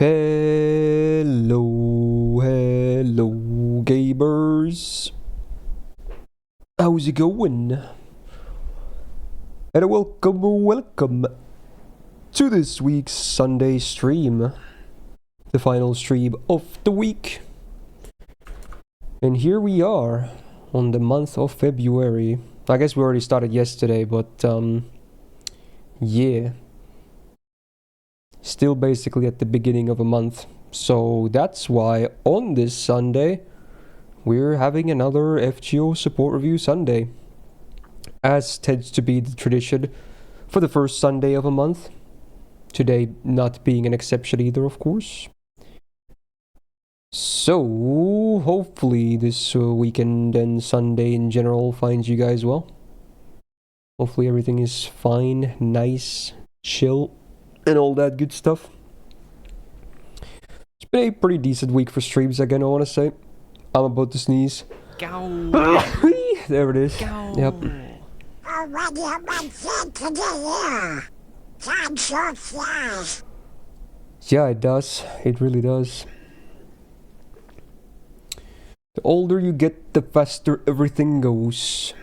Hello, gamers. How's it going? And welcome to this week's Sunday stream. The final stream of the week. And here we are on the month of February. I guess we already started yesterday, but yeah. Still basically at the beginning of a month. So that's why on this Sunday we're having another FGO support review Sunday, as tends to be the tradition for the first Sunday of a month. Today not being an exception either, of course. So hopefully this weekend and Sunday in general finds you guys well. Hopefully everything is fine, nice, chill, and all that good stuff. It's been a pretty decent week for streams again, I want to say. I'm about to sneeze. There it is. Yep. Already a month today, time so flies. Yeah, it does. It really does. The older you get, the faster everything goes.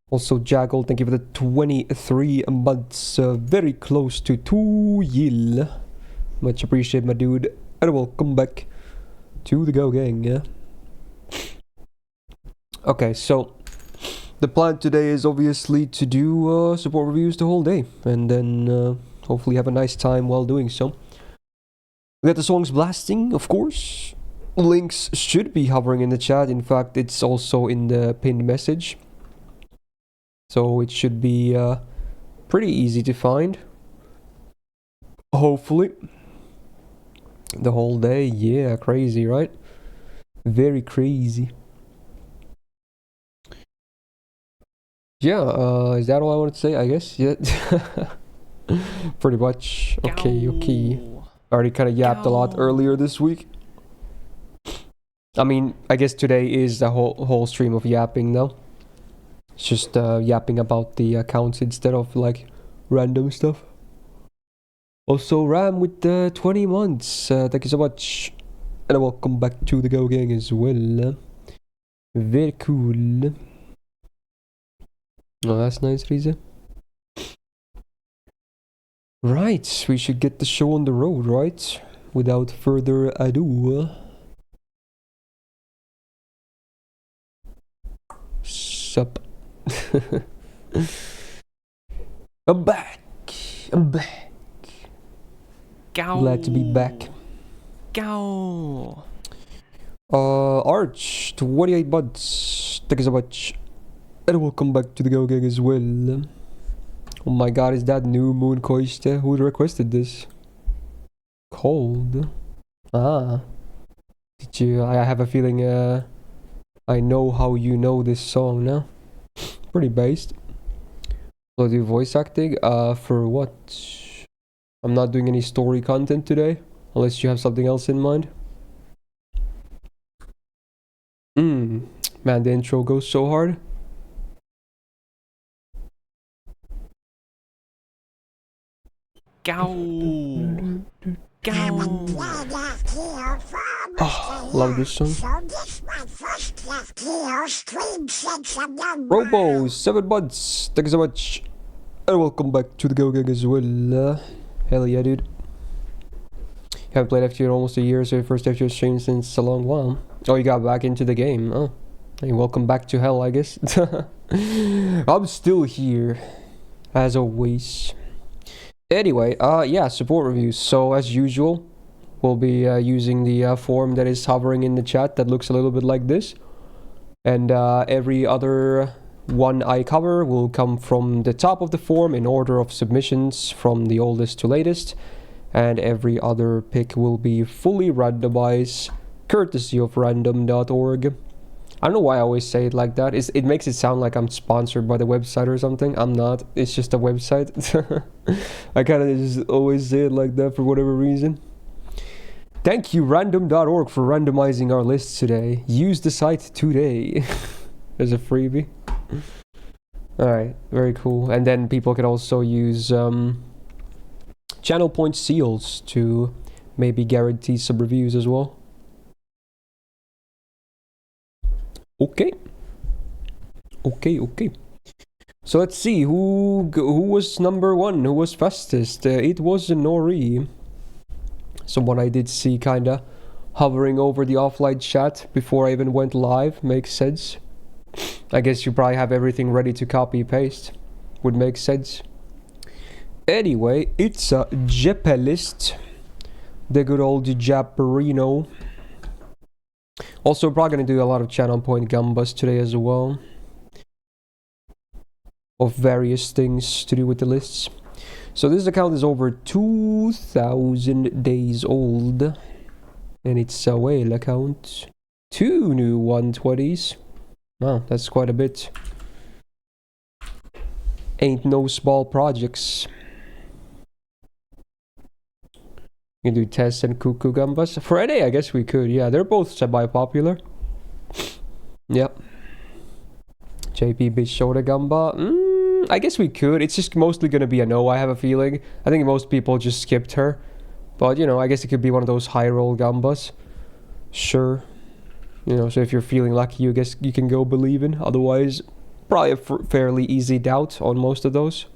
Also, Jaggle, thank you for the 23 months. Very close to 2 yil. Much appreciated, my dude. And welcome back to the Go Gang. Yeah? Okay, so the plan today is obviously to do support reviews the whole day. And then hopefully have a nice time while doing so. We got the songs blasting, of course. Links should be hovering in the chat. In fact, it's also in the pinned message. So it should be pretty easy to find. Hopefully. The whole day, yeah, crazy, right? Very crazy. Yeah, is that all I wanted to say? I guess, yeah. Pretty much. Okay. I already kind of yapped a lot earlier this week. I mean, I guess today is the whole stream of yapping now. It's just yapping about the accounts instead of like random stuff. Also, Ram with the 20 months. Thank you so much. And welcome back to the Go Gang as well. Very cool. Oh, that's nice, Riza. Right, we should get the show on the road, right? Without further ado. Sup? I'm back. Glad to be back. Arch, 28 months. Thank you so much. And welcome back to the Go Gang as well. Oh my god, is that New Moon Koiste? Who requested this? Cold. Ah. Did you? I have a feeling I know how you know this song now. Pretty based. Will I do voice acting? For what? I'm not doing any story content today. Unless you have something else in mind. Man, the intro goes so hard. Oh, love this song. Robo, 7 months. Thank you so much. And welcome back to the Go Gang as well. Hell yeah, dude. Haven't played FGO in almost a year, so your first FGO stream since a long while. Oh, you got back into the game. Oh, hey, welcome back to hell, I guess. I'm still here, as always. Anyway, yeah, support reviews. So as usual, we'll be using the form that is hovering in the chat that looks a little bit like this. And every other one I cover will come from the top of the form in order of submissions from the oldest to latest. And every other pick will be fully randomized, courtesy of random.org. I don't know why I always say it like that. It makes it sound like I'm sponsored by the website or something. I'm not. It's just a website. I kind of just always say it like that for whatever reason. Thank you, random.org, for randomizing our lists today. Use the site today. There's a freebie. Alright, very cool. And then people can also use channel point seals to maybe guarantee some reviews as well. Okay. So let's see who was number one, who was fastest. It was Nori. Someone I did see kinda hovering over the offline chat before I even went live. Makes sense. I guess you probably have everything ready to copy paste. Would make sense. Anyway, it's a Jepelist. The good old Japarino. Also, probably gonna do a lot of channel point gambas today as well. Of various things to do with the lists. So this account is over 2,000 days old. And it's a whale account. 2 new 120s. Wow, that's quite a bit. Ain't no small projects. You can do Tess and Cuckoo Gambas. For NA, I guess we could. Yeah, they're both semi-popular. Yep. JP Bishoda Gamba. I guess we could. It's just mostly going to be a no, I have a feeling. I think most people just skipped her. But, you know, I guess it could be one of those high roll Gambas. Sure. You know, so if you're feeling lucky, you guess you can go believing. Otherwise, probably a fairly easy doubt on most of those.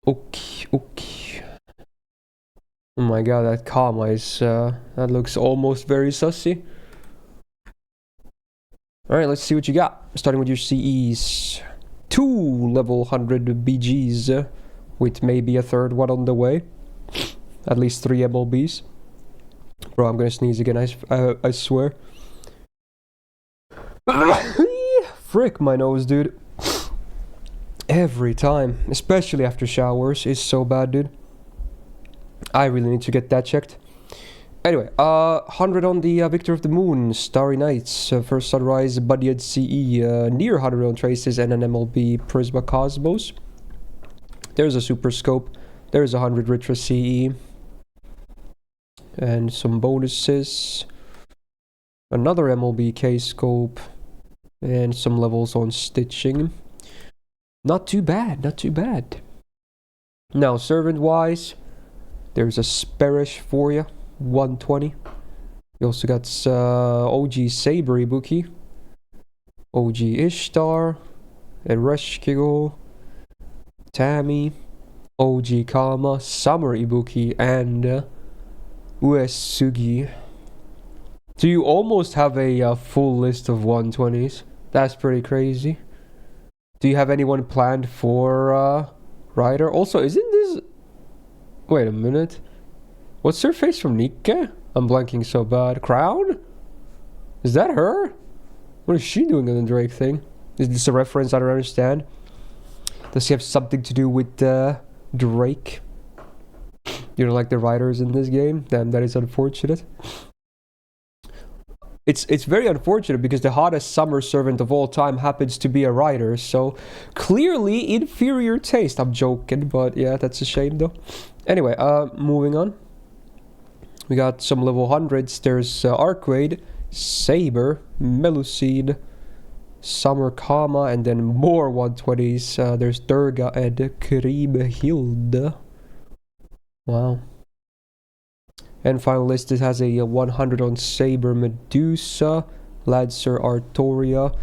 Okay. Oh my god, that comma is, that looks almost very sussy. Alright, let's see what you got. Starting with your CEs. 2 level 100 BGs, with maybe a third one on the way. At least 3 MLBs. Bro, I'm gonna sneeze again, I swear. Frick my nose, dude. Every time, especially after showers, is so bad, dude. I really need to get that checked. Anyway, 100 on the Victor of the Moon, Starry Nights, First Sunrise, Buddy at CE, near 100 on Traces, and an MLB Prisma Cosmos. There's a Super Scope, there's 100 Ritra CE, and some bonuses. Another MLB K-Scope, and some levels on Stitching. Not too bad, not too bad. Now, servant-wise, there's a Sparish for you. 120. You also got OG Saber Ibuki, OG Ishtar, Ereshkigo, Tammy, OG Kama, Summer Ibuki, and Uesugi. So you almost have a full list of 120s. That's pretty crazy. Do you have anyone planned for Rider? Also, isn't this... Wait a minute. What's her face from Nikke? I'm blanking so bad. Crown? Is that her? What is she doing in the Drake thing? Is this a reference I don't understand? Does she have something to do with Drake? You don't like the writers in this game? Damn, that is unfortunate. It's very unfortunate because the hottest summer servant of all time happens to be a writer, so clearly inferior taste. I'm joking, but yeah, that's a shame though. Anyway, moving on. We got some level 100s. There's Arcade, Saber, Melusine, Summer Kama, and then more 120s. There's Durga and Kareem Hild. Wow. And final list, it has a 100 on Saber Medusa, Lancer Artoria,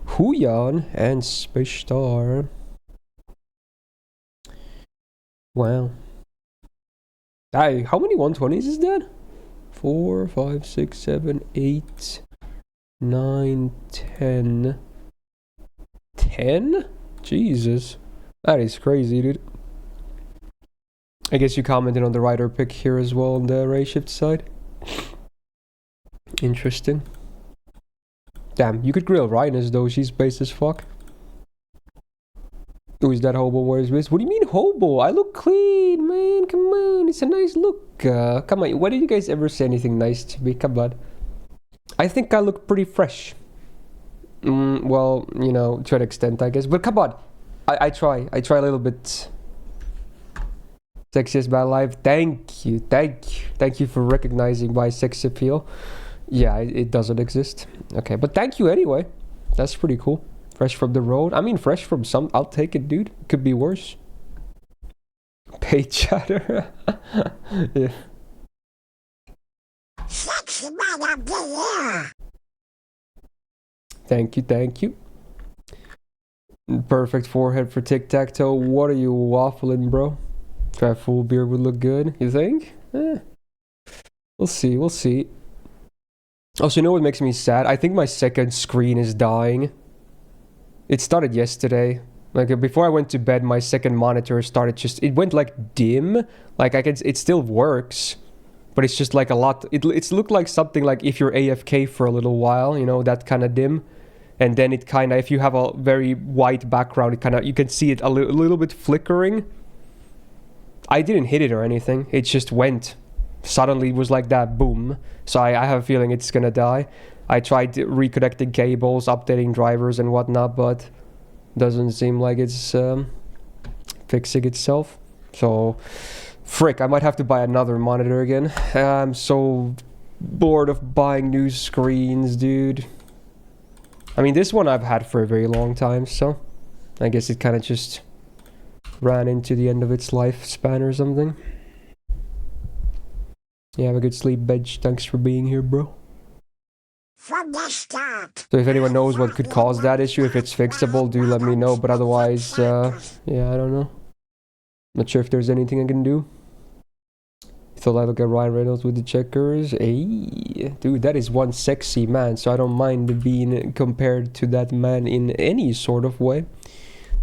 Huyan, and Space Star. Wow. Hey, how many 120s is that? 4, 5, 6, 7, 8, 9, 10. 10? Jesus. That is crazy, dude. I guess you commented on the rider pick here as well on the Ray Shift side. Interesting. Damn, you could grill Rhinus though, she's base as fuck. Who is that hobo? Where's Myst? What do you mean hobo? I look clean, man. Come on, it's a nice look. Come on, why did you guys ever say anything nice to me? Come on. I think I look pretty fresh. Well, you know, to an extent, I guess. But come on, I try a little bit. Sexiest man alive. Thank you for recognizing my sex appeal. Yeah, it doesn't exist. Okay, but thank you anyway. That's pretty cool. Fresh from the road. I mean, fresh from some. I'll take it, dude. Could be worse. Hey, chatter. Yeah. Sexy man of the year. Thank you, thank you. Perfect forehead for tic-tac-toe. What are you waffling, bro? That full beard would look good, you think? We'll see, we'll see. Also, you know what makes me sad? I think my second screen is dying. It started yesterday. Like, before I went to bed, my second monitor started just... It went, like, dim. Like, it still works. But it's just, like, a lot... It's looked like something like if you're AFK for a little while, you know, that kind of dim. And then it kind of... If you have a very white background, it kind of... You can see it a little bit flickering. I didn't hit it or anything. It just went. Suddenly it was like that, boom. So I have a feeling it's gonna die. I tried reconnecting cables, updating drivers and whatnot, but doesn't seem like it's fixing itself. So, frick, I might have to buy another monitor again. I'm so bored of buying new screens, dude. I mean, this one I've had for a very long time, so I guess it kind of just ran into the end of its lifespan or something. Yeah, have a good sleep, Bench. Thanks for being here, bro. From the start. So if anyone knows what could cause that issue, if it's fixable, do let me know. But otherwise, yeah, I don't know. Not sure if there's anything I can do. Thought I'd look at Ryan Reynolds with the checkers. Hey, dude, that is one sexy man. So I don't mind being compared to that man in any sort of way.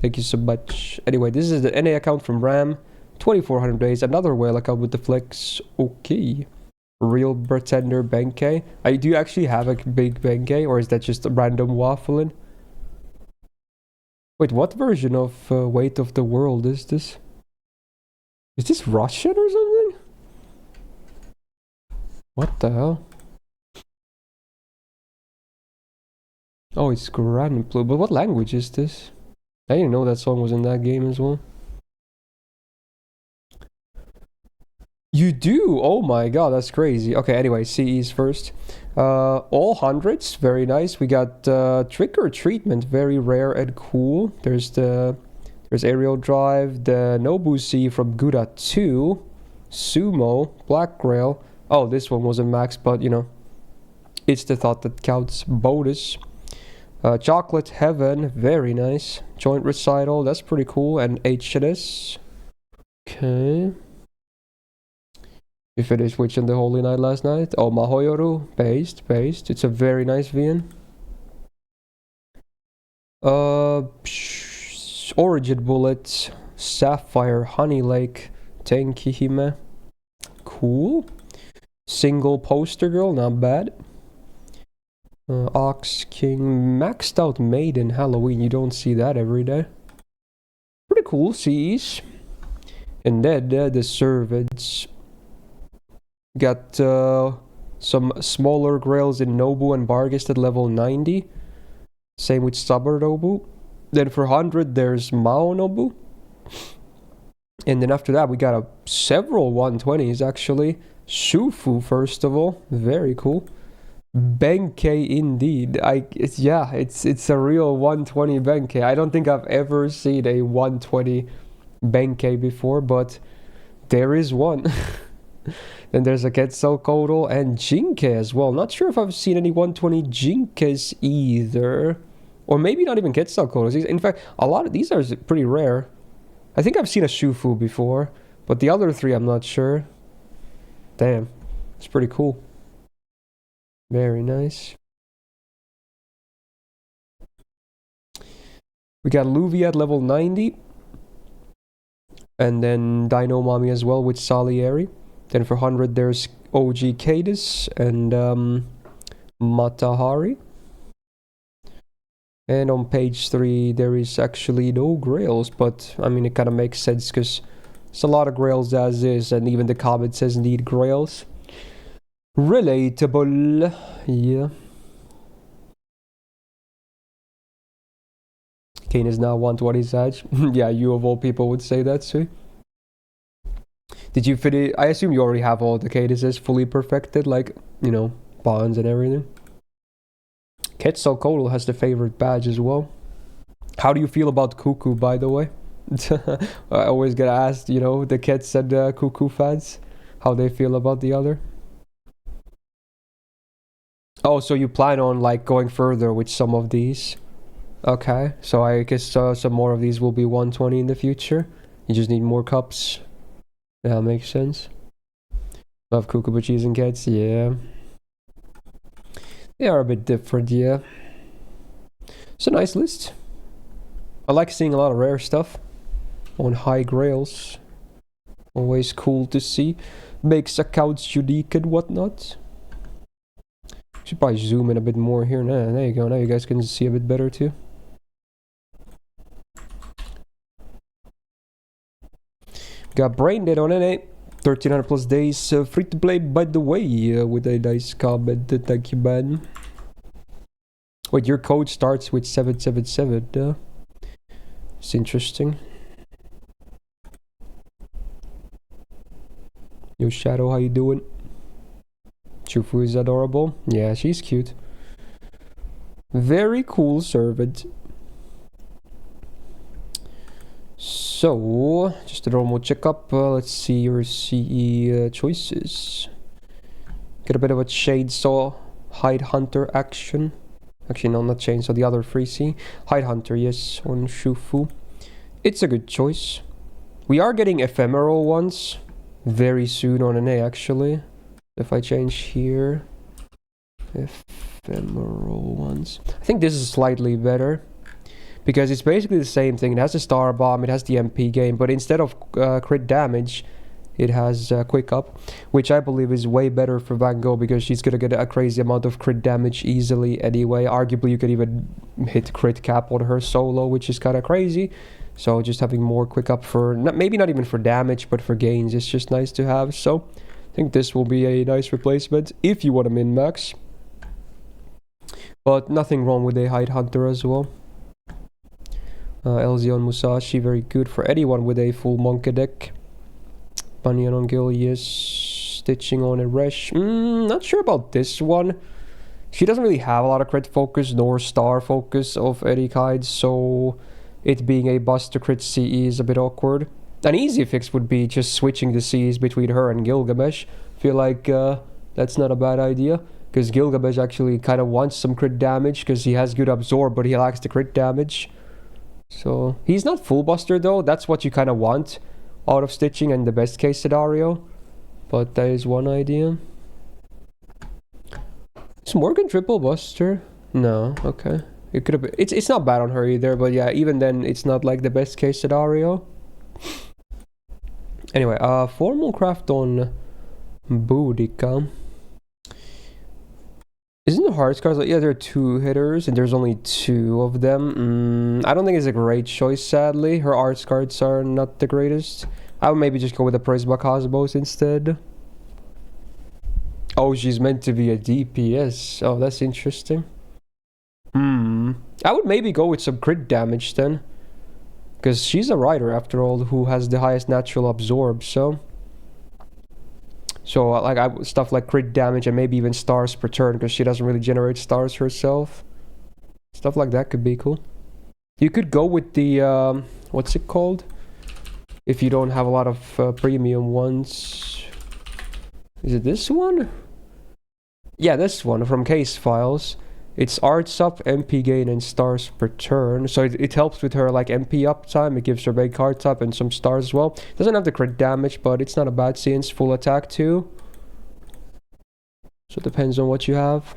Thank you so much. Anyway, this is the NA account from Ram. 2400 days. Another whale account with the flex. Okay. Real pretender Benkei. Do you actually have a big Benkei, or is that just a random waffling? Wait, what version of Weight of the World is this? Is this Russian or something? What the hell? Oh, it's Grand Blue. But what language is this? I didn't know that song was in that game as well. You do? Oh my god, that's crazy. Okay, anyway, CEs first. All hundreds, very nice. We got Trick or Treatment, very rare and cool. There's Aerial Drive, the Nobu C from Gouda 2, Sumo, Black Grail. Oh, this one wasn't max, but you know, it's the thought that counts. Bonus. Chocolate Heaven, very nice. Joint Recital, that's pretty cool. And HNS. Okay. We finished Witch and the Holy Night last night. Oh, Mahoyoru, paste. It's a very nice VN. Origin Bullet, Sapphire, Honey Lake, Tenki Hime. Cool. Single Poster Girl, not bad. Ox King, maxed out Maiden Halloween. You don't see that every day. Pretty cool, CEs. And then the servants. Got some smaller grails in Nobu and Bargist at level 90. Same with Stubborn Nobu. Then for 100 there's Mao Nobu. And then after that we got several 120s actually. Shufu first of all, very cool. Benkei indeed. It's a real 120 Benkei. I don't think I've ever seen a 120 Benkei before, but there is one. Then there's a Quetzalcoatl and Jinke as well. Not sure if I've seen any 120 Jinkes either. Or maybe not even Quetzalcoatls. In fact, a lot of these are pretty rare. I think I've seen a Shufu before, but the other three I'm not sure. Damn, it's pretty cool. Very nice. We got Luvi at level 90. And then Dino Mommy as well with Salieri. Then for 100 there's OG Cadis and Matahari. And on page 3 there is actually no grails, but I mean it kind of makes sense because it's a lot of grails as is, and even the comment says need grails. Relatable, yeah. Kane is now 120 Sag. Yeah, you of all people would say that, see? Did you finish? I assume you already have all the cadences fully perfected, like, you know, bonds and everything. Quetzalcoatl has the favorite badge as well. How do you feel about Cuckoo, by the way? I always get asked, you know, the kids and Cuckoo fans, how they feel about the other. Oh, so you plan on like going further with some of these? Okay, so I guess some more of these will be 120 in the future. You just need more cups. Yeah, makes sense. Love Cuckoo cheese and cats, yeah. They are a bit different, yeah. It's a nice list. I like seeing a lot of rare stuff on high grails. Always cool to see. Makes accounts unique and whatnot. Should probably zoom in a bit more here. Nah, there you go. Now you guys can see a bit better too. Got Brain Dead on NA. 1300 plus days. Free to play, by the way, with a nice comment. Thank you, man. Wait, your code starts with 777. It's interesting. Yo, Shadow, how you doing? Chufu is adorable. Yeah, she's cute. Very cool servant. So, just a normal checkup. Let's see your CE choices. Get a bit of a chainsaw, hide hunter action. Actually, no, not chainsaw, the other 3C. Hide hunter, yes, on Shufu. It's a good choice. We are getting ephemeral ones very soon on an A, actually. If I change here, ephemeral ones. I think this is slightly better because it's basically the same thing. It has a star bomb, it has the MP game, but instead of crit damage, it has quick up, which I believe is way better for Van Gogh because she's gonna get a crazy amount of crit damage easily anyway. Arguably, you could even hit crit cap on her solo, which is kind of crazy. So just having more quick up for, maybe not even for damage, but for gains is just nice to have. So I think this will be a nice replacement if you want to min-max. But nothing wrong with a Hide Hunter as well. Elzion Musashi, very good for anyone with a full Monkey deck. Banyan on Gil, yes. Stitching on a Resh. Not sure about this one. She doesn't really have a lot of crit focus nor star focus of any kind, so it being a bust to crit CE is a bit awkward. An easy fix would be just switching the CEs between her and Gilgamesh. Feel like that's not a bad idea, because Gilgamesh actually kind of wants some crit damage because he has good absorb, but he lacks the crit damage. So he's not full buster though. That's what you kind of want out of stitching and the best case scenario. But that is one idea. Is Morgan triple buster? No, okay. It could have been. It's not bad on her either, but yeah, even then it's not like the best case scenario. Anyway, formal craft on Boudica. Isn't the hard cards like, yeah, there are 2 hitters and there's only 2 of them. I don't think it's a great choice, sadly. Her arts cards are not the greatest. I would maybe just go with the Prisma Cosmos instead. Oh, she's meant to be a DPS. Oh, that's interesting. I would maybe go with some crit damage then. Because she's a rider, after all, who has the highest natural absorb, so... So, like, stuff like crit damage and maybe even stars per turn, because she doesn't really generate stars herself. Stuff like that could be cool. You could go with the, what's it called? If you don't have a lot of premium ones. Is it this one? Yeah, this one, from Case Files. It's arts up, MP gain, and stars per turn. So it helps with her like MP uptime. It gives her big cards up and some stars as well. Doesn't have the crit damage, but it's not a bad since full attack too. So it depends on what you have.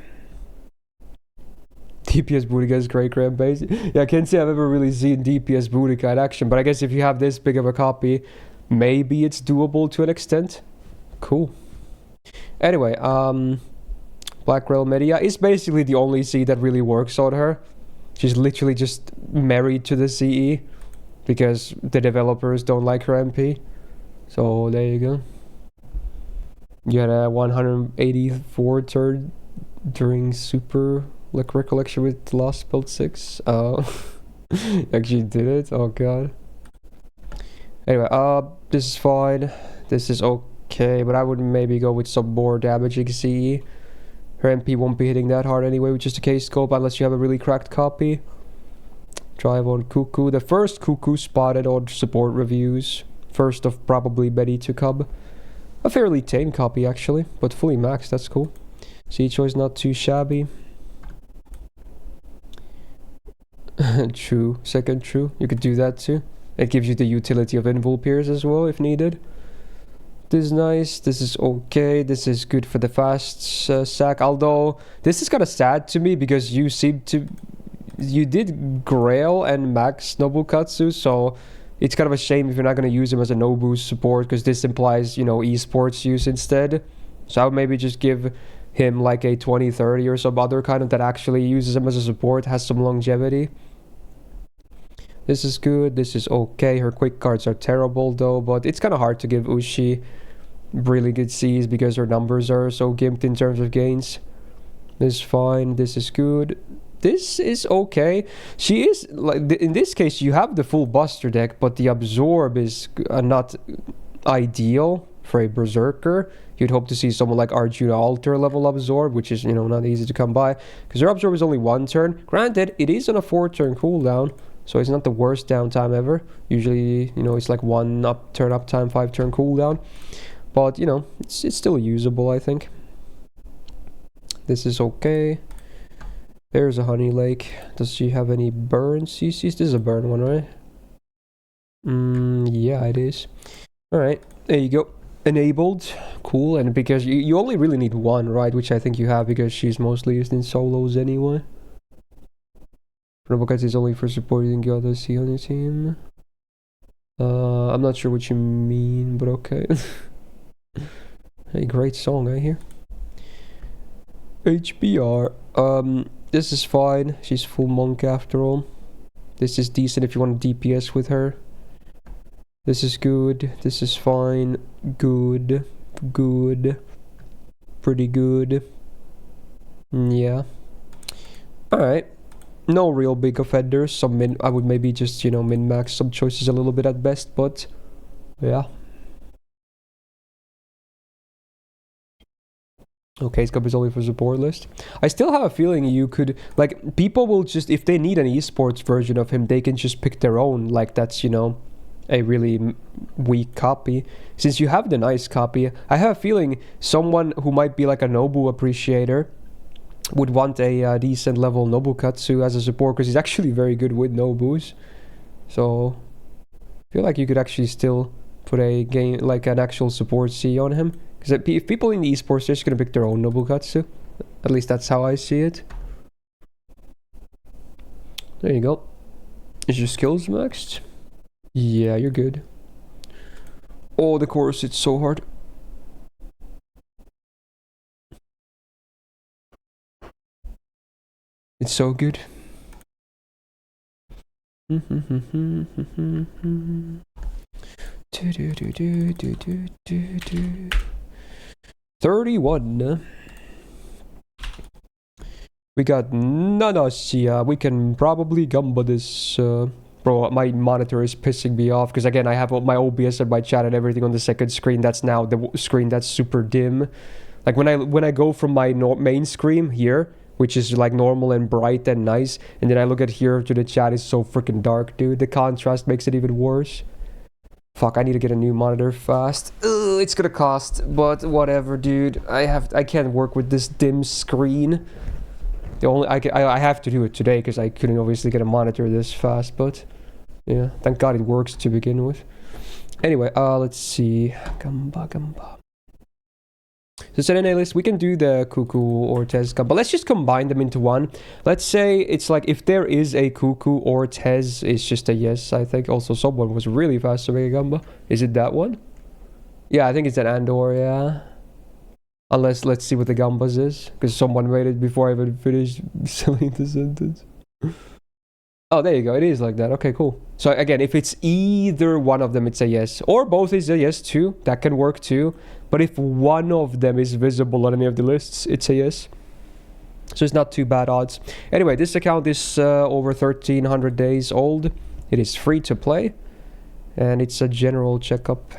DPS Boudica is great grand base. Yeah, I can't say I've ever really seen DPS Boudica in action, but I guess if you have this big of a copy, maybe it's doable to an extent. Cool. Anyway, Black Rail Media is basically the only C that really works on her. She's literally just married to the CE because the developers don't like her MP. So there you go. You had a 184 turn during Super Recollection with Lost Build 6. Actually did it. Oh god. Anyway, this is fine. This is okay, but I would maybe go with some more damaging CE. Her MP won't be hitting that hard anyway with just a case scope unless you have a really cracked copy. Drive on Cuckoo. The first Cuckoo spotted on support reviews. First of probably many to come. A fairly tame copy actually, but fully maxed, that's cool. Sea choice not too shabby. True, second true. You could do that too. It gives you the utility of invul peers as well if needed. This is nice, this is okay, this is good for the fast sack, although this is kind of sad to me because you seem to... You did Grail and Max Nobukatsu, so it's kind of a shame if you're not going to use him as a Nobu support because this implies, you know, esports use instead. So I would maybe just give him like a 2030 or some other kind of that actually uses him as a support, has some longevity. This is good, this is okay. Her quick cards are terrible though, but it's kind of hard to give Ushi really good Cs because her numbers are so gimped in terms of gains. This is fine, this is good. This is okay. She is, like, in this case, you have the full Buster deck, but the Absorb is not ideal for a Berserker. You'd hope to see someone like Arjuna Alter level Absorb, which is, you know, not easy to come by. Because her Absorb is only 1 turn. Granted, it is on a 4-turn cooldown, so it's not the worst downtime ever. Usually, you know, it's like 1 turn uptime, 5-turn cooldown. But, you know, it's still usable, I think. This is okay. There's a Honey Lake. Does she have any burn CCs? This is a burn one, right? Yeah, it is. Alright, there you go. Enabled. Cool, and because you only really need 1, right? Which I think you have because she's mostly used in solos anyway. Robocat is only for supporting the other C on your team. I'm not sure what you mean, but okay. Hey, great song, I hear. HBR. This is fine. She's full monk after all. This is decent if you want to DPS with her. This is good. This is fine. Good. Good. Pretty good. Yeah. Alright. No real big offenders. Some min... I would maybe just, you know, min-max some choices a little bit at best, but... Yeah. Okay, Scub is only for support list. I still have a feeling you could... Like, people will just... If they need an esports version of him, they can just pick their own. Like, that's, you know, a really weak copy. Since you have the nice copy, I have a feeling someone who might be like a Nobu appreciator would want a decent level Nobukatsu as a support, because he's actually very good with Nobus. So, I feel like you could actually still put a game, like an actual support C on him. Because if people in the esports, they're just going to pick their own Nobukatsu. At least that's how I see it. There you go. Is your skills maxed? Yeah, you're good. Oh, the chorus, it's so hard. It's so good. 31. We got Nanasia. We can probably gumbo this. Bro, my monitor is pissing me off because again I have my OBS and my chat and everything on the second screen. That's now the screen that's super dim. Like when I go from my main screen here, which is like normal and bright and nice, and then I look at here to the chat, is so freaking dark, dude. The contrast makes it even worse. Fuck, I need to get a new monitor fast. Ugh, it's gonna cost, but whatever, dude. I can't work with this dim screen. I have to do it today because I couldn't obviously get a monitor this fast, but yeah, thank God it works to begin with. Anyway, let's see. Gamba. So set an A list. We can do the Cuckoo or Tez Gamba. Let's just combine them into one. Let's say it's like if there is a Cuckoo or Tez, it's just a yes, I think. Also, someone was really fast to make a Gamba. Is it that one? Yeah, I think it's an Andor, yeah. Unless, let's see what the Gambas is. Because someone made it before I even finished selling the sentence. Oh, there you go. It is like that. Okay, cool. So again, if it's either one of them, it's a yes. Or both is a yes too. That can work too. But if one of them is visible on any of the lists, it's a yes. So it's not too bad odds. Anyway, this account is over 1,300 days old. It is free to play. And it's a general checkup.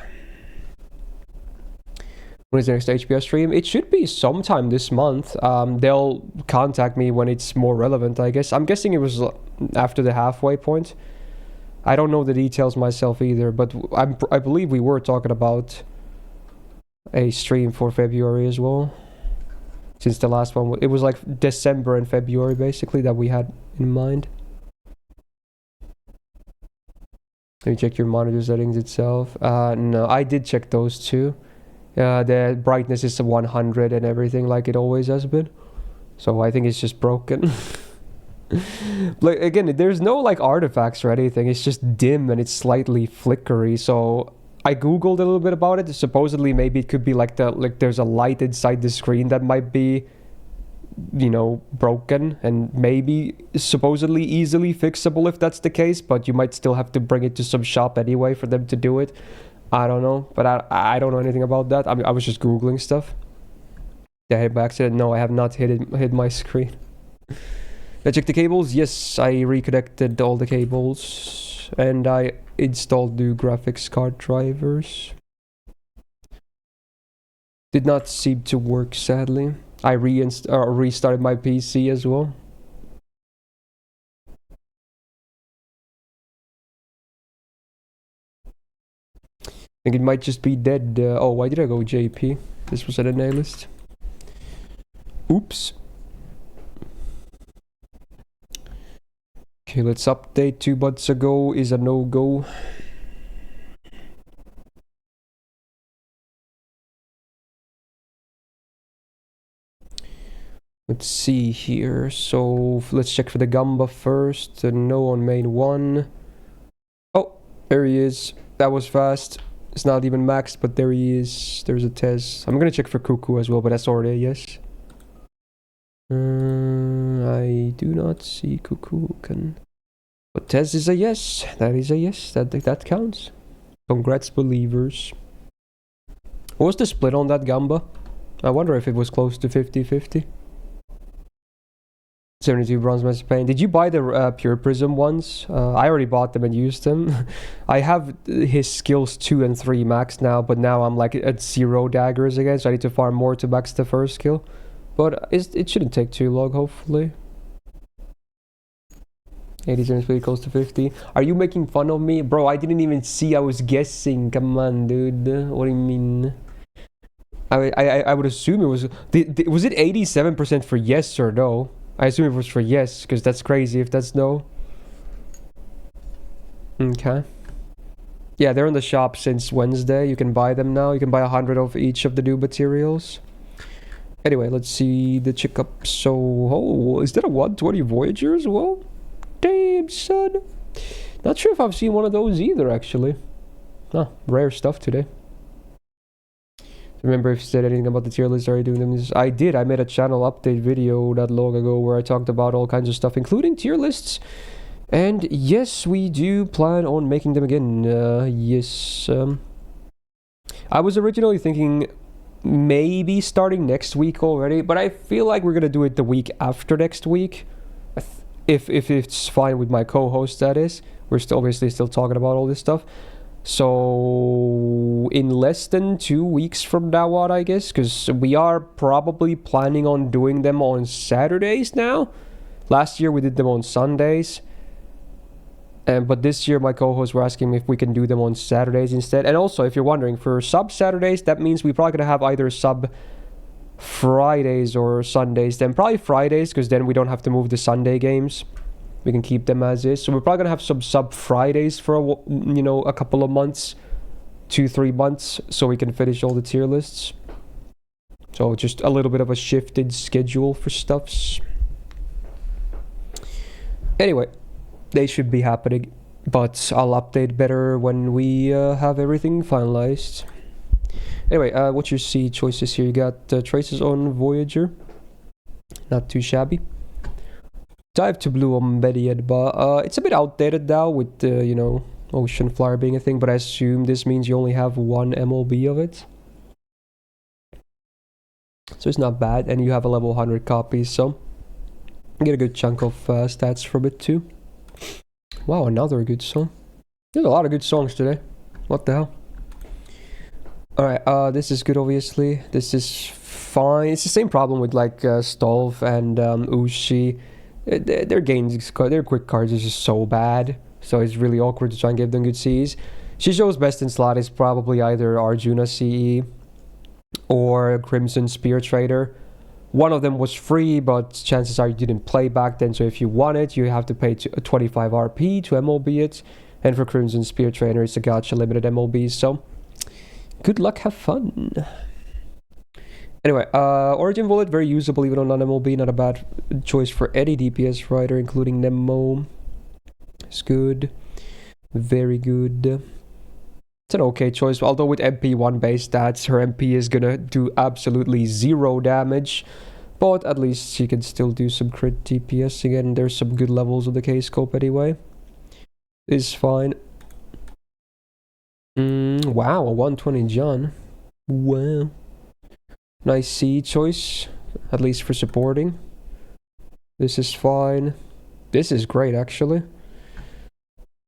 When is the next HPS stream? It should be sometime this month. They'll contact me when it's more relevant, I guess. I'm guessing it was after the halfway point. I don't know the details myself either, but I believe we were talking about a stream for February as well. Since the last one, it was like December and February basically that we had in mind. Let me check your monitor settings itself. No, I did check those too. The brightness is 100 and everything like it always has been. So I think it's just broken. Like again, there's no like artifacts or anything. It's just dim and it's slightly flickery. So I googled a little bit about it. Supposedly maybe it could be like there's a light inside the screen that might be, you know, broken and maybe supposedly easily fixable if that's the case, but you might still have to bring it to some shop anyway for them to do it. I don't know, but I don't know anything about that. I mean, I was just googling stuff. Did I hit by accident? No, I have not hit my screen. I checked the cables. Yes, I reconnected all the cables and I installed new graphics card drivers. Did not seem to work, sadly. I restarted my PC as well. I think it might just be dead. Oh, why did I go JP? This was at a nail list. Oops. Okay, let's update. 2 months ago is a no-go. Let's see here. So let's check for the Gamba first. No on main 1. Oh, there he is. That was fast. It's not even maxed, but there he is. There's a Tez. I'm gonna check for Cuckoo as well, but that's already a yes. I do not see Cuckoo. But Tez is a yes. That is a yes. That counts. Congrats, believers. What was the split on that Gamba? I wonder if it was close to 50-50. 72 bronze master paint. Did you buy the pure prism ones? I already bought them and used them. I have his skills 2 and 3 max now, but now I'm like at 0 daggers again, so I need to farm more to max the first skill. But it shouldn't take too long, hopefully. 87 speed close to 50. Are you making fun of me? Bro, I didn't even see. I was guessing. Come on, dude. What do you mean? I would assume it was... was it 87% for yes or no? I assume it was for yes, because that's crazy if that's no. Okay. Yeah, they're in the shop since Wednesday. You can buy them now. You can buy 100 of each of the new materials. Anyway, let's see the checkup. So, oh, is that a 120 Voyager as well? Damn, son. Not sure if I've seen one of those either, actually. Oh, rare stuff today. Remember if you said anything about the tier list? Are you doing them? I did. I made a channel update video not long ago where I talked about all kinds of stuff, including tier lists. And yes, we do plan on making them again. Yes. I was originally thinking maybe starting next week already, but I feel like we're gonna do it the week after next week. If it's fine with my co-host, that is. We're still obviously still talking about all this stuff. So in less than 2 weeks from now on, I guess, because we are probably planning on doing them on Saturdays now. Last year we did them on Sundays. But this year my co-hosts were asking me if we can do them on Saturdays instead. And also, if you're wondering, for sub Saturdays, that means we're probably going to have either sub Fridays or Sundays. Then probably Fridays, because then we don't have to move the Sunday games. We can keep them as is. So we're probably going to have some sub Fridays for, a couple of months. 2-3 months. So we can finish all the tier lists. So just a little bit of a shifted schedule for stuffs. Anyway. They should be happening, but I'll update better when we have everything finalized. Anyway, what's your seed choices here? You got traces on Voyager, not too shabby. Dive to blue on Mediad, but it's a bit outdated now with Ocean Flyer being a thing, but I assume this means you only have 1 MLB of it. So it's not bad, and you have a level 100 copy, so you get a good chunk of stats from it too. Wow, another good song. There's a lot of good songs today. What the hell? Alright, this is good obviously. This is fine. It's the same problem with like Stolf and Ushi. Their games, their quick cards is just so bad. So it's really awkward to try and give them good Cs. Shisho's best in slot is probably either Arjuna CE or Crimson Spear Trader. One of them was free, but chances are you didn't play back then. So if you want it, you have to pay 25 RP to MLB it. And for Crimson Spear Trader, it's a gacha limited MLB. So good luck, have fun. Anyway, Origin Bullet, very usable even on non-MLB. Not a bad choice for any DPS rider, including Nemo. It's good. Very good. It's an okay choice, although with MP1 base stats, her MP is gonna do absolutely 0 damage. But at least she can still do some crit DPS again. There's some good levels of the K-scope anyway. It's fine. Wow, a 120 John. Wow. Nice C choice, at least for supporting. This is fine. This is great, actually.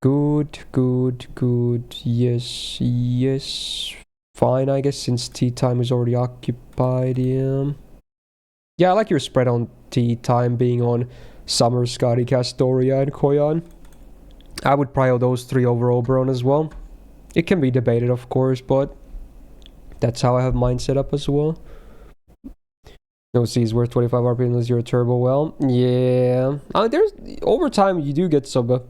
Good, good, good. Yes, yes. Fine, I guess, since tea time is already occupied. Yeah, I like your spread on tea time being on Summer, Scotty, Castoria, and Koyan. I would prio those 3 over Oberon as well. It can be debated, of course, but that's how I have mine set up as well. No C is worth 25 RP unless you're a turbo. Well, yeah. There's over time you do get some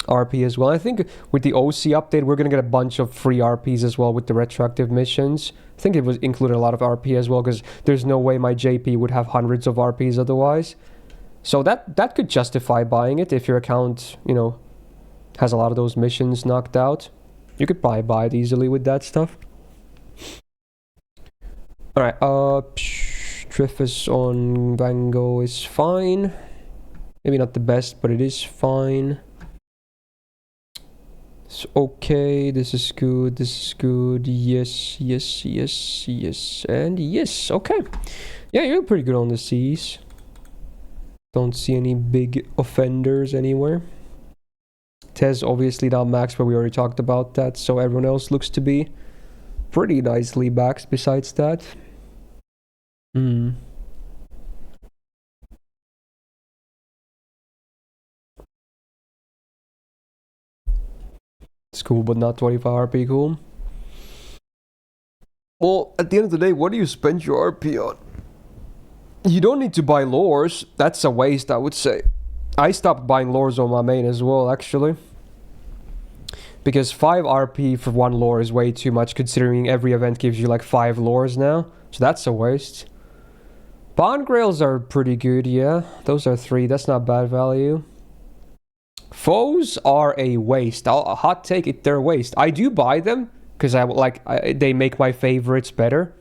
RP as well. I think with the OC update, we're gonna get a bunch of free RPs as well with the retroactive missions. I think it was included a lot of RP as well, because there's no way my JP would have hundreds of RPs otherwise. So that could justify buying it if your account, you know, has a lot of those missions knocked out. You could probably buy it easily with that stuff. Alright, Triffus on Vango is fine. Maybe not the best, but it is fine. It's okay, this is good, this is good. Yes, yes, yes, yes, and yes. Okay. Yeah, you're pretty good on the Cs. Don't see any big offenders anywhere. Tez obviously not max, but we already talked about that, so everyone else looks to be pretty nicely maxed besides that. It's cool, but not 25 RP cool. Well, at the end of the day, what do you spend your RP on? You don't need to buy lores. That's a waste, I would say. I stopped buying lores on my main as well, actually. Because 5 RP for 1 lore is way too much, considering every event gives you like 5 lores now. So that's a waste. Bond Grails are pretty good, yeah. Those are 3, that's not bad value. Foes are a waste. A hot take, they're a waste. I do buy them, because they make my favorites better.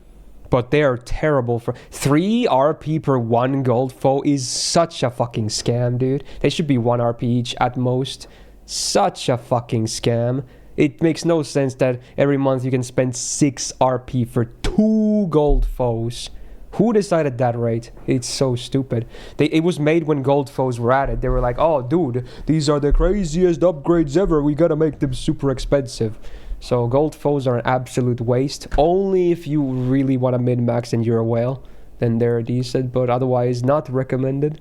But they are terrible for 3 RP per 1 gold foe is such a fucking scam, dude. They should be 1 RP each at most. Such a fucking scam. It makes no sense that every month you can spend 6 RP for 2 gold foes. Who decided that rate? It's so stupid. It was made when gold foes were added. They were like, oh dude, these are the craziest upgrades ever. We gotta make them super expensive. So gold foes are an absolute waste. Only if you really want to min-max and you're a whale, then they're decent, but otherwise not recommended.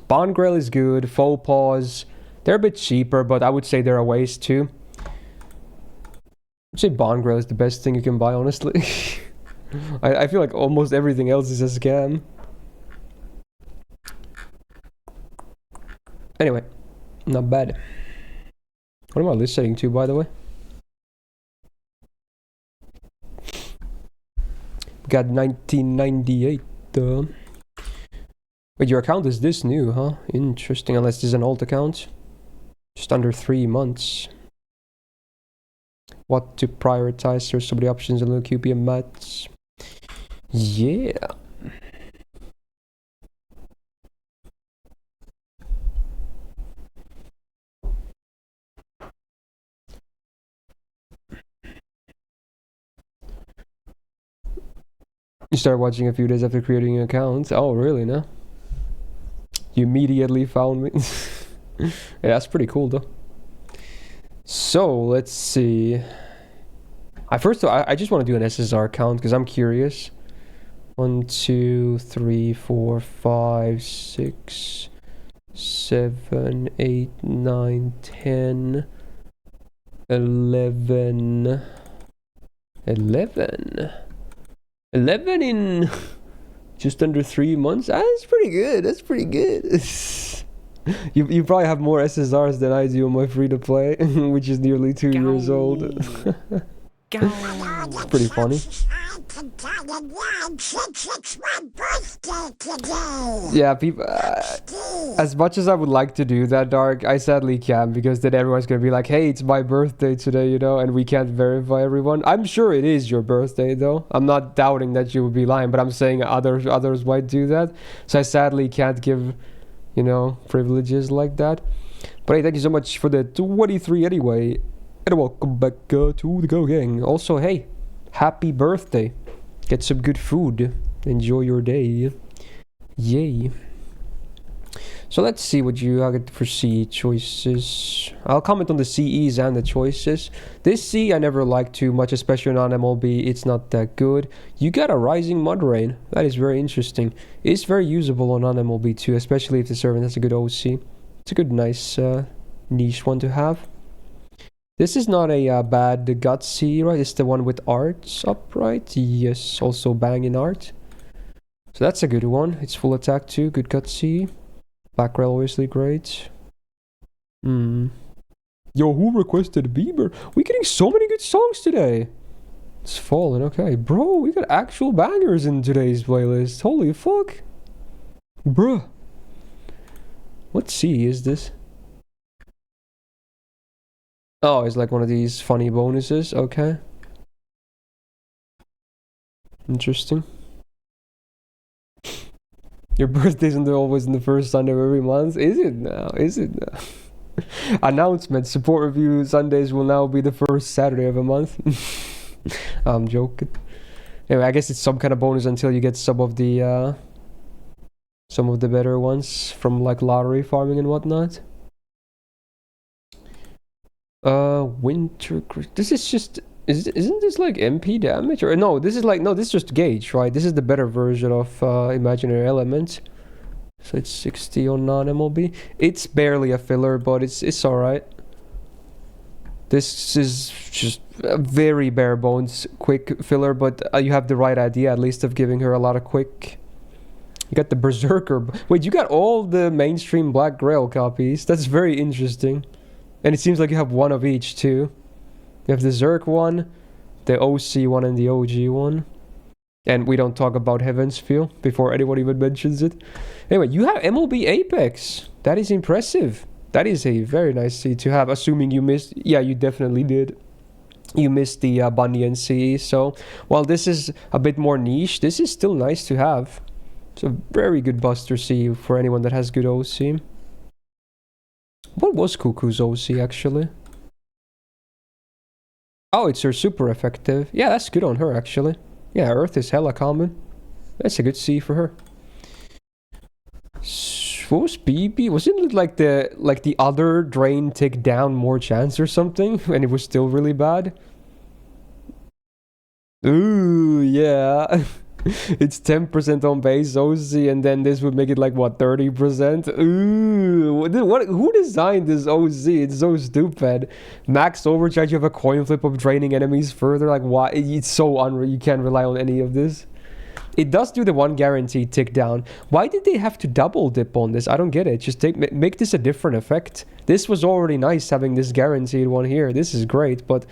Bond Grail is good. Faux Paws, they're a bit cheaper, but I would say they're a waste too. I'd say Bond Grail is the best thing you can buy, honestly. I feel like almost everything else is a scam. Anyway, not bad. What am I listening to, by the way? Got 1998. Wait, your account is this new, huh? Interesting, unless this is an old account. Just under 3 months. What to prioritize? There's so many options in the QP and mats. Yeah. You started watching a few days after creating an account. Oh, really, no? You immediately found me. Yeah, that's pretty cool, though. So, let's see. I just want to do an SSR count because I'm curious. 1, 2, 3, 4, 5, 6, 7, 8, 9, 10, 11. 11 in just under 3 months. That's pretty good. That's pretty good. You probably have more SSRs than I do on my free to play, which is nearly 2 years old. It's pretty funny. Yeah, people. As much as I would like to do that, Dark, I sadly can't because then everyone's gonna be like, "Hey, it's my birthday today," you know, and we can't verify everyone. I'm sure it is your birthday, though. I'm not doubting that you would be lying, but I'm saying others might do that. So I sadly can't give, you know, privileges like that. But hey, thank you so much for the 23 anyway, and welcome back to the Go Gang. Also, hey, happy birthday. Get some good food. Enjoy your day. Yay. So let's see what you get for C choices. I'll comment on the CEs and the choices. This C I never liked too much, especially on MLB. It's not that good. You got a Rising Mud Rain. That is very interesting. It's very usable on MLB too, especially if the servant has a good OC. It's a good, nice niche one to have. This is not a bad gut C, right? It's the one with arts up, right? Yes, also banging art. So that's a good one. It's full attack too. Good gut C. Back rail obviously great. Yo, who requested Bieber? We're getting so many good songs today. It's fallen, okay. Bro, we got actual bangers in today's playlist. Holy fuck. Bruh. What C is this? Oh, it's like one of these funny bonuses. Okay. Interesting. Your birthday isn't always in the first Sunday of every month. Is it now? Is it now? Announcement. Support review Sundays will now be the first Saturday of a month. I'm joking. Anyway, I guess it's some kind of bonus until you get some of the better ones from like lottery farming and whatnot. Winter. This is just. Isn't this like MP damage? Or no, this is like. No, this is just gauge, right? This is the better version of Imaginary Element. So it's 60 on non-MLB. It's barely a filler, but it's alright. This is just a very bare bones quick filler, but you have the right idea at least of giving her a lot of quick. You got the Berserker. Wait, you got all the mainstream Black Grail copies. That's very interesting. And it seems like you have one of each too. You have the Zerk one, the OC one, and the OG one. And we don't talk about Heaven's Feel before anyone even mentions it. Anyway, you have MLB Apex. That is impressive. That is a very nice seed to have, assuming you missed. Yeah, you definitely did. You missed the Bunny and CE. So, while this is a bit more niche, this is still nice to have. It's a very good Buster C for anyone that has good OC. What was Cuckoo's OC actually? Oh, it's her super effective. Yeah, that's good on her actually. Yeah, Earth is hella common. That's a good C for her. What was BB? Wasn't it like the other drain take down more chance or something? And it was still really bad? Ooh, yeah. It's 10% on base OC, and then this would make it like what, 30%? Ooh, who designed this OC? It's so stupid. Max overcharge, you have a coin flip of draining enemies further. Like, why? It's so unreal. You can't rely on any of this. It does do the one guaranteed tick down. Why did they have to double dip on this? I don't get it. Just make this a different effect. This was already nice having this guaranteed one here. This is great, but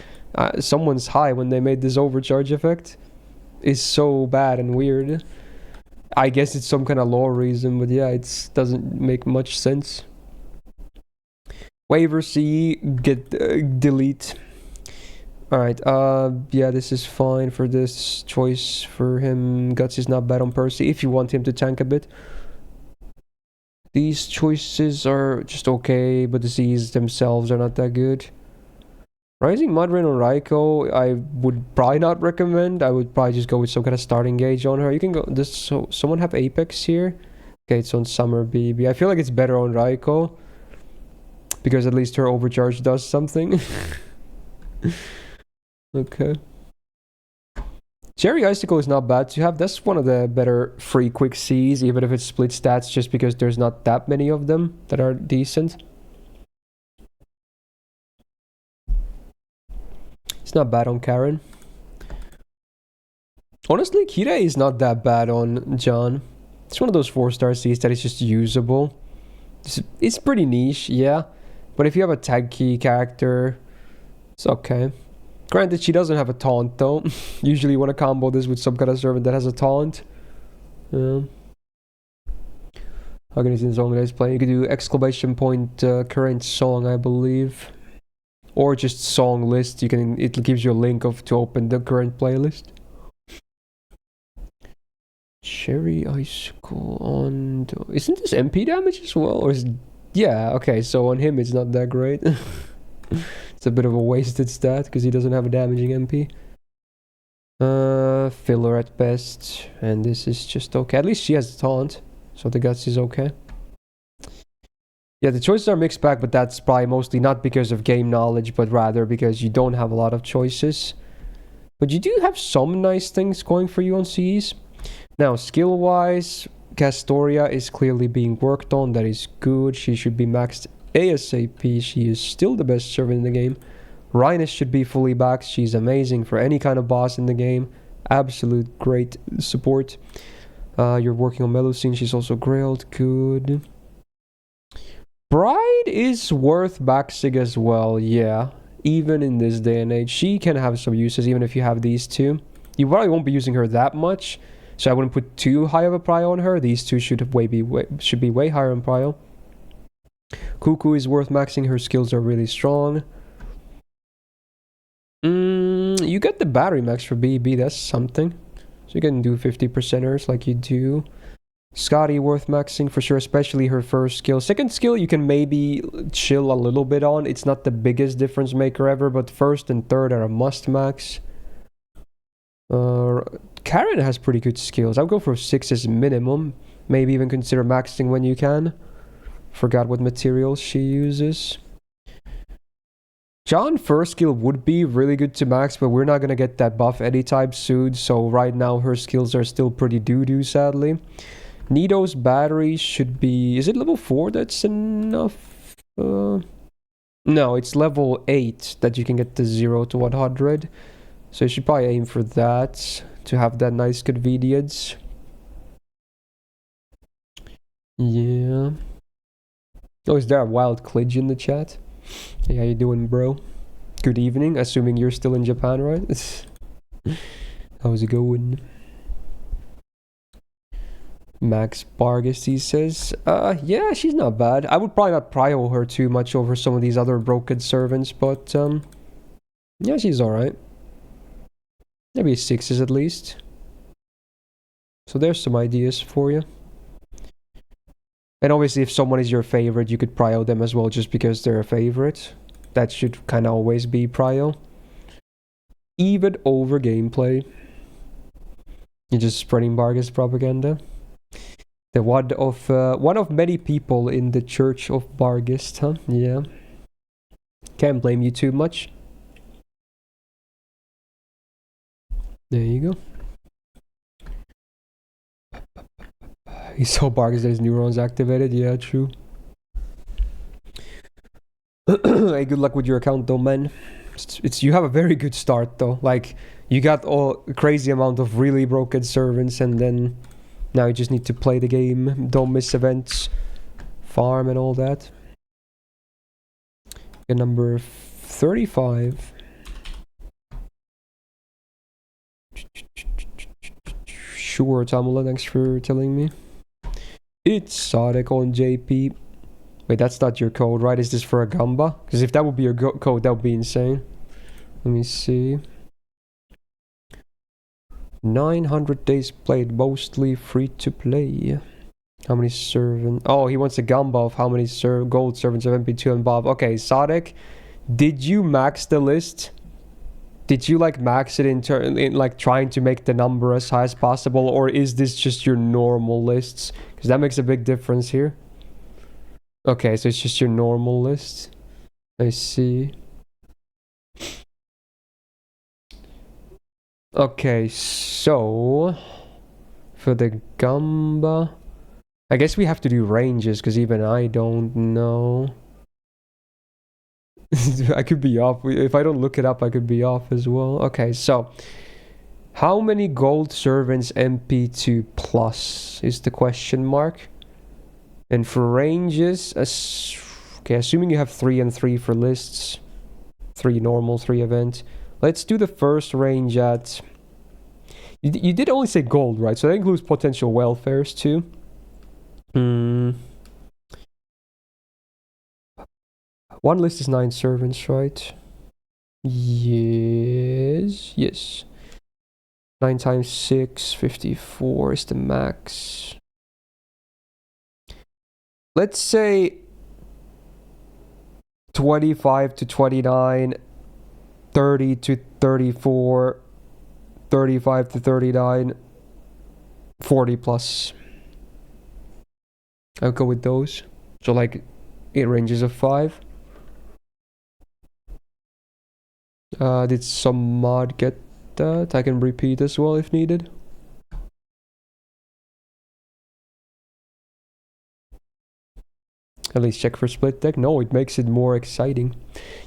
someone's high when they made this overcharge effect. Is so bad and weird. I guess it's some kind of lore reason, but yeah, it doesn't make much sense. Waiver C, get delete. Alright, yeah, this is fine for this choice for him. Guts is not bad on Percy if you want him to tank a bit. These choices are just okay, but the C's themselves are not that good. Rising Mudrain on Raikou, I would probably not recommend. I would probably just go with some kind of starting gauge on her. You can go. Does someone have Apex here? Okay, it's on Summer BB. I feel like it's better on Raikou because at least her overcharge does something. Okay. Cherry Icicle is not bad to have. That's one of the better free quick Cs, even if it's split stats, just because there's not that many of them that are decent. It's not bad on Karen. Honestly, Kira is not that bad on John. It's one of those 4-star Cs that is just usable. It's pretty niche, yeah. But if you have a tag key character, it's okay. Granted, she doesn't have a taunt though. Usually you want to combo this with some kind of servant that has a taunt. Yeah. How can you see the song that is playing? You could do exclamation point current song, I believe. Or just song list. It gives you a link to open the current playlist. Cherry Icicle on... Isn't this MP damage as well? Or is... Yeah, okay, so on him it's not that great. It's a bit of a wasted stat because he doesn't have a damaging MP. Filler at best. And this is just okay. At least she has a taunt, so the guts is okay. Yeah, the choices are mixed bag, but that's probably mostly not because of game knowledge, but rather because you don't have a lot of choices. But you do have some nice things going for you on Cs. Now, skill-wise, Castoria is clearly being worked on. That is good. She should be maxed ASAP. She is still the best servant in the game. Rhinus should be fully backed. She's amazing for any kind of boss in the game. Absolute great support. You're working on Melusine. She's also grailed. Good. Bride is worth maxing as well. Yeah. Even in this day and age. She can have some uses even if you have these two. You probably won't be using her that much. So I wouldn't put too high of a prio on her. These two should be way higher in prio. Cuckoo is worth maxing. Her skills are really strong. You get the battery max for BB. That's something. So you can do 50%ers like you do. Scotty worth maxing for sure, especially her first skill. Second skill you can maybe chill a little bit on. It's not the biggest difference maker ever, but first and third are a must max. Karen has pretty good skills. I'll go for 6 as minimum. Maybe even consider maxing when you can. Forgot what materials she uses. John first skill would be really good to max, but we're not gonna get that buff anytime soon, so right now her skills are still pretty doo-doo, sadly. Nito's battery should be... Is it level 4 that's enough? No, it's level 8 that you can get the 0 to 100. So you should probably aim for that, to have that nice convenience. Yeah. Oh, is there a wild Klidge in the chat? Hey, how you doing, bro? Good evening, assuming you're still in Japan, right? How's it going? Max Bargus, he says. Yeah, she's not bad. I would probably not prio her too much over some of these other broken servants, but, yeah, she's alright. Maybe 6s at least. So there's some ideas for you. And obviously if someone is your favorite, you could prio them as well just because they're a favorite. That should kind of always be prio. Even over gameplay. You're just spreading Bargus propaganda. The one of many people in the Church of Bargus, huh? Yeah. Can't blame you too much. There you go. He saw Bargus that his neurons activated. Yeah, true. Hey, good luck with your account though, man. You have a very good start though. Like, you got a crazy amount of really broken servants, and then now you just need to play the game, don't miss events, farm and all that. And number 35. Sure, Tamula, thanks for telling me. It's Sadek on JP. Wait, that's not your code, right? Is this for a Gamba? Because if that would be your code, that would be insane. Let me see. 900 days played, mostly free to play. How many servants? Oh, he wants a Gamba of how many gold servants of MP2 and Bob. Okay, Sadek, did you max the list? Did you like max it in like trying to make the number as high as possible, or is this just your normal lists? Because that makes a big difference here. Okay, so it's just your normal list. I see. Okay, so for the Gamba, I guess we have to do ranges because even I don't know. I could be off. If I don't look it up, I could be off as well. Okay, so how many gold servants MP2 plus is the question mark? And for ranges, okay, assuming you have 3 and 3 for lists, 3 normal, 3 event. Let's do the first range at... You did only say gold, right? So that includes potential welfares too. One list is 9 servants, right? Yes. 9 times 6, 54 is the max. Let's say 25 to 29, 30 to 34, 35 to 39, 40 plus. I'll go with those. So like 8 ranges of 5. Did some mod get that? I can repeat as well if needed. At least check for split deck. No, it makes it more exciting.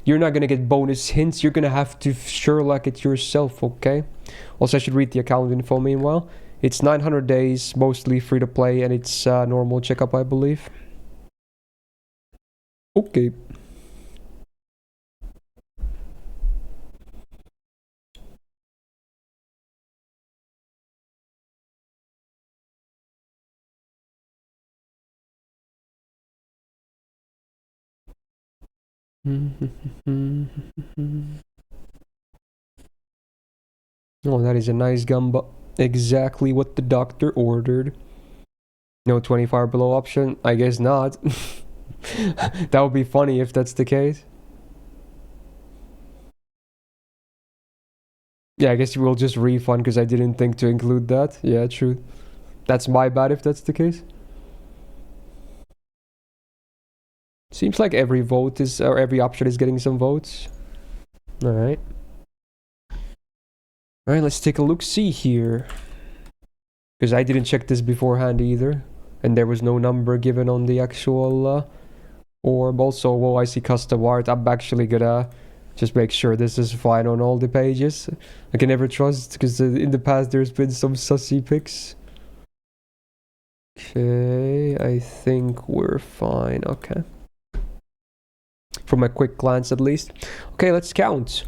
You're not gonna get bonus hints. You're gonna have to Sherlock it yourself, okay? Also, I should read the account info meanwhile. It's 900 days, mostly free to play, and it's normal checkup, I believe. Okay. Oh, that is a nice gamba. Exactly what the doctor ordered. No 25 below option? I guess not. That would be funny if that's the case. Yeah, I guess you will just refund because I didn't think to include that. Yeah, true. That's my bad if that's the case. Seems like every vote is, or every option is getting some votes. Alright. Alright, let's take a look-see here. Because I didn't check this beforehand either. And there was no number given on the actual orb. Also, whoa, I see custom art. I'm actually gonna just make sure this is fine on all the pages. I can never trust, because in the past there's been some sussy pics. Okay, I think we're fine. Okay. From a quick glance at least. Okay, let's count.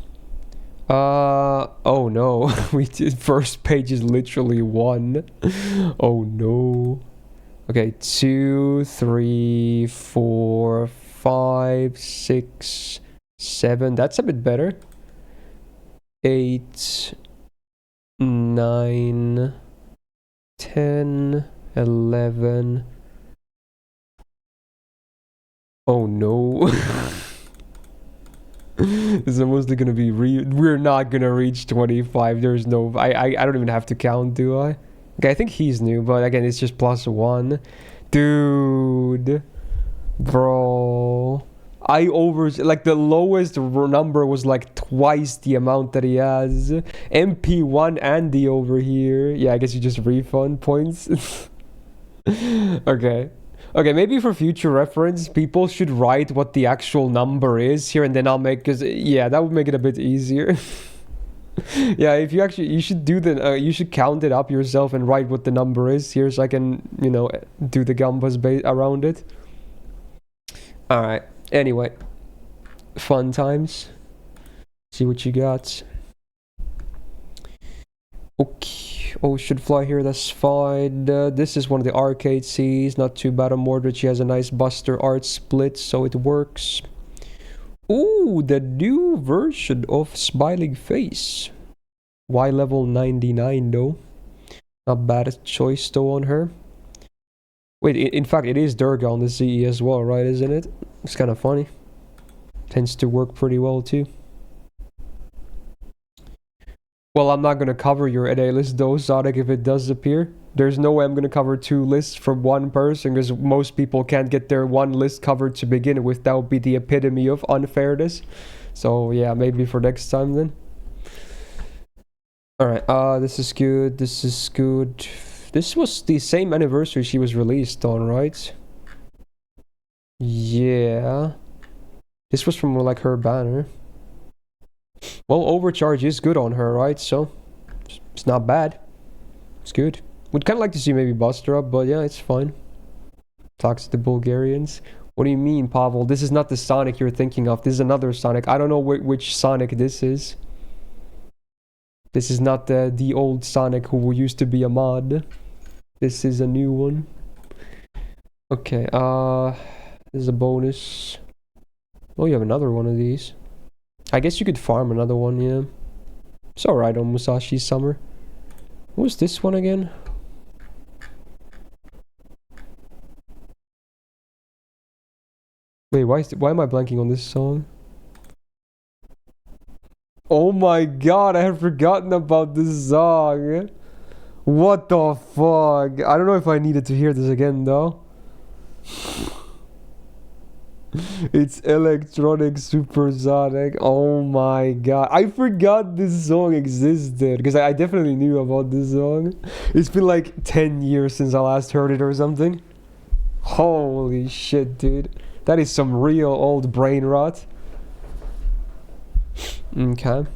Oh no. We did first page is literally 1. Oh no. Okay, 2, 3, 4, 5, 6, 7. That's a bit better. 8, 9, 10, 11. Oh no. This is mostly gonna be we're not gonna reach 25. There's no I don't even have to count, do I? Okay, I think he's new, but again, it's just +1. Dude. Bro. I like the lowest number was like twice the amount that he has. MP1 Andy over here. Yeah, I guess you just refund points. Okay. Okay, maybe for future reference, people should write what the actual number is here, and then I'll make, because yeah, that would make it a bit easier. Yeah, if you actually, you should do you should count it up yourself and write what the number is here, so I can, you know, do the gambas around it. All right. Anyway, fun times. See what you got. Okay. Oh, should fly here, that's fine. This is one of the arcade Cs. Not too bad on Mordred. She has a nice Buster art split, so it works. Ooh, the new version of Smiling Face. Y level 99 though. Not bad choice though on her. Wait, in fact, it is Durga on the CE as well, right? Isn't it? It's kind of funny. Tends to work pretty well too. Well, I'm not going to cover your NA list though, Sonic, if it does appear. There's no way I'm going to cover 2 lists from one person, because most people can't get their 1 list covered to begin with. That would be the epitome of unfairness. So yeah, maybe for next time then. Alright, this is good. This is good. This was the same anniversary she was released on, right? Yeah. This was from like her banner. Well, overcharge is good on her, right? So it's not bad. It's good. Would kind of like to see maybe Buster up, but yeah, it's fine. Talks to the Bulgarians. What do you mean, Pavel? This is not the Sonic you're thinking of. This is another Sonic. I don't know which Sonic this is. This is not the old Sonic who used to be a mod. This is a new one. Okay, this is a bonus. Oh, you have another one of these. I guess you could farm another one, yeah. It's alright on Musashi Summer. What was this one again? Wait, why am I blanking on this song? Oh my god, I had forgotten about this song. What the fuck? I don't know if I needed to hear this again though. It's electronic supersonic. Oh my god. I forgot this song existed because I definitely knew about this song. It's been like 10 years since I last heard it or something. Holy shit, dude. That is some real old brain rot. Okay.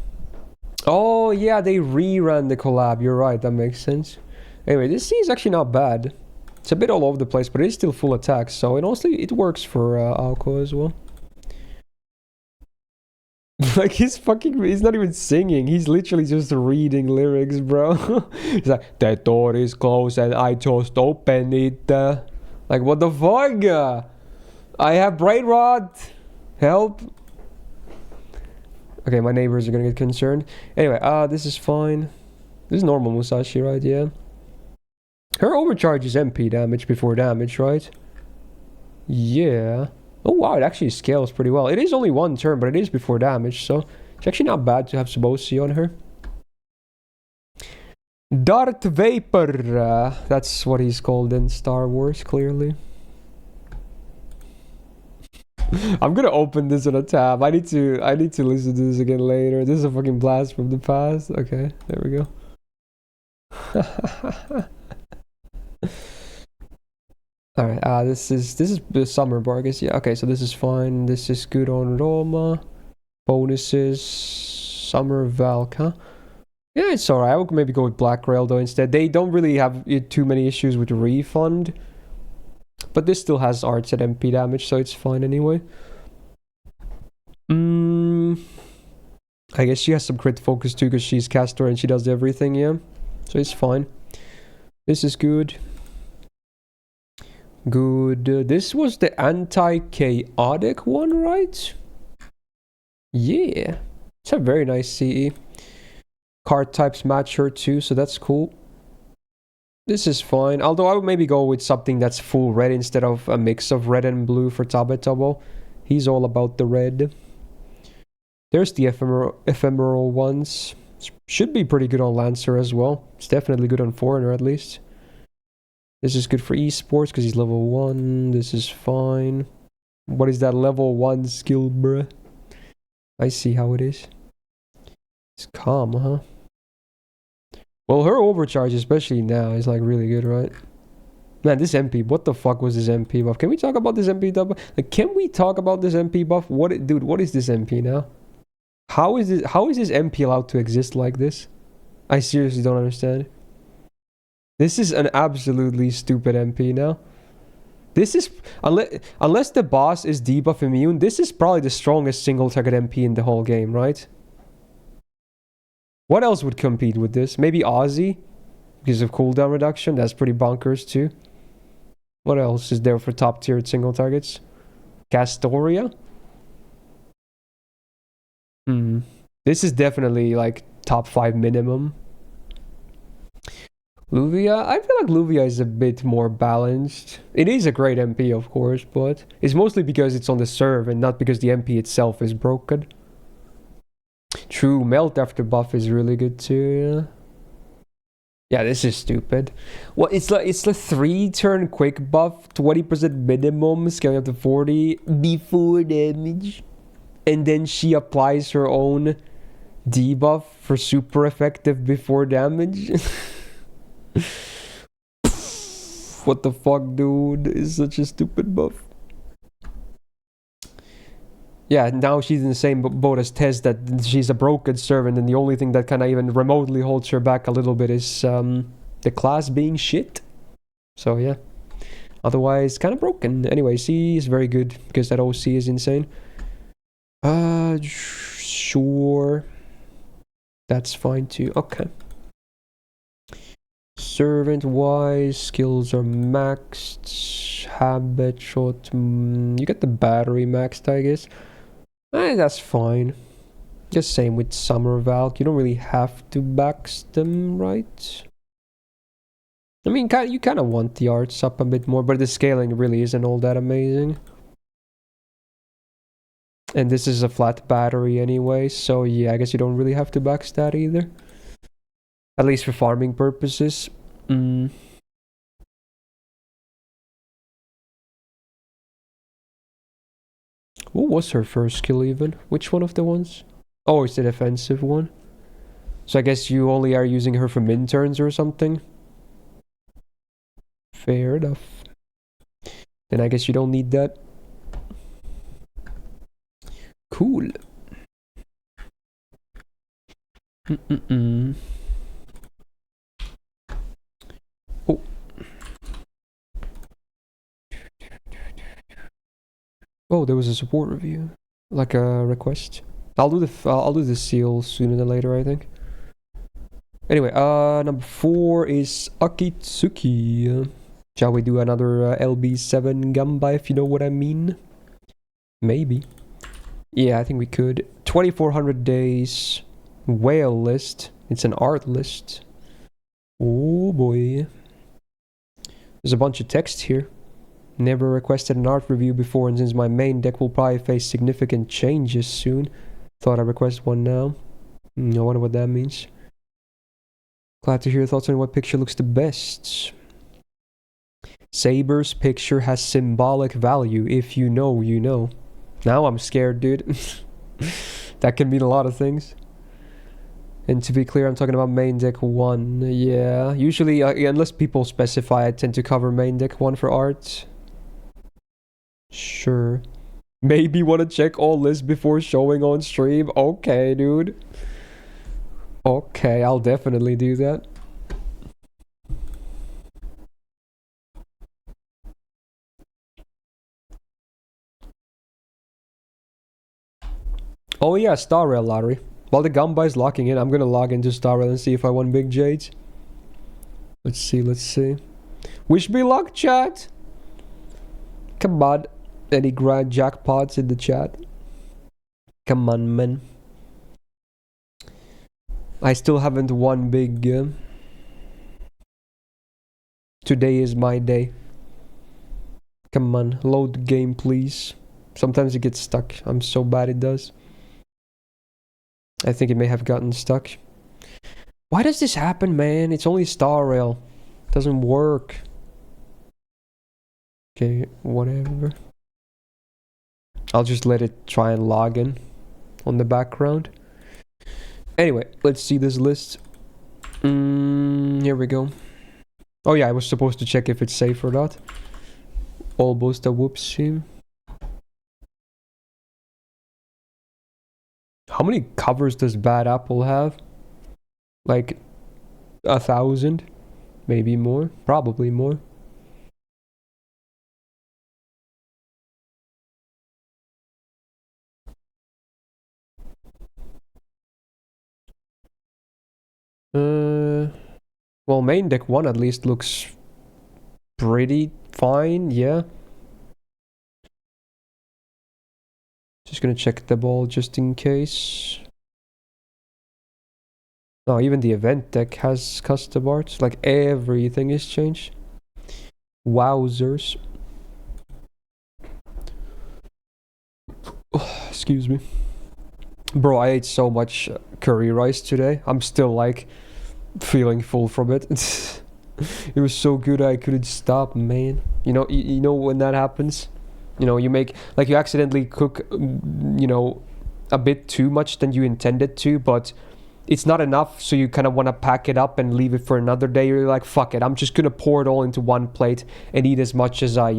Oh yeah, they reran the collab. You're right, that makes sense. Anyway, this C is actually not bad. It's a bit all over the place, but it is still full attack, so honestly, it works for Alco as well. Like, he's not even singing. He's literally just reading lyrics, bro. He's like, the door is closed and I just opened it. Like, what the fuck? I have brain rot. Help. Okay, my neighbors are gonna get concerned. Anyway, this is fine. This is normal Musashi, right? Yeah. Her overcharge is MP damage before damage, right? Yeah. Oh wow, it actually scales pretty well. It is only one turn, but it is before damage, so it's actually not bad to have Sabosi on her. Darth Vapor. That's what he's called in Star Wars, clearly. I'm gonna open this in a tab. I need to listen to this again later. This is a fucking blast from the past. Okay, there we go. Alright, this is the summer bar, I guess. Yeah, okay, so this is fine. This is good on Roma. Bonuses. Summer Valk, huh? Yeah, it's alright. I would maybe go with Black Rail though instead. They don't really have too many issues with refund. But this still has arts at MP damage, so it's fine anyway. I guess she has some crit focus too, because she's caster and she does everything, yeah. So it's fine. This is good. Good. This was the anti-chaotic one, right? Yeah. It's a very nice CE. Card types match her too, so that's cool. This is fine, although I would maybe go with something that's full red instead of a mix of red and blue for Tabetabo. He's all about the red. There's the ephemeral ones. Should be pretty good on Lancer as well. It's definitely good on Foreigner at least. This is good for esports because he's level 1. This is fine. What is that level 1 skill, bruh? I see how it is. It's calm, huh? Well, her overcharge, especially now, is like really good, right? Man, this MP, what the fuck was this MP buff? Can we talk about this MP buff? Like, can we talk about this MP buff? Dude, what is this MP now? How is this MP allowed to exist like this? I seriously don't understand. This is an absolutely stupid MP now. This is, unless the boss is debuff immune, this is probably the strongest single target MP in the whole game, right? What else would compete with this? Maybe Ozzy? Because of cooldown reduction. That's pretty bonkers too. What else is there for top tiered single targets? Castoria? This is definitely like top 5 minimum. Luvia? I feel like Luvia is a bit more balanced. It is a great MP, of course, but it's mostly because it's on the serve and not because the MP itself is broken. True, Melt after buff is really good too, yeah. Yeah, this is stupid. Well, it's the 3-turn quick buff, 20% minimum, scaling up to 40 before damage. And then she applies her own Debuff for super effective before damage. What the fuck, dude? Is such a stupid buff. Yeah, now she's in the same boat as Tez, that she's a broken servant, and the only thing that kind of even remotely holds her back a little bit is the class being shit. So yeah. Otherwise, kind of broken. Anyway, C is very good because that OC is insane. Sure. That's fine too. Okay. Servant-wise, skills are maxed. Habit shot. You get the battery maxed, I guess. That's fine. Just same with Summer Valk. You don't really have to bax them, right? I mean, you kind of want the arts up a bit more, but the scaling really isn't all that amazing. And this is a flat battery anyway, so yeah, I guess you don't really have to bax that either. At least for farming purposes. What was her first skill even? Which one of the ones? Oh, it's the defensive one. So I guess you only are using her for min turns or something. Fair enough. Then I guess you don't need that. Cool. Oh. Oh, there was a support review. Like a request. I'll do the seal sooner than later, I think. Anyway, number 4 is Akitsuki. Shall we do another LB7 Gamba, if you know what I mean? Maybe. Yeah, I think we could. 2400 days. Whale list. It's an art list. Oh boy. There's a bunch of text here. Never requested an art review before, and since my main deck will probably face significant changes soon, thought I'd request one now. I wonder what that means. Glad to hear your thoughts on what picture looks the best. Saber's picture has symbolic value. If you know, you know. Now I'm scared, dude. That can mean a lot of things. And to be clear, I'm talking about main deck 1. Yeah, usually, unless people specify, I tend to cover main deck 1 for art. Sure. Maybe want to check all lists before showing on stream. Okay, dude. Okay, I'll definitely do that. Oh yeah, Star Rail lottery. While the Gamba is locking in, I'm gonna log into Star Rail and see if I won big jades. Let's see. Wish me luck, chat. Come on. Any grand jackpots in the chat? Come on, man. I still haven't won big. Today is my day. Come on, load the game, please. Sometimes it gets stuck. I'm so bad it does. I think it may have gotten stuck. Why does this happen, man? It's only Star Rail. Doesn't work. Okay, whatever. I'll just let it try and log in on the background. Anyway, let's see this list. Here we go. Oh yeah, I was supposed to check if it's safe or not. Almost a whoopsie. How many covers does Bad Apple have? Like 1,000? Maybe more? Probably more. Well, main deck 1 at least looks pretty fine, yeah. Just gonna check the ball just in case. Oh, even the event deck has custom art. Like everything is changed. Wowzers. Excuse me. Bro, I ate so much curry rice today. I'm still like feeling full from it. It was so good I couldn't stop, man. You know when that happens? You know, you make, like, you accidentally cook, you know, a bit too much than you intended to, but it's not enough, so you kind of want to pack it up and leave it for another day. You're like, fuck it, I'm just gonna pour it all into one plate and eat as much as I,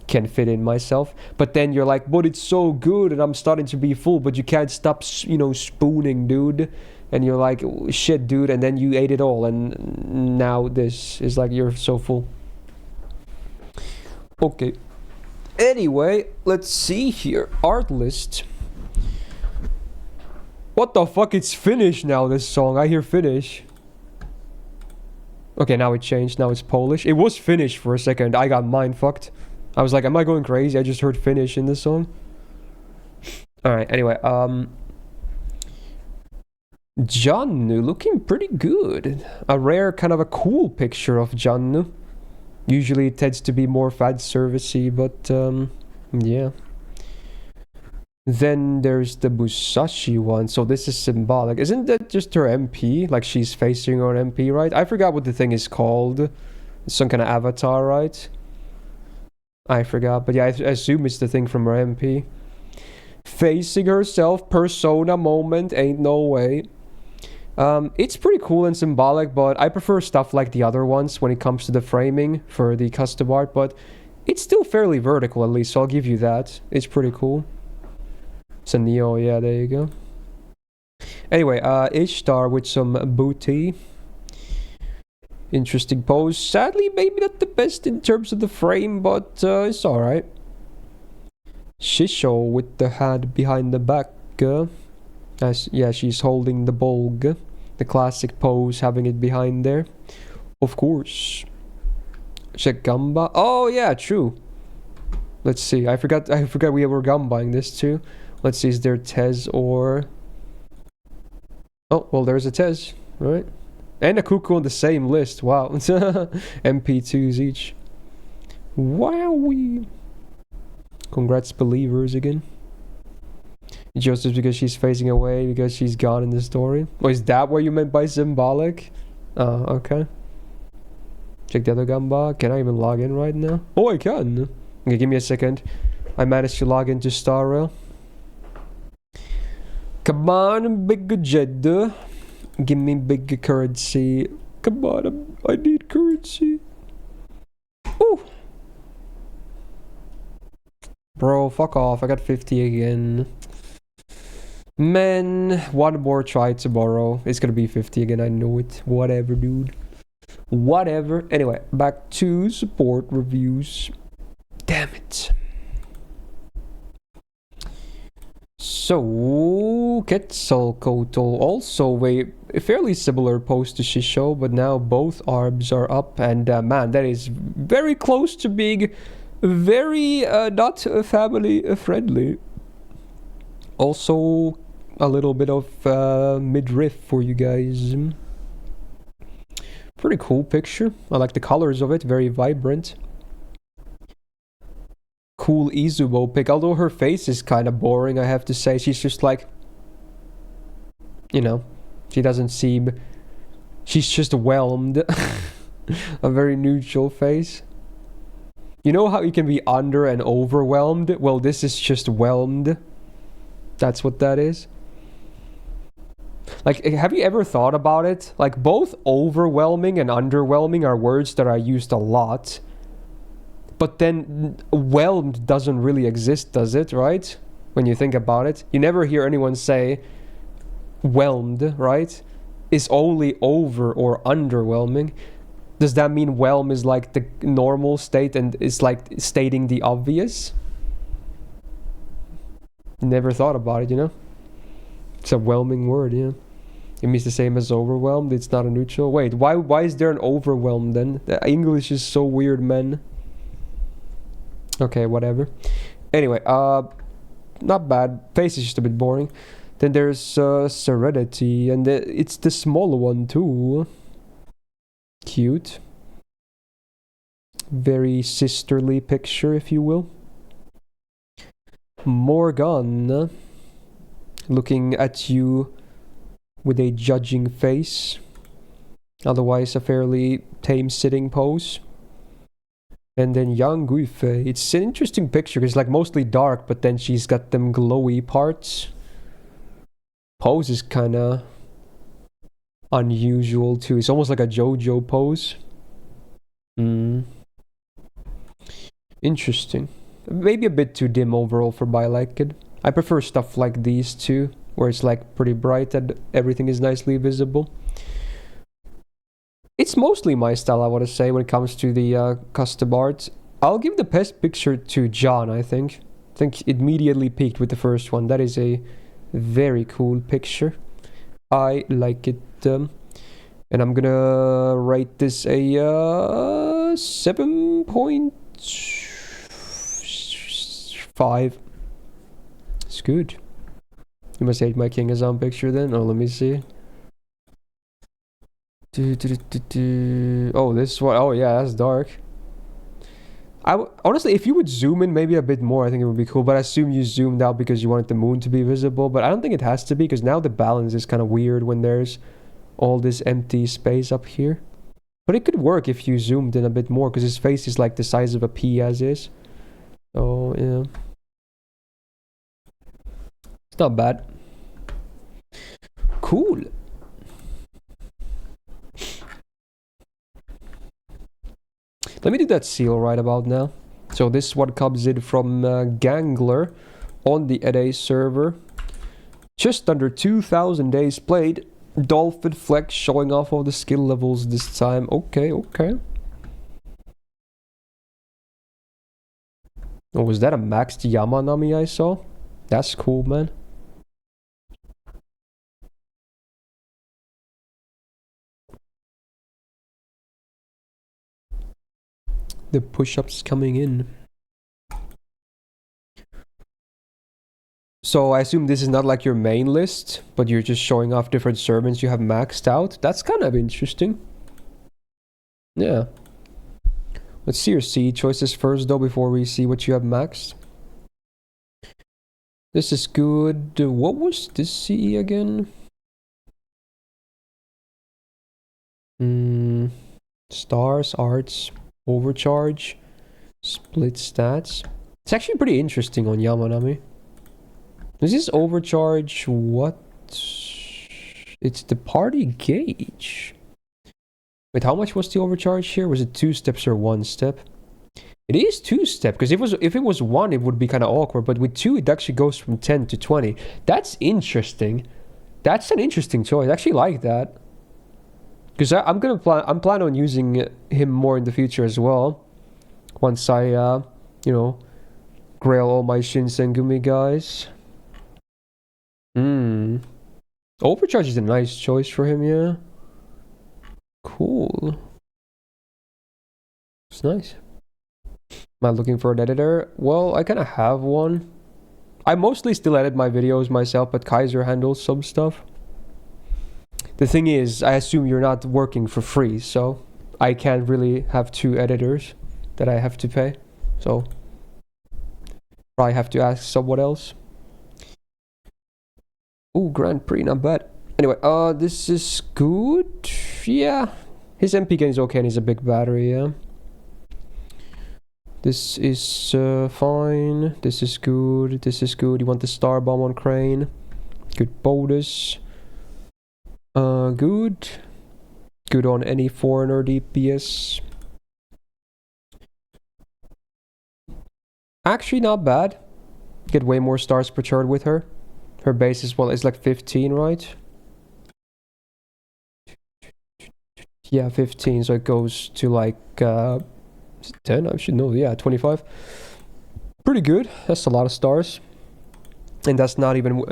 can fit in myself. But then you're like, but it's so good and I'm starting to be full, but you can't stop, spooning, dude. And you're like, shit, dude, and then you ate it all, and now this is like, you're so full. Okay. Anyway, let's see here. Art list. What the fuck? It's Finnish now, this song. I hear Finnish. Okay, now it changed. Now it's Polish. It was Finnish for a second. I got mind fucked. I was like, am I going crazy? I just heard Finnish in this song. Alright, anyway, Jannu looking pretty good. A rare kind of a cool picture of Jannu. Usually it tends to be more fan servicey, but yeah. Then there's the Musashi one. So this is symbolic. Isn't that just her MP? Like she's facing her MP, right? I forgot what the thing is called. It's some kind of avatar, right? I forgot, but yeah, I assume it's the thing from her MP. Facing herself, persona moment, ain't no way. It's pretty cool and symbolic, but I prefer stuff like the other ones when it comes to the framing for the custom art, but it's still fairly vertical at least, so I'll give you that. It's pretty cool. It's a Neo, yeah, there you go. Anyway, Ishtar with some booty. Interesting pose. Sadly, maybe not the best in terms of the frame, but it's alright. Shisho with the hand behind the back. Yeah, she's holding the bolg. The classic pose, having it behind there. Of course. Gamba. Oh yeah, true. Let's see. I forgot we were gambaing this too. Let's see, is there Tez or... Oh, well, there's a Tez, right? And a Cuckoo on the same list. Wow. MP2s each. Wowee. Congrats, believers, again. Just because she's facing away, because she's gone in the story. Oh, is that what you meant by symbolic? Oh, okay. Check the other gamba. Can I even log in right now? Oh, I can. Okay, give me a second. I managed to log into Star Rail. Come on, big Jed. Give me big currency. Come on, I need currency. Ooh. Bro, fuck off. I got 50 again. Man, one more try tomorrow. It's gonna be 50 again, I know it. Whatever, dude. Whatever. Anyway, back to support reviews. Damn it. So, Quetzalcoatl, also a fairly similar pose to Shisho, but now both arms are up, and man, that is very close to being very not family friendly. Also, a little bit of midriff for you guys. Pretty cool picture. I like the colors of it, very vibrant. Cool Izumo pic, although her face is kind of boring, I have to say. She's just like, she doesn't seem... She's just whelmed. A very neutral face. You know how you can be under and overwhelmed? Well, this is just whelmed. That's what that is. Like, have you ever thought about it? Like, both overwhelming and underwhelming are words that are used a lot. But then, whelmed doesn't really exist, does it, right? When you think about it. You never hear anyone say whelmed, right? Is only over or underwhelming. Does that mean whelm is like the normal state and it's like stating the obvious? Never thought about it, It's a whelming word, yeah. It means the same as overwhelmed. It's not a neutral. Wait, why is there an overwhelmed then? The English is so weird, man. Okay, whatever. Anyway, not bad. Face is just a bit boring. Then there's Serenity, and it's the smaller one too. Cute. Very sisterly picture, if you will. Morgan, looking at you with a judging face. Otherwise, a fairly tame sitting pose. And then Yang Guifei. It's an interesting picture. It's like mostly dark, but then she's got them glowy parts. pose is kind of unusual too. It's almost like a JoJo pose. Interesting. Maybe a bit too dim overall for my liking. I prefer stuff like these two, where it's like pretty bright and everything is nicely visible. It's mostly my style, I want to say, when it comes to the custom art. I'll give the best picture to John, I think. I think it immediately peaked with the first one. That is a very cool picture. I like it. And I'm gonna rate this a 7.5. It's good. You must hate my King Azam picture then. Oh, let me see. Oh, this one. Oh, yeah, that's dark. Honestly, if you would zoom in maybe a bit more, I think it would be cool. But I assume you zoomed out because you wanted the moon to be visible. But I don't think it has to be, because now the balance is kind of weird when there's all this empty space up here. But it could work if you zoomed in a bit more, because his face is like the size of a pea as is. So, yeah. It's not bad. Cool. Let me do that seal right about now. So this one comes in from Gangler on the NA server. Just under 2,000 days played. Dolphin Flex showing off all the skill levels this time. Okay, okay. Oh, was that a maxed Yamanami I saw? That's cool, man. The push-ups coming in. So I assume this is not like your main list, but you're just showing off different servants you have maxed out. That's kind of interesting. Yeah. Let's see your seed choices first though before we see what you have maxed. This is good. What was this CE again? Stars, arts, overcharge, split stats. It's actually pretty interesting on Yamanami. Is this overcharge what? It's the party gauge. Wait, how much was the overcharge here? Was it 2 steps or 1 step? It is 2 step, because if it was 1, it would be kind of awkward. But with 2, it actually goes from 10 to 20. That's interesting. That's an interesting choice. I actually like that. Because I'm planning on using him more in the future as well. Once I, you know, grail all my Shinsengumi guys. Overcharge is a nice choice for him, yeah. Cool. It's nice. Am I looking for an editor? Well, I kind of have one. I mostly still edit my videos myself, but Kaiser handles some stuff. The thing is, I assume you're not working for free, so I can't really have 2 editors that I have to pay. So probably have to ask someone else. Ooh, Grand Prix, not bad. Anyway, this is good. Yeah, his MP gain is okay and he's a big battery, yeah. This is fine. This is good. This is good. You want the star bomb on Crane. Good bonus. Good. Good on any foreigner DPS. Actually, not bad. Get way more stars per turn with her. Her base is, well, it's like 15, right? Yeah, 15, so it goes to like 10, I should know. Yeah, 25. Pretty good. That's a lot of stars. And that's not even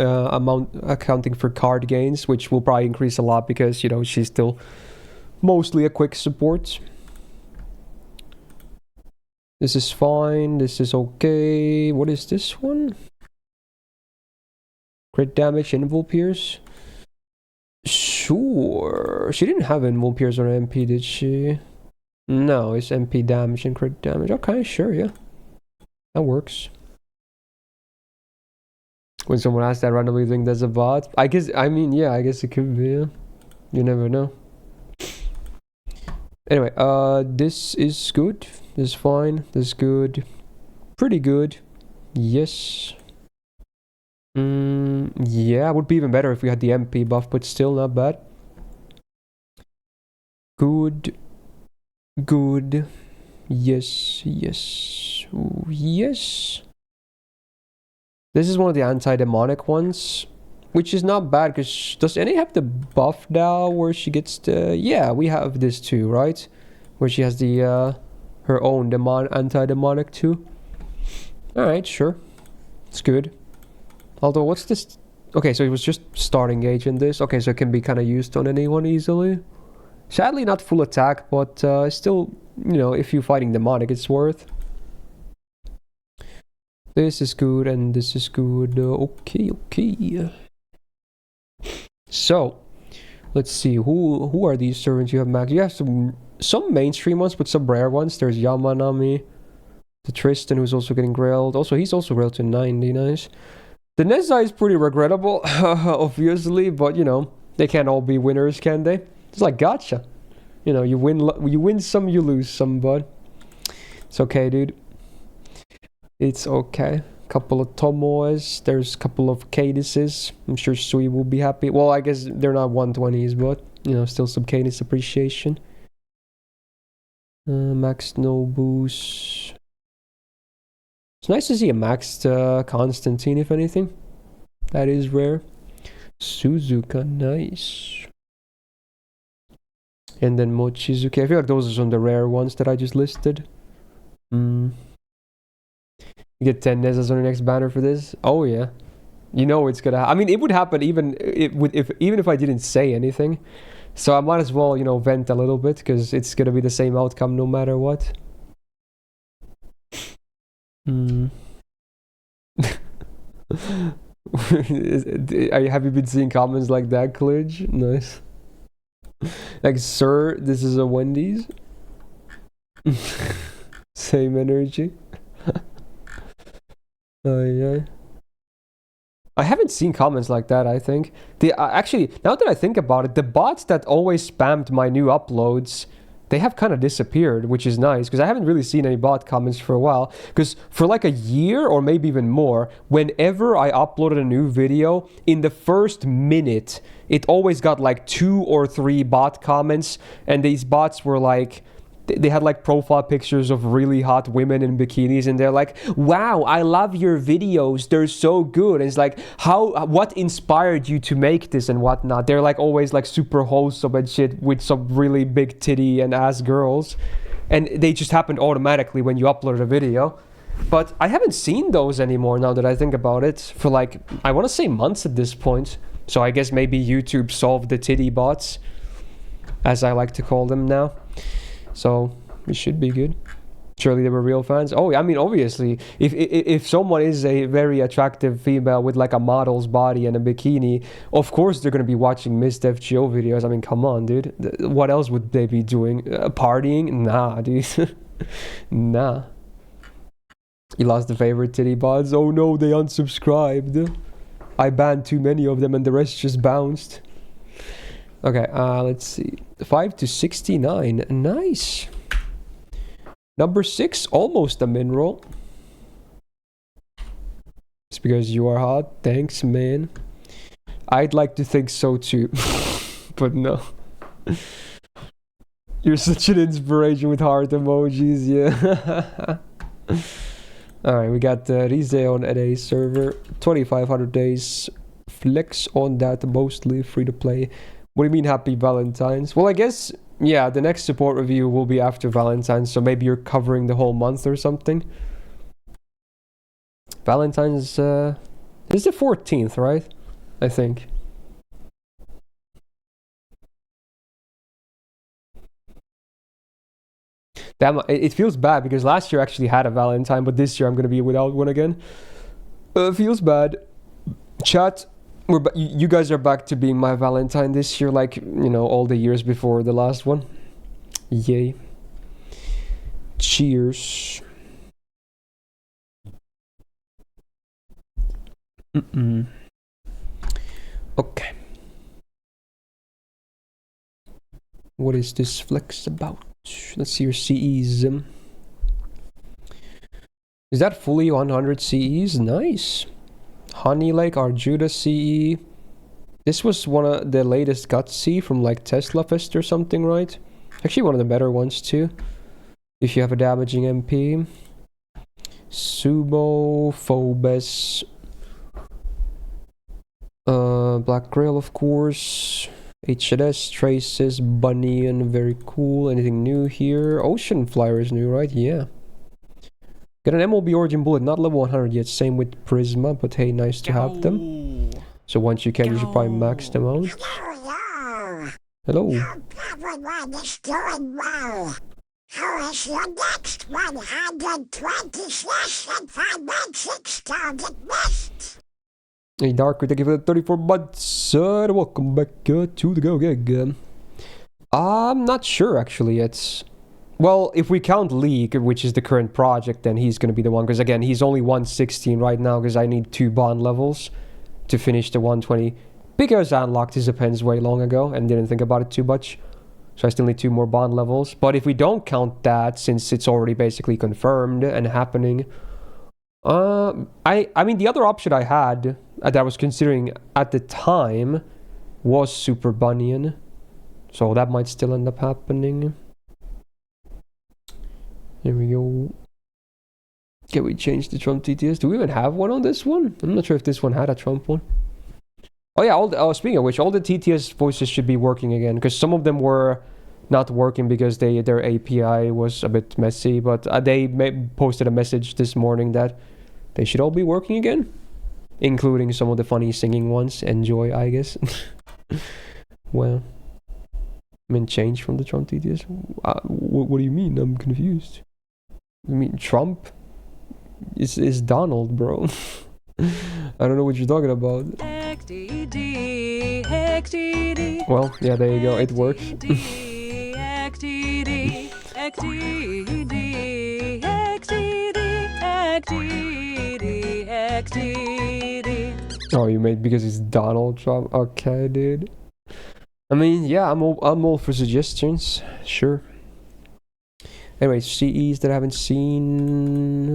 accounting for card gains, which will probably increase a lot because, you know, she's still mostly a quick support. This is fine. This is okay. What is this one? Crit damage, Invul Pierce. Sure. She didn't have Invul Pierce on her MP, did she? No, it's MP damage and crit damage. Okay, sure, yeah. That works. When someone asks that randomly, think that's a bot. I guess, I mean, yeah, I guess it could be, yeah. You never know. Anyway, this is good. This is fine. This is good. Pretty good. Yes. Yeah, it would be even better if we had the MP buff, but still not bad. Good. Good. Yes, yes. Ooh, yes. This is one of the anti-demonic ones, which is not bad, because does any have the buff now where she gets the... Yeah, we have this too, right? Where she has the, her own anti-demonic too. Alright, sure. It's good. Although, what's this? Okay, so it was just starting gauge in this. Okay, so it can be kind of used on anyone easily. Sadly, not full attack, but still, you know, if you're fighting demonic, it's worth. This is good, and this is good. Okay, okay. So, let's see. Who are these servants you have max? You have some mainstream ones, but some rare ones. There's Yamanami, the Tristan, who's also getting grilled. Also, he's also grilled to 90. Nice. The Nezai is pretty regrettable, obviously, but you know, they can't all be winners, can they? It's like gotcha. You know, you win some, you lose some, bud. It's okay, dude. It's okay. Couple of Tomoes, there's a couple of Caduses. I'm sure Sui will be happy. Well, I guess they're not 120s, but you know, still some Cadus appreciation. Max Nobus. It's nice to see a maxed Constantine, if anything. That is rare. Suzuka, nice. And then Mochizuki. I feel like those are some of the rare ones that I just listed. You get 10 Nezas on your next banner for this? Oh yeah. You know it's gonna I mean, it would happen even if I didn't say anything. So I might as well, you know, vent a little bit, because it's gonna be the same outcome no matter what. Have you been seeing comments like that, Klidge? Nice. Like, sir, this is a Wendy's. Same energy. Oh yeah. I haven't seen comments like that, I think. Actually, now that I think about it, the bots that always spammed my new uploads, they have kind of disappeared, which is nice, because I haven't really seen any bot comments for a while. Because for like a year, or maybe even more, whenever I uploaded a new video, in the first minute, it always got like 2 or 3 bot comments, and these bots were like... They had like profile pictures of really hot women in bikinis, and they're like, wow, I love your videos, they're so good. And it's like, what inspired you to make this and whatnot? They're like always like super wholesome and shit, with some really big titty and ass girls, and they just happened automatically when you uploaded a video. But I haven't seen those anymore, now that I think about it, for like, I want to say months at this point. So I guess maybe YouTube solved the titty bots, as I like to call them now. So it should be good. Surely they were real fans. Oh, I mean, obviously, if someone is a very attractive female with like a model's body and a bikini, of course they're gonna be watching Myst FGO videos. I mean, come on, dude. What else would they be doing? Partying? Nah, dude. Nah. You lost the favorite titty bots. Oh no, they unsubscribed. I banned too many of them and the rest just bounced. Okay, let's see. 5 to 69. Nice. Number 6, almost a mineral. It's because you are hot. Thanks, man. I'd like to think so too. But no. You're such an inspiration with heart emojis, yeah. Alright, we got Rize on NA server. 2,500 days. Flex on that, mostly free to play. What do you mean happy Valentine's? Well, I guess, yeah, the next support review will be after Valentine's, so maybe you're covering the whole month or something. Valentine's, is the 14th, right? I think. Damn, it feels bad, because last year I actually had a Valentine, but this year I'm gonna be without one again. Feels bad. Chat. You guys are back to being my Valentine this year, like, you know, all the years before the last one. Yay. Cheers. Okay. What is this flex about? Let's see your CEs. Is that fully 100 CEs? Nice. Honey Lake, Arjuda CE. This was one of the latest Gutsy from like Tesla Fest or something, right? Actually one of the better ones too. If you have a damaging MP. Subo, Phobos. Black Grail, of course. HNS, Traces, Bunyan, very cool. Anything new here? Ocean Flyer is new, right? Yeah. Get an MLB Origin Bullet, not level 100 yet. Same with Prisma, but hey, nice to have them. So once you can, you should probably max them out. Hello. Hello. Hope everyone is doing well. How is your next 120 session 5 months started Myst? Hey Dark, thank you for the 34 months. Welcome back to the Go Gig. I'm not sure actually yet. Well, if we count League, which is the current project, then he's going to be the one. Because again, he's only 116 right now because I need 2 bond levels to finish the 120. Because I unlocked his appends way long ago and didn't think about it too much. So I still need 2 more bond levels. But if we don't count that, since it's already basically confirmed and happening... I mean, the other option I had, that I was considering at the time, was Super Bunyan. So that might still end up happening. Here we go. Can we change the Trump TTS? Do we even have one on this one? I'm not sure if this one had a Trump one. Oh yeah, speaking of which, all the TTS voices should be working again, because some of them were not working because their API was a bit messy, but they posted a message this morning that they should all be working again, including some of the funny singing ones. Enjoy, I guess. Well, I mean, change from the Trump TTS? What do you mean? I'm confused. You mean Trump? Is Donald, bro. I don't know what you're talking about. Well, yeah, there you go. It works. Oh, you made because it's Donald Trump? Okay, dude. I mean, yeah, I'm all for suggestions. Sure. Anyway, CEs that I haven't seen...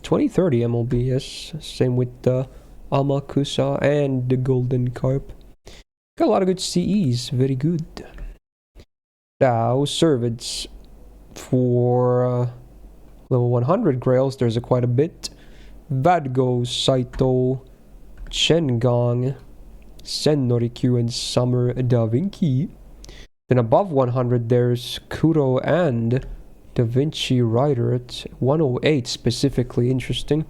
2030 MLB, yes. Same with the Amakusa and the Golden Carp. Got a lot of good CEs. Very good. Now, servants. For level 100 Grails, there's quite a bit. Vadgo, Saito, Chengong, Sennorikyu, and Summer Da Vinci. Then above 100 there's Kuro and Da Vinci Rider at 108 specifically. Interesting.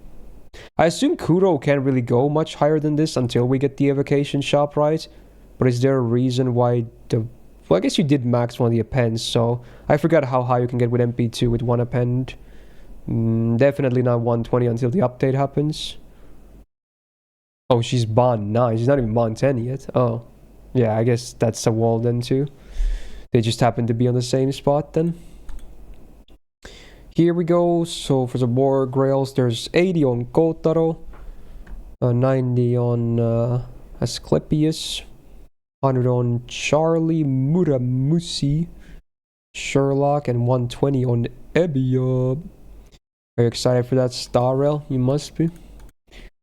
I assume Kuro can't really go much higher than this until we get the evocation shop, right? But is there a reason why the... Well, I guess you did max one of the appends, so I forgot how high you can get with MP2 with one append. Definitely not 120 until the update happens. Oh, she's bond 9. She's not even bond 10 yet. Oh. Yeah, I guess that's a wall then too. They just happen to be on the same spot then. Here we go. So for some more Grails, there's 80 on Kotaro, 90 on Asclepius, 100 on Charlie Muramushi, Sherlock, and 120 on Ebia. Are you excited for that Star Rail? You must be.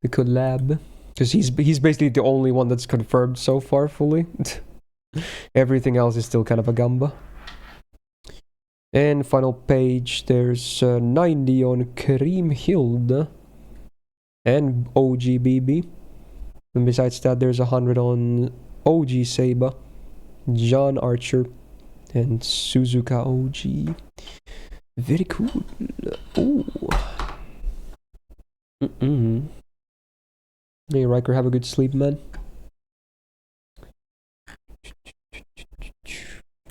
The collab. Because he's basically the only one that's confirmed so far fully. Everything else is still kind of a gamba. And final page, there's 90 on Kareem Hilda and OGBB. And besides that, there's 100 on OG Seba, John Archer, and Suzuka OG. Very cool. Ooh. Hey, Riker, have a good sleep, man.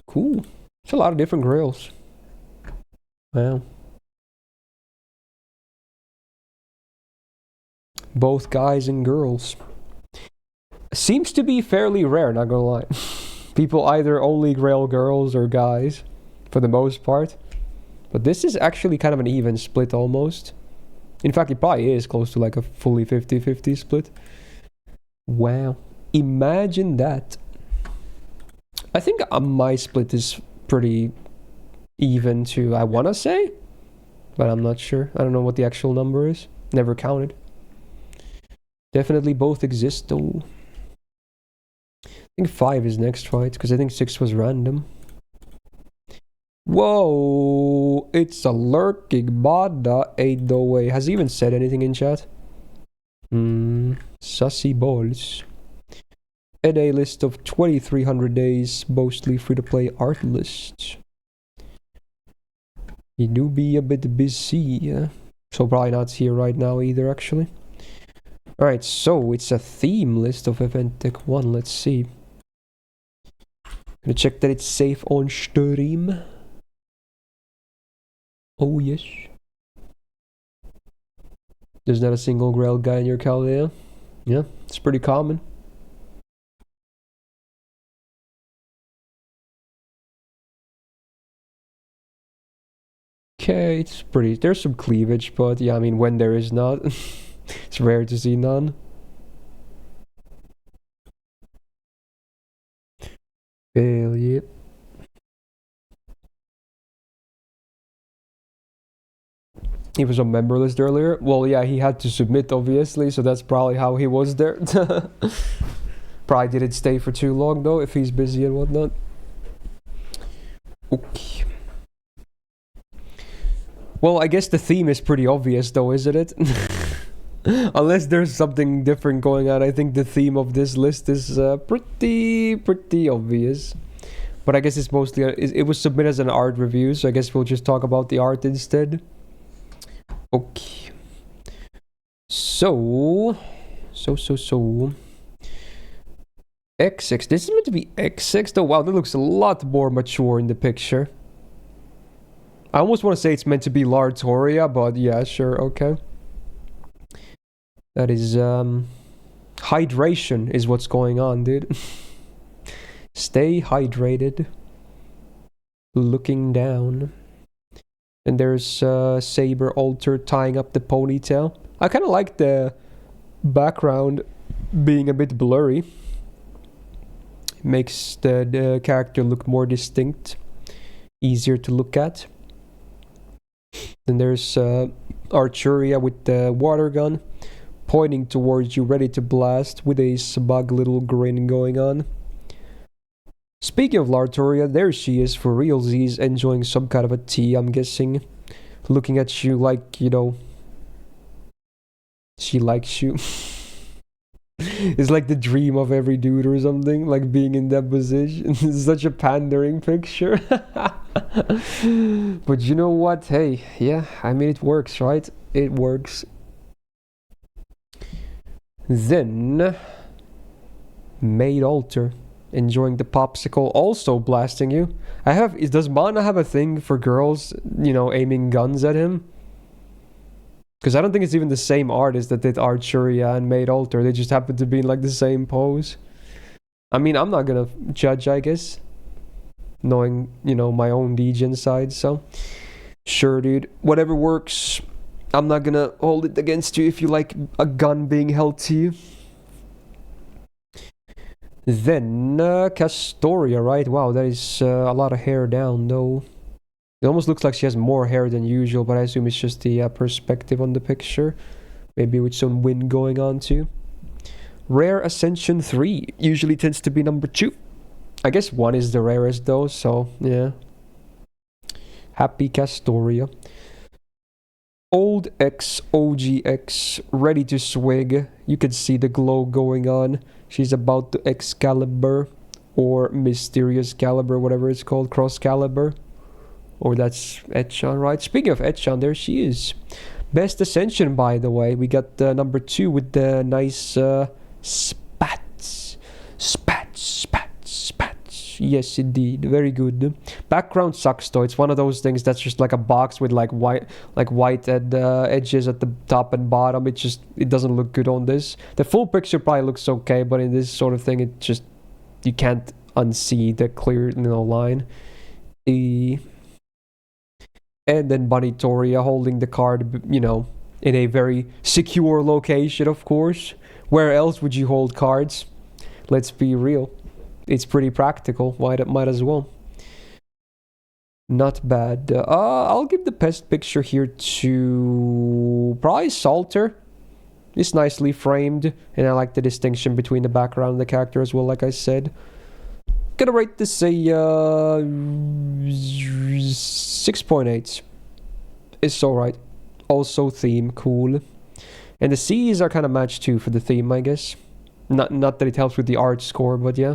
Cool. It's a lot of different Grails. Wow. Both guys and girls. Seems to be fairly rare, not gonna lie. People either only Grail girls or guys, for the most part. But this is actually kind of an even split almost. In fact, it probably is close to like a fully 50-50 split. Wow. Imagine that. I think my split is pretty even too, I want to say. But I'm not sure. I don't know what the actual number is. Never counted. Definitely both exist though. I think 5 is next, right? Because I think 6 was random. Whoa! It's a lurking Bada. Ain't no way. Has he even said anything in chat? Sussy balls. And a list of 2300 days, mostly free-to-play art lists. You do be a bit busy, yeah? So probably not here right now either, actually. Alright, so it's a theme list of Event Deck 1. Let's see. Gonna check that it's safe on stream. Oh, yes. There's not a single Grail guy in your Caldea. Yeah, it's pretty common. Okay, it's pretty... There's some cleavage, but yeah, I mean, when there is not, it's rare to see none. Hell yeah. He was on member list earlier. Well, yeah, he had to submit, obviously, so that's probably how he was there. Probably didn't stay for too long, though, if he's busy and whatnot. Okay. Well, I guess the theme is pretty obvious, though, isn't it? Unless there's something different going on, I think the theme of this list is pretty obvious. But I guess it's mostly... it was submitted as an art review, so I guess we'll just talk about the art instead. Okay. So... X6. This is meant to be X6, though. Wow, that looks a lot more mature in the picture. I almost want to say it's meant to be Lartoria, but yeah, sure, okay. That is, hydration is what's going on, dude. Stay hydrated. Looking down. And there's, Saber Alter tying up the ponytail. I kind of like the background being a bit blurry. Makes the character look more distinct. Easier to look at. Then there's Archuria with the water gun, pointing towards you, ready to blast, with a smug little grin going on. Speaking of Lartoria, there she is for realsies, enjoying some kind of a tea, I'm guessing. Looking at you like, you know, she likes you. It's like the dream of every dude or something, like being in that position. It's such a pandering picture. But you know what? Hey, yeah, I mean, it works, right? It works. Then, Maid Alter, enjoying the popsicle, also blasting you. Does Mana have a thing for girls, you know, aiming guns at him? Because I don't think it's even the same artist that did Archuria and Maid Alter. They just happen to be in like the same pose. I mean, I'm not gonna judge, I guess. Knowing, you know, my own degen side, so... Sure, dude. Whatever works. I'm not gonna hold it against you if you like a gun being held to you. Then, Castoria, right? Wow, that is a lot of hair down, though. It almost looks like she has more hair than usual, but I assume it's just the perspective on the picture. Maybe with some wind going on too. Rare Ascension 3 usually tends to be number 2. I guess 1 is the rarest though, so yeah. Happy Castoria. Old X, OGX, ready to swig. You can see the glow going on. She's about to Excalibur, or Mysterious Caliber, whatever it's called, Cross Caliber. Or that's Etchan, right? Speaking of Etchan, there she is. Best Ascension, by the way. We got number 2 with the nice spats. Yes, indeed. Very good. Background sucks, though. It's one of those things that's just like a box with like white edges at the top and bottom. It doesn't look good on this. The full picture probably looks okay, but in this sort of thing, it just... You can't unsee the clear, you know, line. And then Bunnytoria holding the card, you know, in a very secure location, of course. Where else would you hold cards? Let's be real. It's pretty practical. Might as well. Not bad. I'll give the best picture here to... Probably Salter. It's nicely framed, and I like the distinction between the background and the character as well, like I said. Gonna rate this a 6.8. It's alright. Also theme, cool. And the C's are kind of matched too for the theme, I guess. Not that it helps with the art score, but yeah.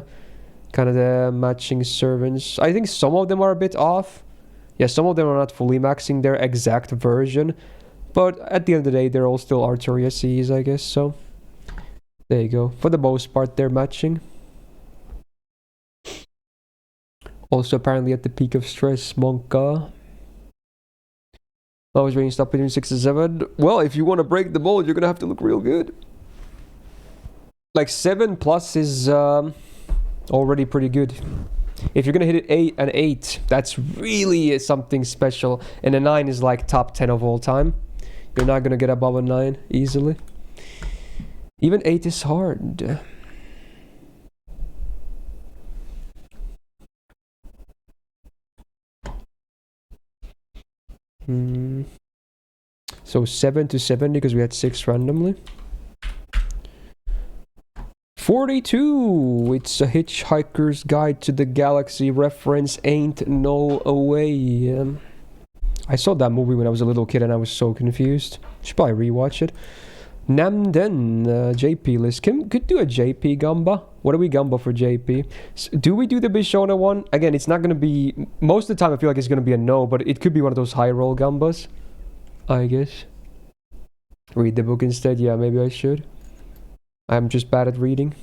Kind of the matching servants. I think some of them are a bit off. Yeah, some of them are not fully maxing their exact version. But at the end of the day, they're all still Arturia C's, I guess, so... There you go. For the most part, they're matching. Also, apparently at the peak of stress, Monka. I was rating stuff between 6 and 7. Well, if you want to break the mold, you're gonna have to look real good. Like 7 plus is already pretty good. If you're gonna hit it an 8, that's really something special. And a 9 is like top 10 of all time. You're not gonna get above a 9 easily. Even 8 is hard. So 7 to 70 because we had 6 randomly. 42. It's a Hitchhiker's Guide to the Galaxy reference. Ain't no way. I saw that movie when I was a little kid and I was so confused. Should probably rewatch it. Namden, JP list. Could do a JP Gamba. What do we Gamba for JP? Do we do the Bishona one? Again, it's not going to be... Most of the time I feel like it's going to be a no, but it could be one of those high roll Gambas. I guess. Read the book instead. Yeah, maybe I should. I'm just bad at reading.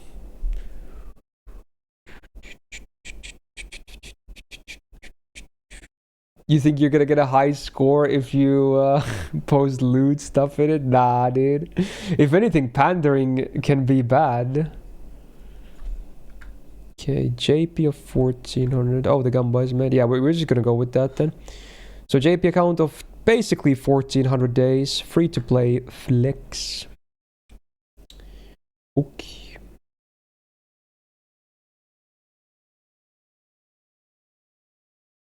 You think you're gonna get a high score if you post lewd stuff in it? Nah, dude. If anything, pandering can be bad. Okay, JP of 1400. Oh, the Gamba is made. Yeah, we're just gonna go with that then. So JP account of basically 1400 days. Free to play flex. Okay.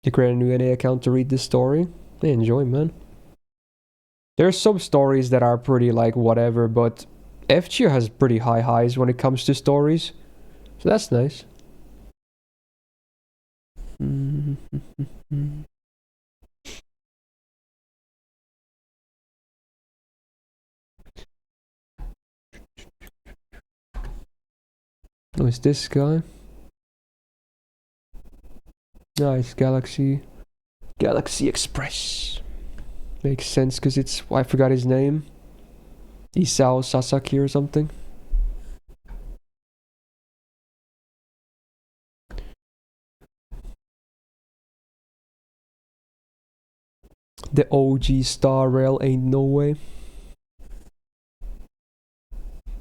You create a new NA account to read this story. They enjoy, man. There are some stories that are pretty like whatever, but FGO has pretty high highs when it comes to stories. So that's nice. Oh, it's this guy. Nice, Galaxy Express. Makes sense because it's... I forgot his name. Isao Sasaki or something. The OG Star Rail ain't no way.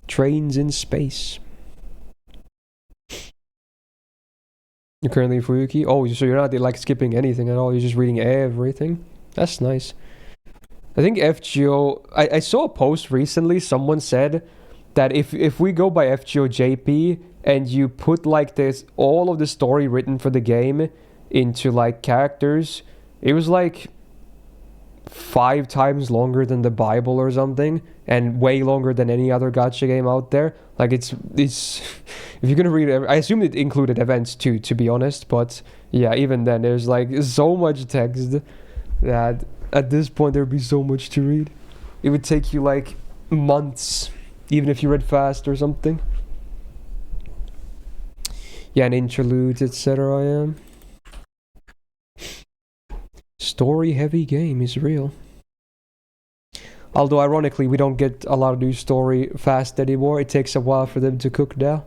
Trains in space. You're currently in Fuyuki? Oh, so you're not like skipping anything at all. You're just reading everything. That's nice. I think FGO... I saw a post recently. Someone said that if we go by FGO JP and you put like this... all of the story written for the game into like characters, it was like 5 times longer than the Bible or something, and way longer than any other gacha game out there. Like it's if you're gonna read it, I assume it included events too, to be honest, but yeah, even then there's like so much text that at this point there'd be so much to read. It would take you like months, even if you read fast or something. Yeah, and interludes, etc. Yeah. Story heavy game is real. Although ironically we don't get a lot of new story fast anymore. It takes a while for them to cook now.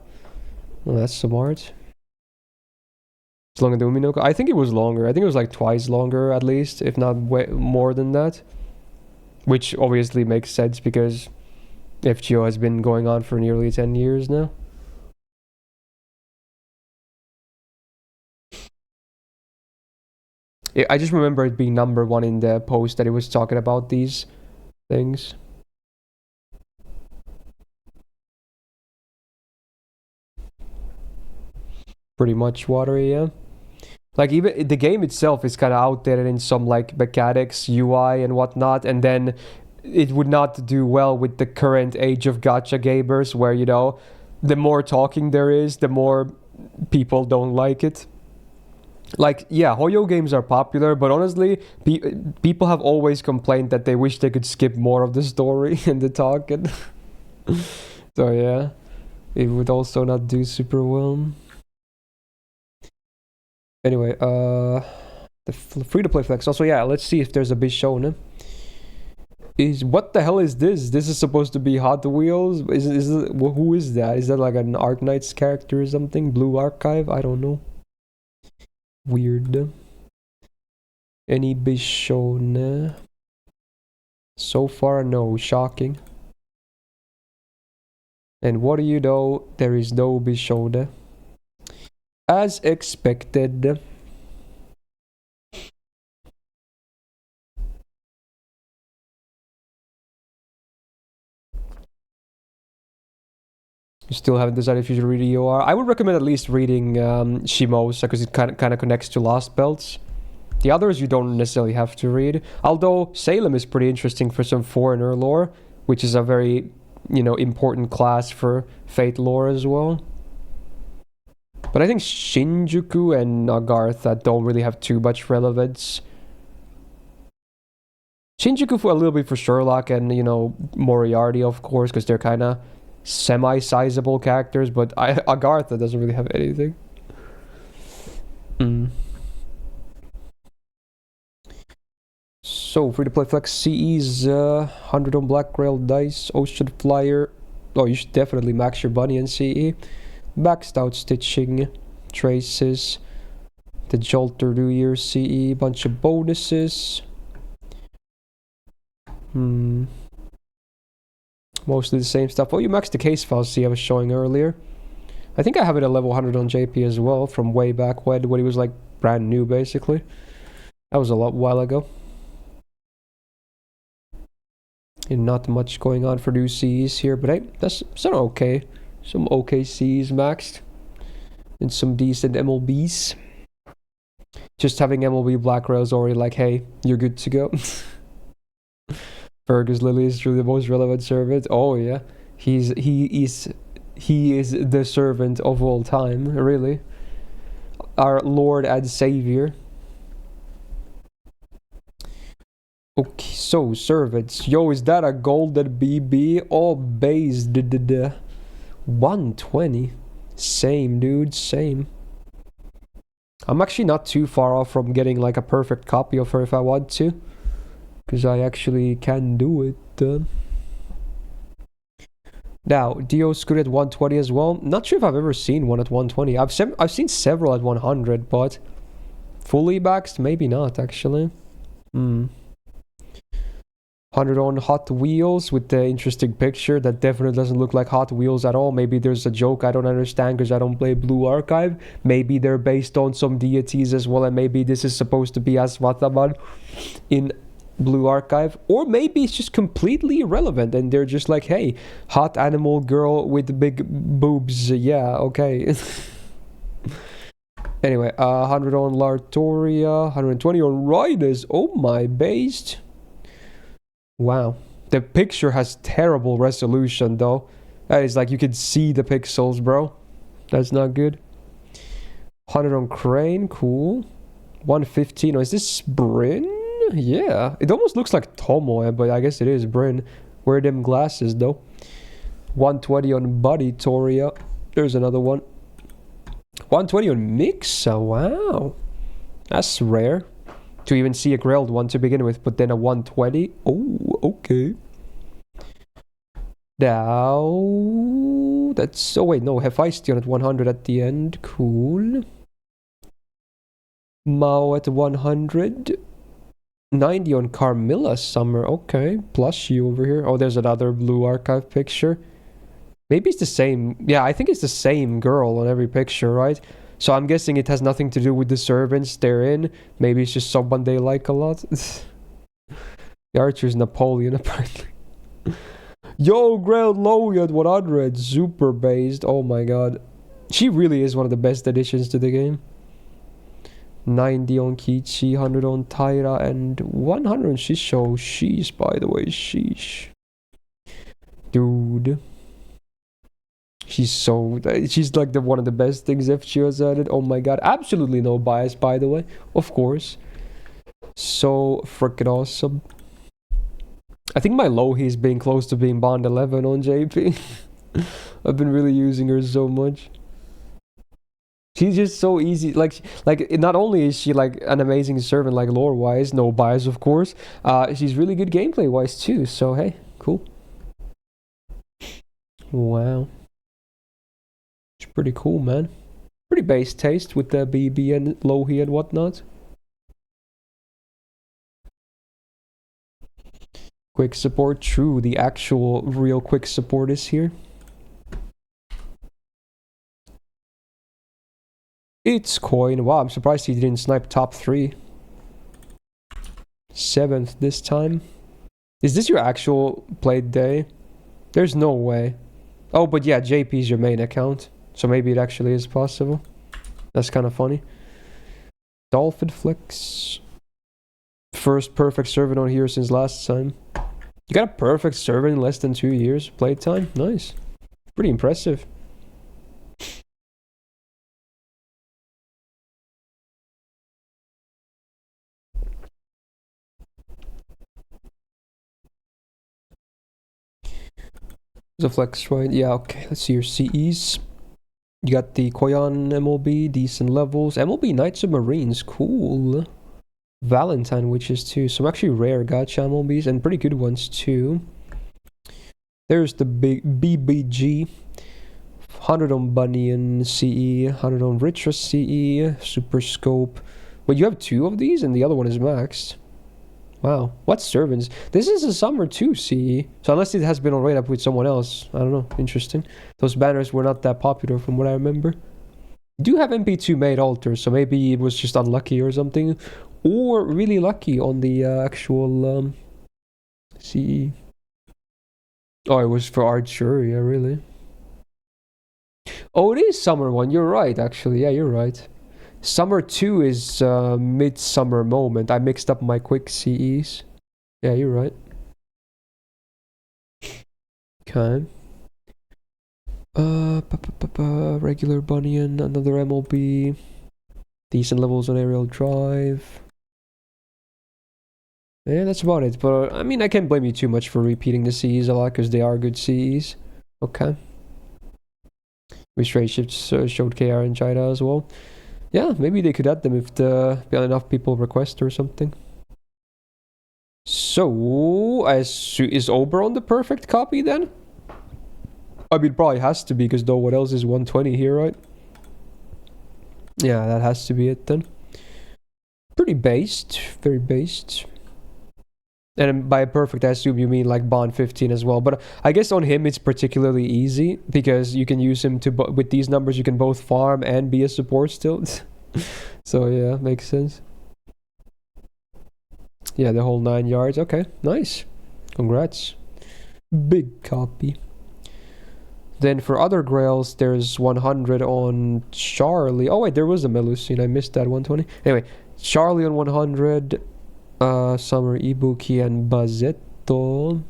Well, that's smart. It's longer than Uminoko. I think it was longer. I think it was like twice longer at least, if not way more than that. Which obviously makes sense because FGO has been going on for nearly 10 years now. I just remember it being number 1 in the post that it was talking about these things. Pretty much watery, yeah. Like even the game itself is kind of outdated in some like mechanics, UI and whatnot, and then it would not do well with the current age of gacha gamers, where, you know, the more talking there is, the more people don't like it. Like, yeah, Hoyo games are popular, but honestly, people have always complained that they wish they could skip more of the story and the talking. So yeah, it would also not do super well. Anyway, the free-to-play flex. Also, yeah, let's see if there's a Bishone. What the hell is this? This is supposed to be Hot Wheels? Who is that? Is that like an Arknights character or something? Blue Archive? I don't know. Weird. Any Bishone? So far, no. Shocking. And what do you know? There is no Bishone. As expected. You still haven't decided if you should read EOR. I would recommend at least reading Shimosa, because it kind of connects to Lost Belts. The others you don't necessarily have to read. Although Salem is pretty interesting for some foreigner lore, which is a very, you know, important class for Fate lore as well. But I think Shinjuku and Agartha don't really have too much relevance. Shinjuku for a little bit for Sherlock and, you know, Moriarty, of course, because they're kind of semi-sizable characters, but Agartha doesn't really have anything. So, free-to-play flex CE's 100 on Black Rail Dice, Ocean Flyer. Oh, you should definitely max your bunny in CE. Maxed out Stitching, Traces, the Jolter New Year CE, bunch of bonuses. Mostly the same stuff. Oh, you maxed the case file, see, I was showing earlier. I think I have it at level 100 on JP as well, from way back when he was like brand new, basically. That was a while ago. And not much going on for new Cs here, but hey, that's some okay. Some okay Cs maxed. And some decent MLBs. Just having MLB Black Rail is already like, hey, you're good to go. Fergus Lily is truly the most relevant servant. Oh yeah, he is the servant of all time, really. Our Lord and Savior. Okay, so servants. Yo, is that a golden BB? Oh, base 120. Same, dude, same. I'm actually not too far off from getting like a perfect copy of her if I want to. Because I actually can do it. Now, Dio's good at 120 as well. Not sure if I've ever seen one at 120. I've seen several at 100, but fully maxed, maybe not actually. 100 on Hot Wheels with the interesting picture that definitely doesn't look like Hot Wheels at all. Maybe there's a joke I don't understand because I don't play Blue Archive. Maybe they're based on some deities as well, and maybe this is supposed to be Aswataman in Blue Archive, or maybe it's just completely irrelevant and they're just like, hey, hot animal girl with big boobs, yeah, okay. Anyway, 100 on Lartoria, 120 on Rhinus. Oh my based. Wow, the picture has terrible resolution though. That is like, you can see the pixels, bro. That's not good. 100 on Crane, cool. 115, oh, is this Bryn? Yeah, it almost looks like Tomoe, but I guess it is Bryn. Wear them glasses though. 120 on Buddy Toria. There's another one. 120 on Mixa. Wow, that's rare to even see a grilled one to begin with, but then a 120. Oh, okay. Now that's, oh wait, no, Hephaestion at 100 at the end. Cool. Mao at 100. 90 on Carmilla Summer. Okay, plushie over here. Oh, there's another Blue Archive picture. Maybe it's the same. Yeah, I think it's the same girl on every picture, right? So I'm guessing it has nothing to do with the servants they're in. Maybe it's just someone they like a lot. The Archer's Napoleon, apparently. Yo, Grail Lowy at 100. Super based. Oh my god. She really is one of the best additions to the game. 90 on Kichi, 100 on Taira, and 100 on Shisho. Sheesh, by the way, sheesh. Dude. She's like one of the best things FGO has added. Oh my god. Absolutely no bias, by the way. Of course. So freaking awesome. I think my Lohi is being close to being Bond 11 on JP. I've been really using her so much. She's just so easy. Like not only is she like an amazing servant, like lore wise, no bias of course. She's really good gameplay wise too. So hey, cool. Wow. It's pretty cool, man. Pretty base taste with the BB and Lohi and whatnot. Quick support, true. The actual real quick support is here. It's Coin. Wow, I'm surprised he didn't snipe top 3. 7th this time. Is this your actual played day? There's no way. Oh, but yeah, JP's your main account. So maybe it actually is possible. That's kind of funny. Dolphin Flex. First perfect servant on here since last time. You got a perfect servant in less than 2 years playtime? Nice. Pretty impressive. The flex, right? Yeah, okay. Let's see your CEs. You got the Koyan MLB, decent levels. MLB Night Submarines, cool. Valentine Witches too. Some actually rare gacha MLBs and pretty good ones too. There's the big BBG. 100 on Bunyan CE, 100 on Ritra CE, Super Scope. But you have 2 of these and the other one is maxed. Wow, what servants? This is a summer 2 CE. So unless it has been on up with someone else, I don't know. Interesting. Those banners were not that popular from what I remember. You do have MP2 made altars, so maybe it was just unlucky or something. Or really lucky on the actual CE. Oh, it was for Archer, yeah, really. Oh, it is summer 1, you're right, actually. Yeah, you're right. Summer 2 is Midsummer Moment. I mixed up my quick CEs. Yeah, you're right. Okay. Regular Bunyan, another MLB. Decent levels on Aerial Drive. Yeah, that's about it. But I mean, I can't blame you too much for repeating the CEs a lot because they are good CEs. Okay. Restraint shifts showed KR and China as well. Yeah, maybe they could add them if enough people request or something. So, is Oberon the perfect copy then? I mean, probably has to be because no one else is 120 here, right? Yeah, that has to be it then. Pretty based, very based. And by perfect, I assume you mean like Bond 15 as well. But I guess on him, it's particularly easy because you can use him to, with these numbers, you can both farm and be a support still. So yeah, makes sense. Yeah, the whole 9 yards. Okay, nice. Congrats. Big copy. Then for other grails, there's 100 on Charlie. Oh wait, there was a Melusine. I missed that 120. Anyway, Charlie on 100. Summer Ibuki and Bazetto.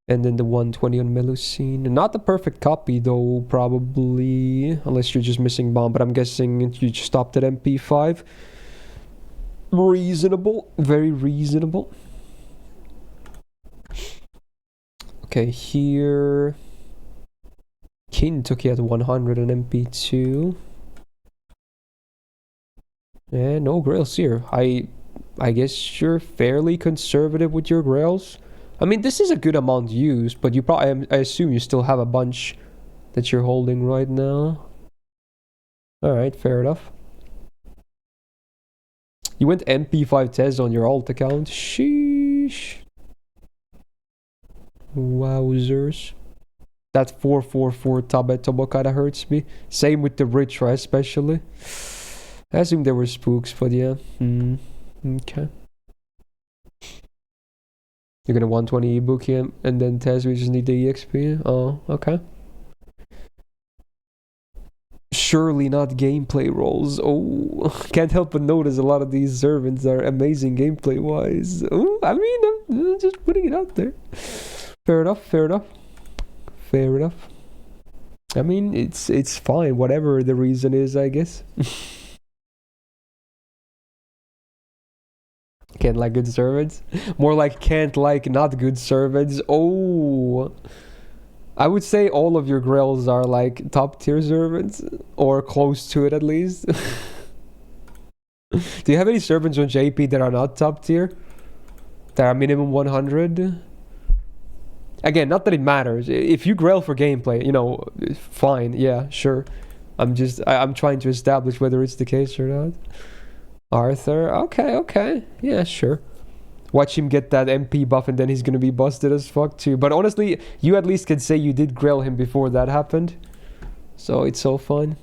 And then the 120 on Melusine. Not the perfect copy though, probably. Unless you're just missing bomb, but I'm guessing you just stopped at MP5. Reasonable. Very reasonable. Okay, here. Kintoki at 100 on MP2. Yeah, no grails here. I guess you're fairly conservative with your grails. I mean, this is a good amount used, but you probably, I assume you still have a bunch that you're holding right now. Alright, fair enough. You went MP5 Tez on your alt account. Sheesh. Wowzers. That 444 Tabetobo kinda hurts me. Same with the Ritra especially. I assume there were spooks, but yeah. Okay. You're gonna 120 ebook him and then Tez, we just need the EXP. Oh, okay. Surely not gameplay roles. Oh, can't help but notice a lot of these servants are amazing gameplay wise. Oh, I mean, I'm just putting it out there. Fair enough, fair enough, fair enough. I mean, it's fine, whatever the reason is, I guess. Can't like good servants? More like can't like not good servants. Oh. I would say all of your grills are like top tier servants, or close to it at least. Do you have any servants on JP that are not top tier? That are minimum 100? Again, not that it matters. If you grill for gameplay, you know, fine, yeah, sure. I'm trying to establish whether it's the case or not. Arthur, okay, yeah, sure. Watch him get that MP buff and then he's gonna be busted as fuck too. But honestly, you at least can say you did grill him before that happened. So it's all fine.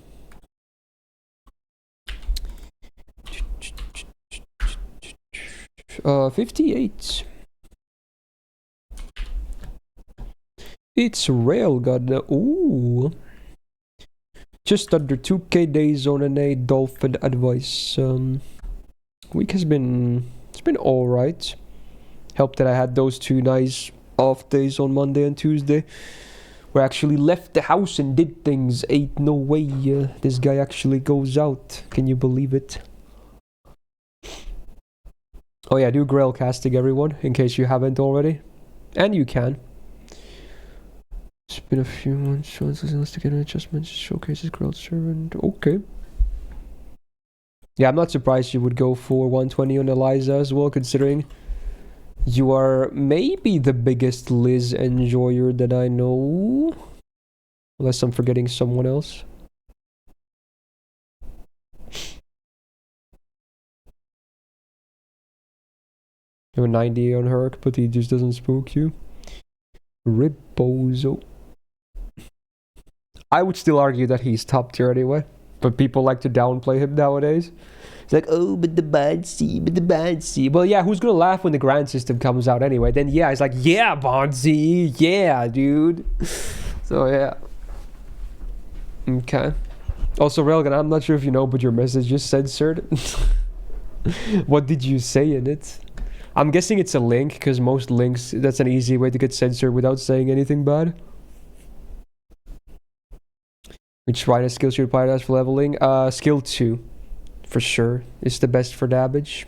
Uh, 58. It's Railgun. Ooh. Just under 2k days on an A Dolphin advice. Week has been... It's been alright. Helped that I had those 2 nice off days on Monday and Tuesday. Where I actually left the house and did things. Ain't no way this guy actually goes out. Can you believe it? Oh yeah, do Grail casting everyone, in case you haven't already. And you can. It's been a few months, so let's get an adjustment. Showcases Grail servant. Okay. Yeah, I'm not surprised you would go for 120 on Eliza as well, considering you are maybe the biggest Liz enjoyer that I know. Unless I'm forgetting someone else. You have a 90 on Herc, but he just doesn't spook you. Ripozo. I would still argue that he's top tier anyway. But people like to downplay him nowadays. It's like, oh, but the bad C. Well, yeah, who's gonna laugh when the grand system comes out anyway? Then yeah, it's like, yeah, Bonzi, yeah, dude. So yeah. Okay. Also, Railgun, I'm not sure if you know, but your message is censored. What did you say in it? I'm guessing it's a link, because most links, that's an easy way to get censored without saying anything bad. Which rider skills should apply for leveling? Skill 2. For sure. It's the best for damage.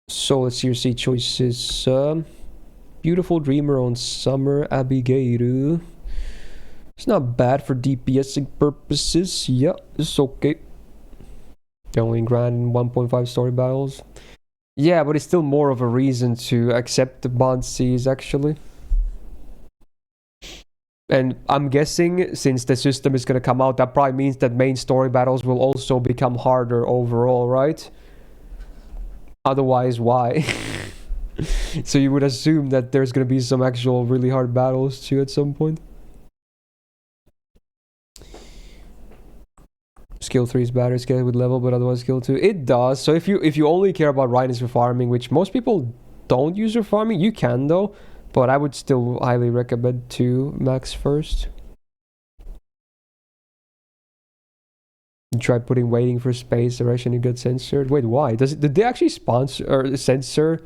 So let's see your seat choices. Beautiful Dreamer on Summer Abigail. It's not bad for DPSing purposes. Yeah, it's okay. They only grant 1.5 story battles. Yeah, but it's still more of a reason to accept the Bond Cs actually. And I'm guessing, since the system is going to come out, that probably means that main story battles will also become harder overall, right? Otherwise, why? So you would assume that there's going to be some actual really hard battles too at some point. Skill 3 is better scale with level, but otherwise skill 2. It does. So if you only care about Rhinos for farming, which most people don't use for farming, you can though. But I would still highly recommend 2 max first. You try putting waiting for space direction, you get censored. Wait, why? Did they actually sponsor or censor?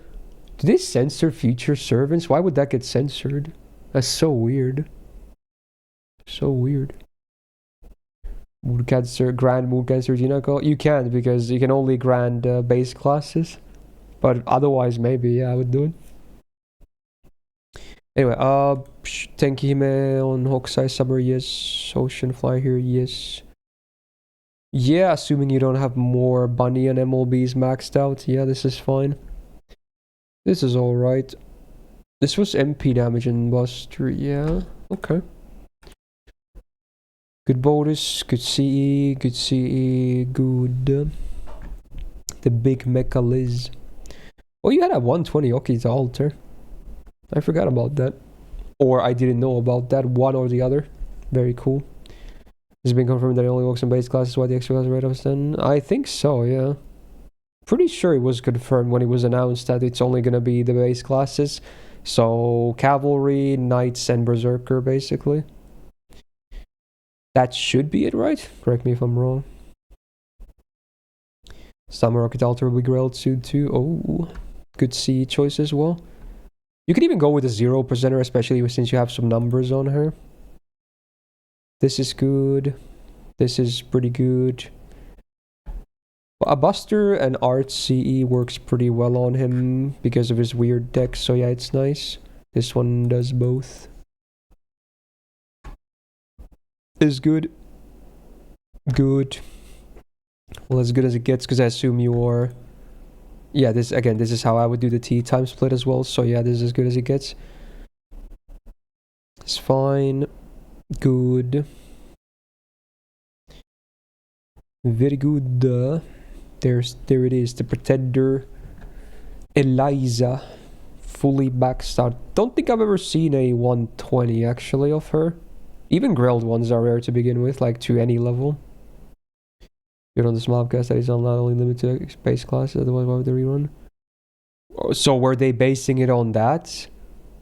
Do they censor future servants? Why would that get censored? That's so weird. So weird. Mood Cancer, Grand Mood Cancer Ginaco? You can't, because you can only grant base classes. But otherwise, maybe, yeah, I would do it. Anyway, Tenkihime on Hokusai Summer, yes. Ocean Fly here, yes. Yeah, assuming you don't have more Bunny and MLBs maxed out. Yeah, this is fine. This is alright. This was MP damage in Buster, yeah. Okay. Good bonus, good CE, good CE, good. The big Mecha Liz. Oh, you had a 120 Oki's altar. I forgot about that. Or I didn't know about that, one or the other. Very cool. It's been confirmed that it only works on base classes. Why the extra class rate of 10? I think so, yeah. Pretty sure it was confirmed when it was announced that it's only gonna be the base classes. So cavalry, knights, and berserker basically. That should be it, right? Correct me if I'm wrong. Summer Rocket Altar will be grilled soon too. Oh, good C choice as well. You could even go with a 0%er, especially since you have some numbers on her. This is good. This is pretty good. Well, a Buster and Art CE works pretty well on him because of his weird deck, so yeah, it's nice. This one does both. Is good. Good. Well, as good as it gets, because I assume you are... Yeah, this is how I would do the T time split as well, so yeah, this is as good as it gets. It's fine. Good. Very good. There it is, the Pretender. Eliza. Fully maxed out. Don't think I've ever seen a 120 actually of her. Even grilled ones are rare to begin with, like to any level. Good on the Smobcast that is not only limited to base classes, otherwise why would they rerun? So were they basing it on that?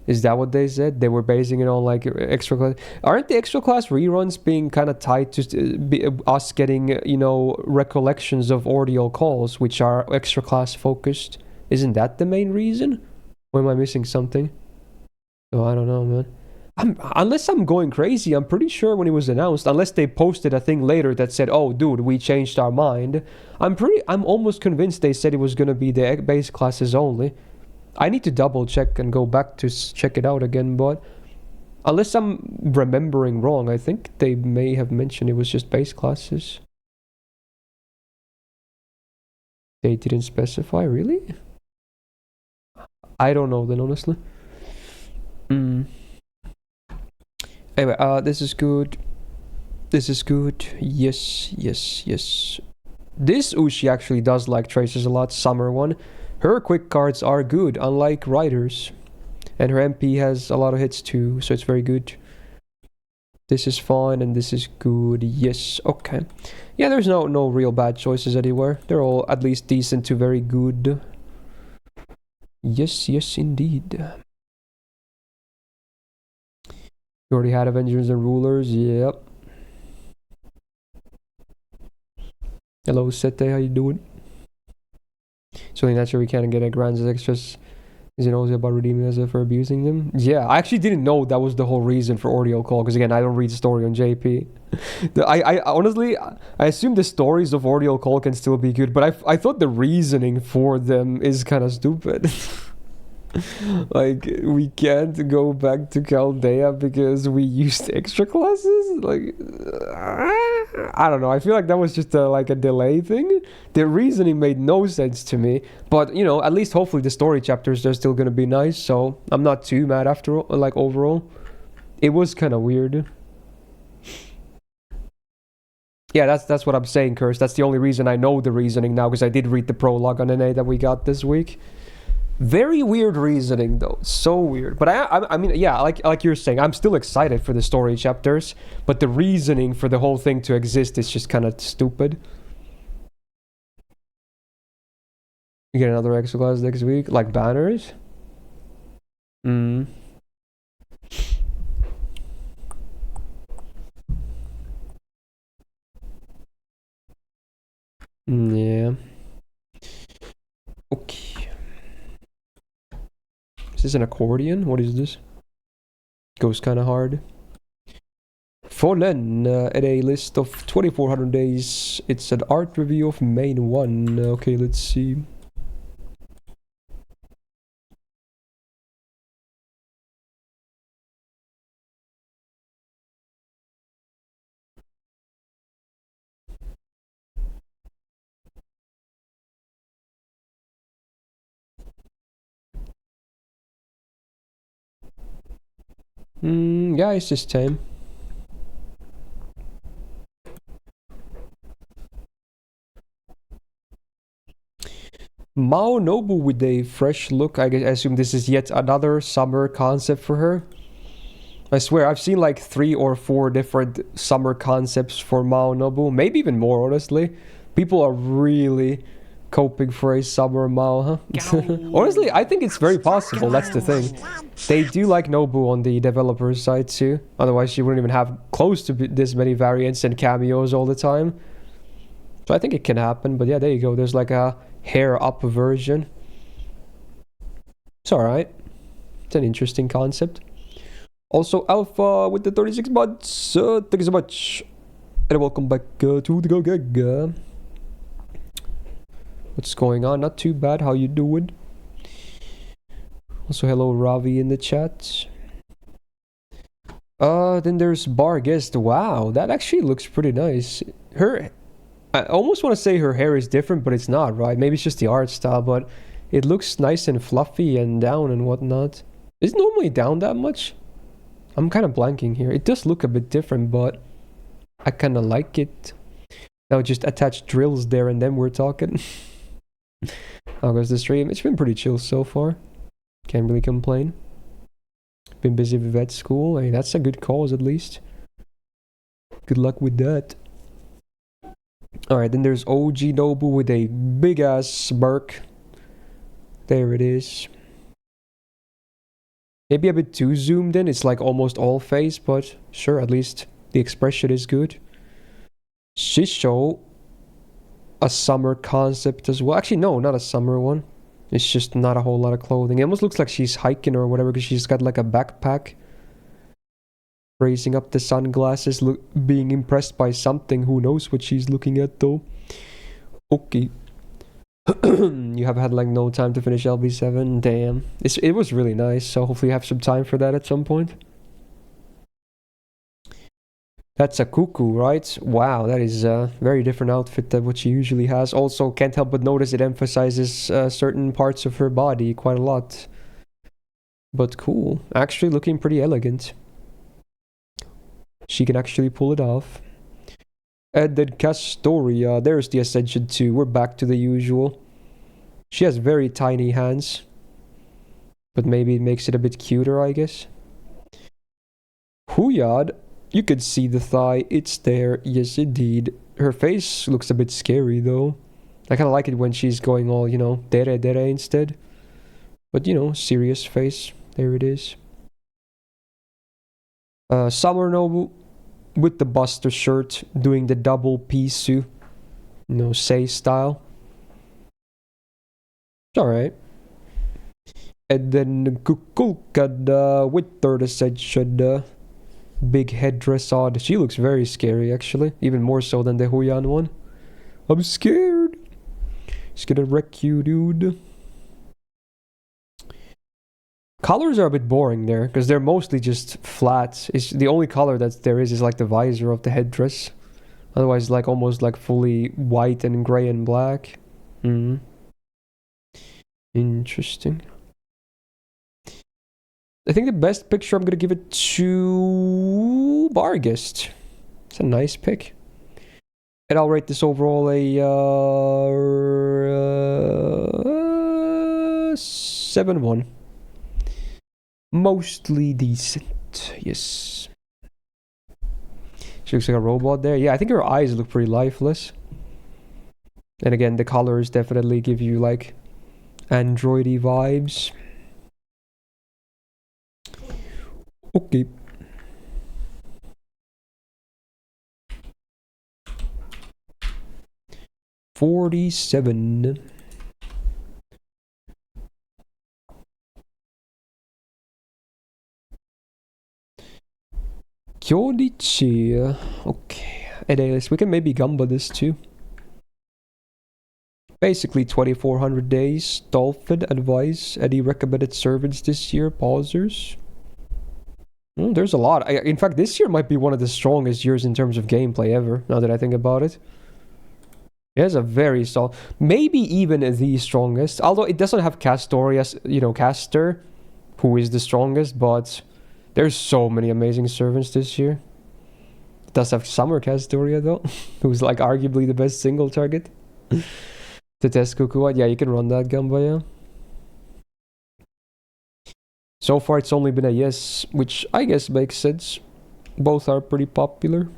Is that what they said? They were basing it on like extra class. Aren't the extra class reruns being kind of tied to us getting, you know, recollections of Ordeal calls, which are extra class focused? Isn't that the main reason? Or am I missing something? Oh, I don't know, man. Unless I'm going crazy, I'm pretty sure when it was announced, unless they posted a thing later that said, "Oh, dude, we changed our mind." I'm almost convinced they said it was gonna be the base classes only. I need to double check and go back to check it out again, but unless I'm remembering wrong, I think they may have mentioned it was just base classes. They didn't specify, really? I don't know then, honestly. Anyway, this is good. This is good. Yes, yes, yes. This Ushi actually does like traces a lot. Summer one. Her quick cards are good, unlike Riders. And her MP has a lot of hits too, so it's very good. This is fine, and this is good. Yes, okay. Yeah, there's no real bad choices anywhere. They're all at least decent to very good. Yes, yes, indeed. You already had Avengers and Rulers. Yep. Hello, Sete. How you doing? So naturally, we can't get a grants as extras. Is it always about redeeming us for abusing them? Yeah, I actually didn't know that was the whole reason for Ordeal Call, because again, I don't read the story on JP. I honestly, I assume the stories of Ordeal Call can still be good, but I thought the reasoning for them is kind of stupid. Like, we can't go back to Chaldea because we used extra classes? Like, I don't know. I feel like that was just like a delay thing. The reasoning made no sense to me. But, you know, at least hopefully the story chapters are still going to be nice. So I'm not too mad after all, like, overall. It was kind of weird. Yeah, that's what I'm saying, Curse. That's the only reason I know the reasoning now, because I did read the prologue on NA that we got this week. Very weird reasoning though, so weird. But I mean, yeah, like you're saying, I'm still excited for the story chapters, but the reasoning for the whole thing to exist is just kind of stupid. You get another extra class next week, like banners. Yeah. Okay. Is this an accordion? What is this? Goes kind of hard. Fallen at a list of 2400 days. It's an art review of main 1. Okay, let's see. Yeah, it's just time. Mao Nobu with a fresh look. I assume this is yet another summer concept for her. I swear, I've seen like 3 or 4 different summer concepts for Mao Nobu. Maybe even more, honestly. People are really, coping for a summer mao, huh? Honestly, I think it's very possible. That's the thing. They do like Nobu on the developer side too. Otherwise, you wouldn't even have close to this many variants and cameos all the time. So I think it can happen. But yeah, there you go. There's like a hair up version. It's alright. It's an interesting concept. Also, Alpha with the 36 months. Thank you so much. And welcome back to the Go Gag. What's going on? Not too bad. How you doing? Also, hello Ravi in the chat. Then there's Bar Guest. Wow, that actually looks pretty nice. I almost want to say her hair is different, but it's not, right? Maybe it's just the art style, but it looks nice and fluffy and down and whatnot. Is it normally down that much? I'm kind of blanking here. It does look a bit different, but I kind of like it. Now just attach drills there and then we're talking. How goes the stream? It's been pretty chill so far. Can't really complain. Been busy with vet school. Hey, that's a good cause at least. Good luck with that. Alright, then there's OG Nobu with a big ass smirk. There it is. Maybe a bit too zoomed in. It's like almost all face, but sure, at least the expression is good. Shisho, a summer concept as well. Actually, no, not a summer one. It's just not a whole lot of clothing. It almost looks like she's hiking or whatever because she's got like a backpack. Raising up the sunglasses, being impressed by something. Who knows what she's looking at though. Okay. You have had like no time to finish LB7. Damn. It was really nice, so hopefully you have some time for that at some point. That's a cuckoo, right? Wow, that is a very different outfit than what she usually has. Also, can't help but notice it emphasizes certain parts of her body quite a lot. But cool. Actually looking pretty elegant. She can actually pull it off. And then Castoria, there's the Ascension 2. We're back to the usual. She has very tiny hands. But maybe it makes it a bit cuter, I guess. Huyad, you can see the thigh. It's there. Yes, indeed. Her face looks a bit scary, though. I kind of like it when she's going all, you know, dere instead. But, you know, serious face. There it is. Summer Nobu with the Buster shirt, doing the double pisu, you know, say style. It's alright. And then Kukulkad with third ascension, big headdress on. She looks very scary actually, even more so than the Huyan one. I'm scared. She's gonna wreck you, dude. Colors are a bit boring there, because they're mostly just flat. It's the only color that there is like the visor of the headdress. Otherwise, like almost like fully white and gray and black. Interesting. I think the best picture, I'm gonna give it to Bargist. It's a nice pick. And I'll rate this overall a 7-1. Mostly decent, yes. She looks like a robot there. Yeah, I think her eyes look pretty lifeless. And again, the colors definitely give you like androidy vibes. Okay. $47. Kyodichi. Okay. Anyways, we can maybe gamba this too. Basically 2400 days. Dolphin advice. Any recommended servants this year? Pausers. There's a lot. In fact, this year might be one of the strongest years in terms of gameplay ever, now that I think about it. It has a very solid, maybe even the strongest, although it doesn't have Castorius, you know, Caster, who is the strongest, but there's so many amazing servants this year. It does have Summer Castoria though, who's like arguably the best single target. To test Kukuat, yeah, you can run that Gamba, yeah. So far it's only been a yes, which I guess makes sense. Both are pretty popular.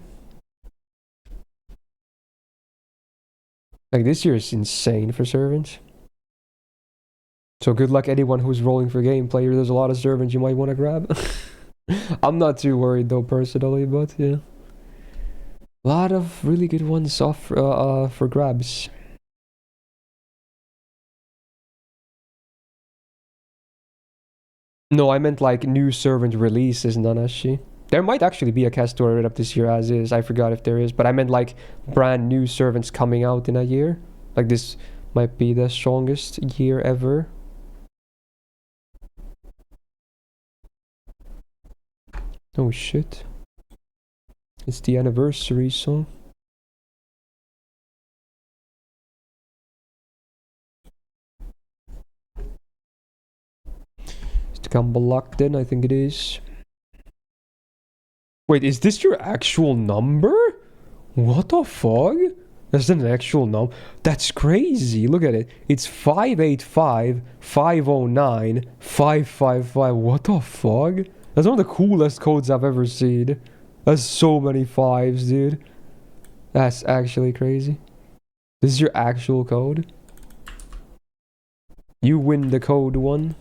Like, this year is insane for servants. So good luck anyone who's rolling for gameplay. There's a lot of servants you might want to grab. I'm not too worried though, personally, but yeah. A lot of really good ones off for grabs. No, I meant like new servant releases, Nanashi. There might actually be a cast store right up this year as is. I forgot if there is, but I meant like brand new servants coming out in a year. Like this might be the strongest year ever. Oh shit. It's the anniversary song. Is the Gamba locked in? I think it is. Wait, is this your actual number? What the fuck? That's an actual number. That's crazy. Look at it. It's 585 509 555. What the fuck? That's one of the coolest codes I've ever seen. That's so many fives, dude. That's actually crazy. This is your actual code. You win the code one.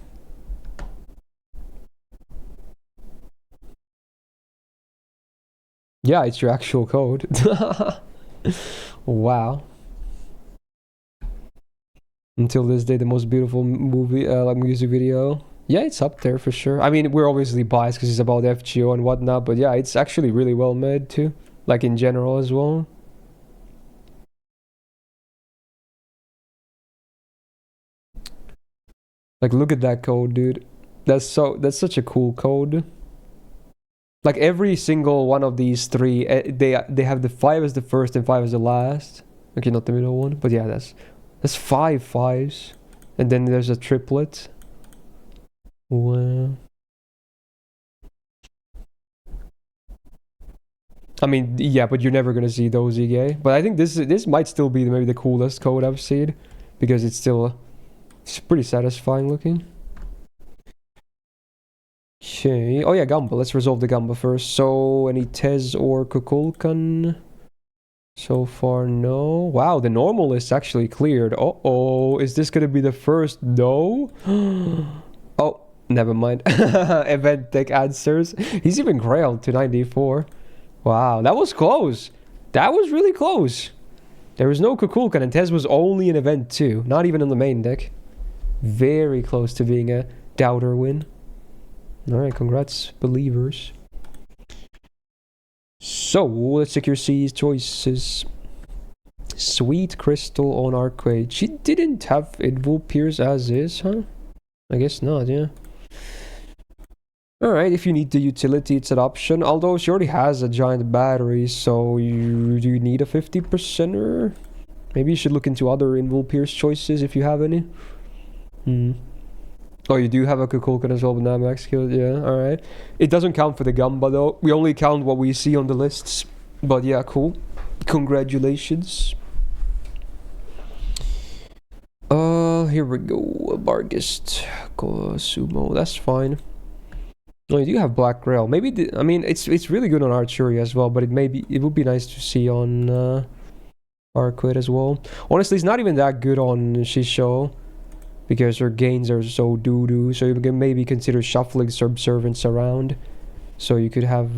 Yeah, it's your actual code. Wow. Until this day, the most beautiful movie, like music video. Yeah, it's up there for sure. I mean, we're obviously biased because it's about FGO and whatnot, but yeah, it's actually really well made too. Like in general as well. Like, look at that code, dude. That's such a cool code. Like every single one of these three, they have the 5 as the first and 5 as the last. Okay, not the middle one, but yeah, that's 5 5s, and then there's a triplet. Wow. I mean, yeah, but you're never gonna see those EGA. But I think this might still be maybe the coolest code I've seen, because it's pretty satisfying looking. Okay. Oh yeah, Gamba. Let's resolve the Gamba first. So, any Tez or Kukulkan? So far, no. Wow, the normal is actually cleared. Uh-oh. Is this gonna be the first no? Oh, never mind. Event tech answers. He's even grailed to 94. Wow, that was close. That was really close. There was no Kukulkan, and Tez was only an event 2. Not even in the main deck. Very close to being a doubter win. Alright, congrats, believers. So, let's check your C's choices. Sweet Crystal on Arcade. She didn't have Invul Pierce as is, huh? I guess not, yeah. Alright, if you need the utility, it's an option. Although she already has a giant battery, so do you need a 50%er? Maybe you should look into other Invul Pierce choices if you have any. Oh, you do have a Kukulkan as well, but not max skill. Yeah, alright. It doesn't count for the Gamba though. We only count what we see on the lists. But yeah, cool. Congratulations. Here we go. Bargist. Sumo. That's fine. Oh, you do have Black Grail. Maybe, I mean, it's really good on Archery as well, but it would be nice to see on Arquid as well. Honestly, it's not even that good on Shisho, because her gains are so doo-doo, so you can maybe consider shuffling Subservants around. So you could have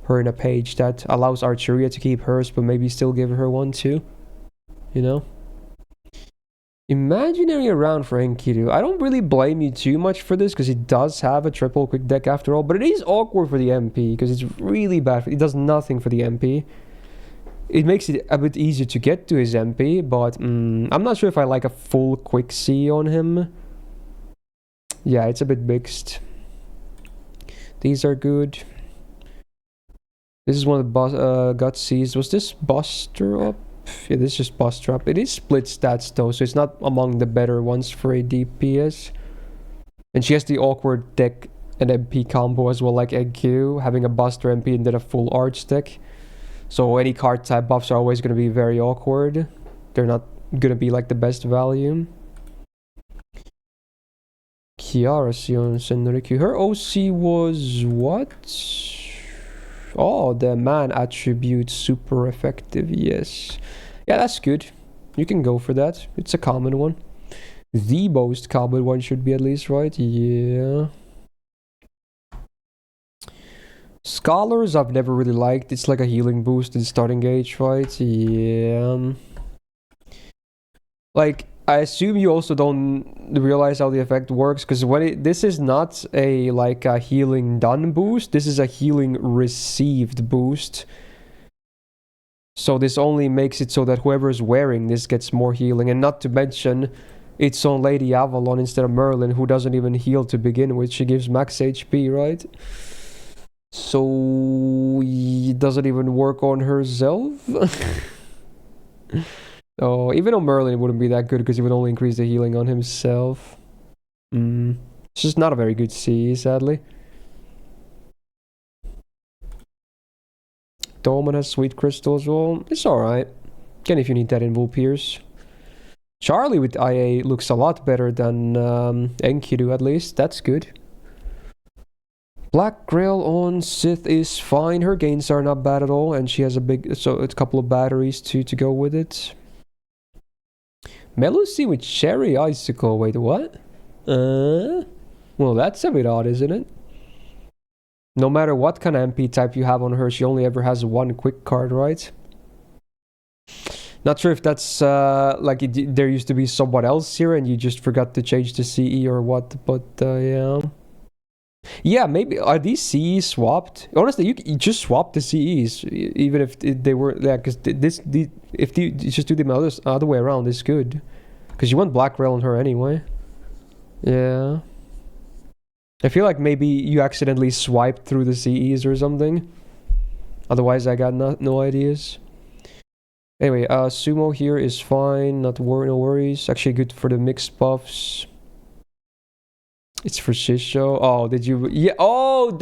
her in a page that allows Archeria to keep hers, but maybe still give her one too. You know? Imaginary around for Enkidu. I don't really blame you too much for this, because it does have a triple quick deck after all, but it is awkward for the MP, because it's really bad. It does nothing for the MP. It makes it a bit easier to get to his MP, but I'm not sure if I like a full quick C on him. Yeah, it's a bit mixed. These are good. This is one of the gut C's. Was this Buster up? Yeah, this is just Buster up. It is split stats though, so it's not among the better ones for a DPS. And she has the awkward deck and MP combo as well, like EggQ, having a Buster MP and then a full Arch deck. So any card type buffs are always going to be very awkward. They're not going to be like the best value. Kiara Sion Senriku. Her OC was what? Oh, the man attribute super effective. Yes. Yeah, that's good. You can go for that. It's a common one. The most common one should be at least, right? Yeah. Scholars I've never really liked. It's like a healing boost in starting gauge, right? Yeah. Like, I assume you also don't realize how the effect works, because this is not a like a healing done boost. This is a healing received boost. So this only makes it so that whoever is wearing this gets more healing, and not to mention, it's on Lady Avalon instead of Merlin, who doesn't even heal to begin with. She gives max HP, right? So it doesn't even work on herself. Oh, even though Merlin wouldn't be that good because he would only increase the healing on himself. It's just not a very good C, sadly. Dolman has Sweet Crystal as well. It's alright. Again, if you need that in Vulpier's. Charlie with IA looks a lot better than Enkidu, at least. That's good. Black Grail on Sith is fine. Her gains are not bad at all, and she has a couple of batteries to go with it. Melusi with Cherry Icicle. Wait, what? Well, that's a bit odd, isn't it? No matter what kind of MP type you have on her, she only ever has one quick card, right? Not sure if that's there used to be someone else here and you just forgot to change the CE or what, but yeah. Yeah, maybe are these CEs swapped? Honestly, you just swap the CEs, even if they were because if you just do them other way around, it's good, because you want Black Rail on her anyway. Yeah, I feel like maybe you accidentally swiped through the CEs or something. Otherwise, I got no ideas. Anyway, Sumo here is fine, no worries. Actually, good for the mixed buffs. It's for Shisho. Oh, did you? Yeah. Oh,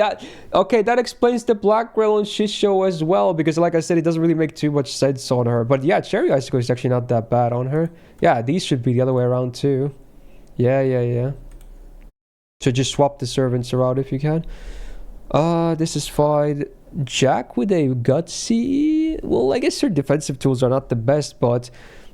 okay, that explains the Black Rail on Shisho as well, because like I said, it doesn't really make too much sense on her. But yeah, Cherry Icicle is actually not that bad on her. Yeah, these should be the other way around too. Yeah. So just swap the servants around if you can. This is fine. Jack with a Gutsy. Well, I guess her defensive tools are not the best, but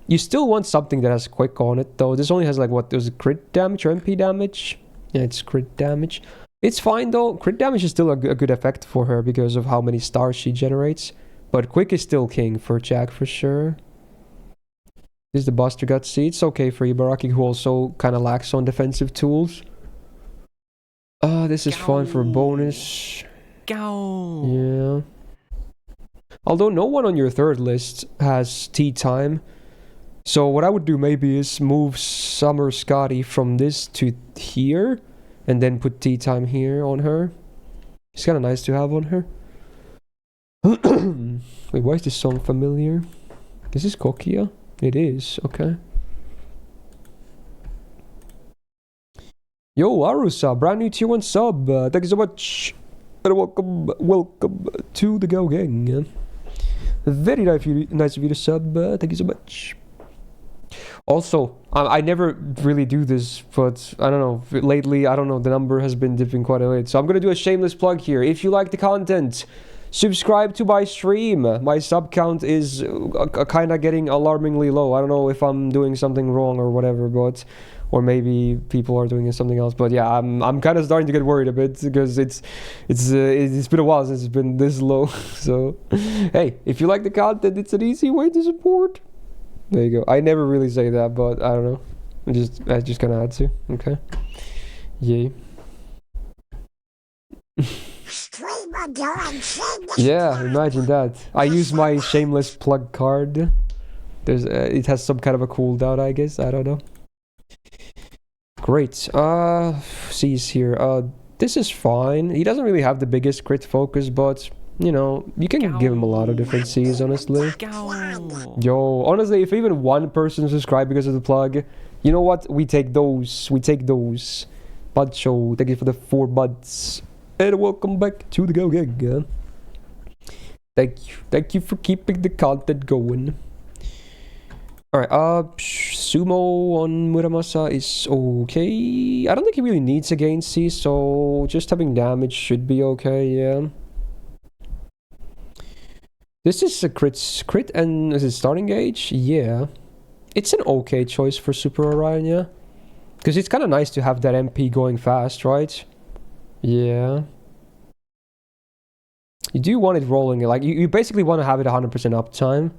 you still want something that has quick on it, though. This only has like, what, there's crit damage or MP damage? Yeah, it's crit damage. It's fine, though. Crit damage is still a good effect for her because of how many stars she generates. But quick is still king for Jack, for sure. This is the Buster Gutsy. It's okay for Ibaraki, who also kind of lacks on defensive tools. This is fine for a bonus. Yeah. Although no one on your third list has tea time. So what I would do maybe is move Summer Scotty from this to here, and then put tea time here on her. It's kind of nice to have on her. Wait, why is this song familiar? Is this Kokia? It is, okay. Yo, Arusa, brand new tier 1 sub. Thank you so much. And welcome to the Go Gang. Very nice of you to sub. Thank you so much. Also, I never really do this, but I don't know. Lately, I don't know, the number has been dipping quite a bit. So I'm going to do a shameless plug here. If you like the content, subscribe to my stream. My sub count is kind of getting alarmingly low. I don't know if I'm doing something wrong or whatever, but... Or maybe people are doing something else. But yeah, I'm kind of starting to get worried a bit, because it's been a while since it's been this low. So, hey, if you like the content, it's an easy way to support. There you go. I never really say that, but I don't know. I just kind of had to. Okay. Yay. Yeah, imagine that. I use my shameless plug card. It has some kind of a cooldown, I guess. I don't know. Great. C's here. This is fine. He doesn't really have the biggest crit focus, but you know, you can give him a lot of different C's, honestly. Yo, honestly, if even one person subscribed because of the plug, you know what? We take those. We take those. Budcho, thank you for the 4 buds. And welcome back to the Go Gang. Thank you. Thank you for keeping the content going. Alright, Sumo on Muramasa is okay. I don't think he really needs a gain C, so just having damage should be okay, yeah. This is a crit and is it starting gauge? Yeah. It's an okay choice for Super Orion, yeah. Because it's kind of nice to have that MP going fast, right? Yeah. You do want it rolling, like you basically want to have it 100% uptime.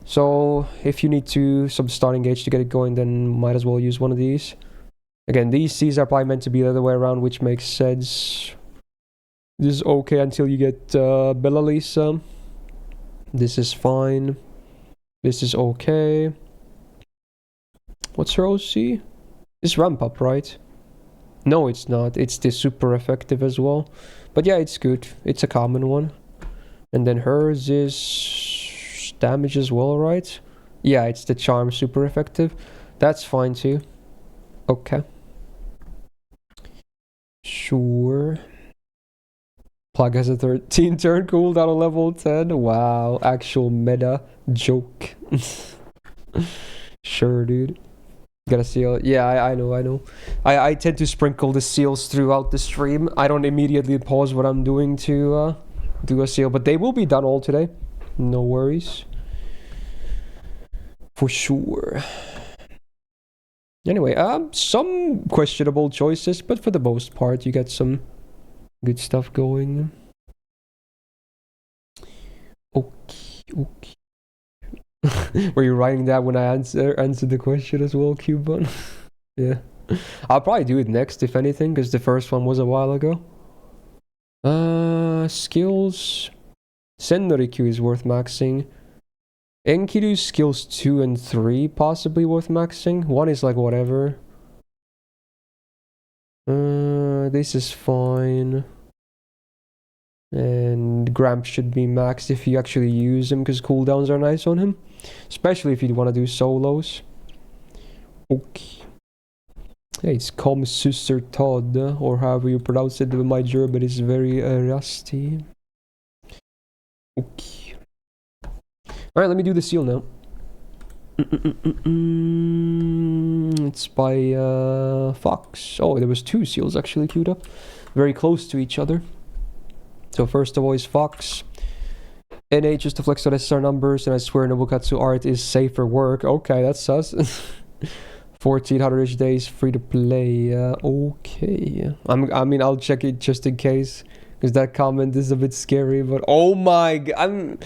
So if you need some starting gauge to get it going, then might as well use one of these. Again, these Cs are probably meant to be the other way around, which makes sense. This is okay until you get Bella Lisa. This is fine. This is okay. What's her OC? It's ramp up, right? No, it's not. It's the super effective as well. But yeah, it's good. It's a common one. And then hers is damage as well, right? Yeah, it's the charm super effective. That's fine too. Okay. Sure. Plug has a 13 turn cooldown on level 10. Wow, actual meta joke. Sure, dude. Got a seal. Yeah, I know. I tend to sprinkle the seals throughout the stream. I don't immediately pause what I'm doing to do a seal, but they will be done all today. No worries. For sure. Anyway, some questionable choices, but for the most part, you get some good stuff going. Okay. Were you writing that when I answered the question as well, Cuban? Yeah. I'll probably do it next, if anything, because the first one was a while ago. Skills. Senrikyu is worth maxing. Enkidu's skills 2 and 3 possibly worth maxing. 1 is like whatever. This is fine. And Gramp should be maxed if you actually use him, because cooldowns are nice on him. Especially if you want to do solos. Okay. Yeah, it's Kom Suster Todd, or however you pronounce it, but my German is very rusty. Okay. Alright, let me do the seal now. It's by Fox. Oh, there was 2 seals actually queued up. Very close to each other. So first of all is Fox. NH is to flex on SSR numbers, and I swear Nobukatsu art is safer work. Okay, that's sus. 1400-ish days free to play. Okay. I mean, I'll check it just in case, because that comment is a bit scary. But oh my god,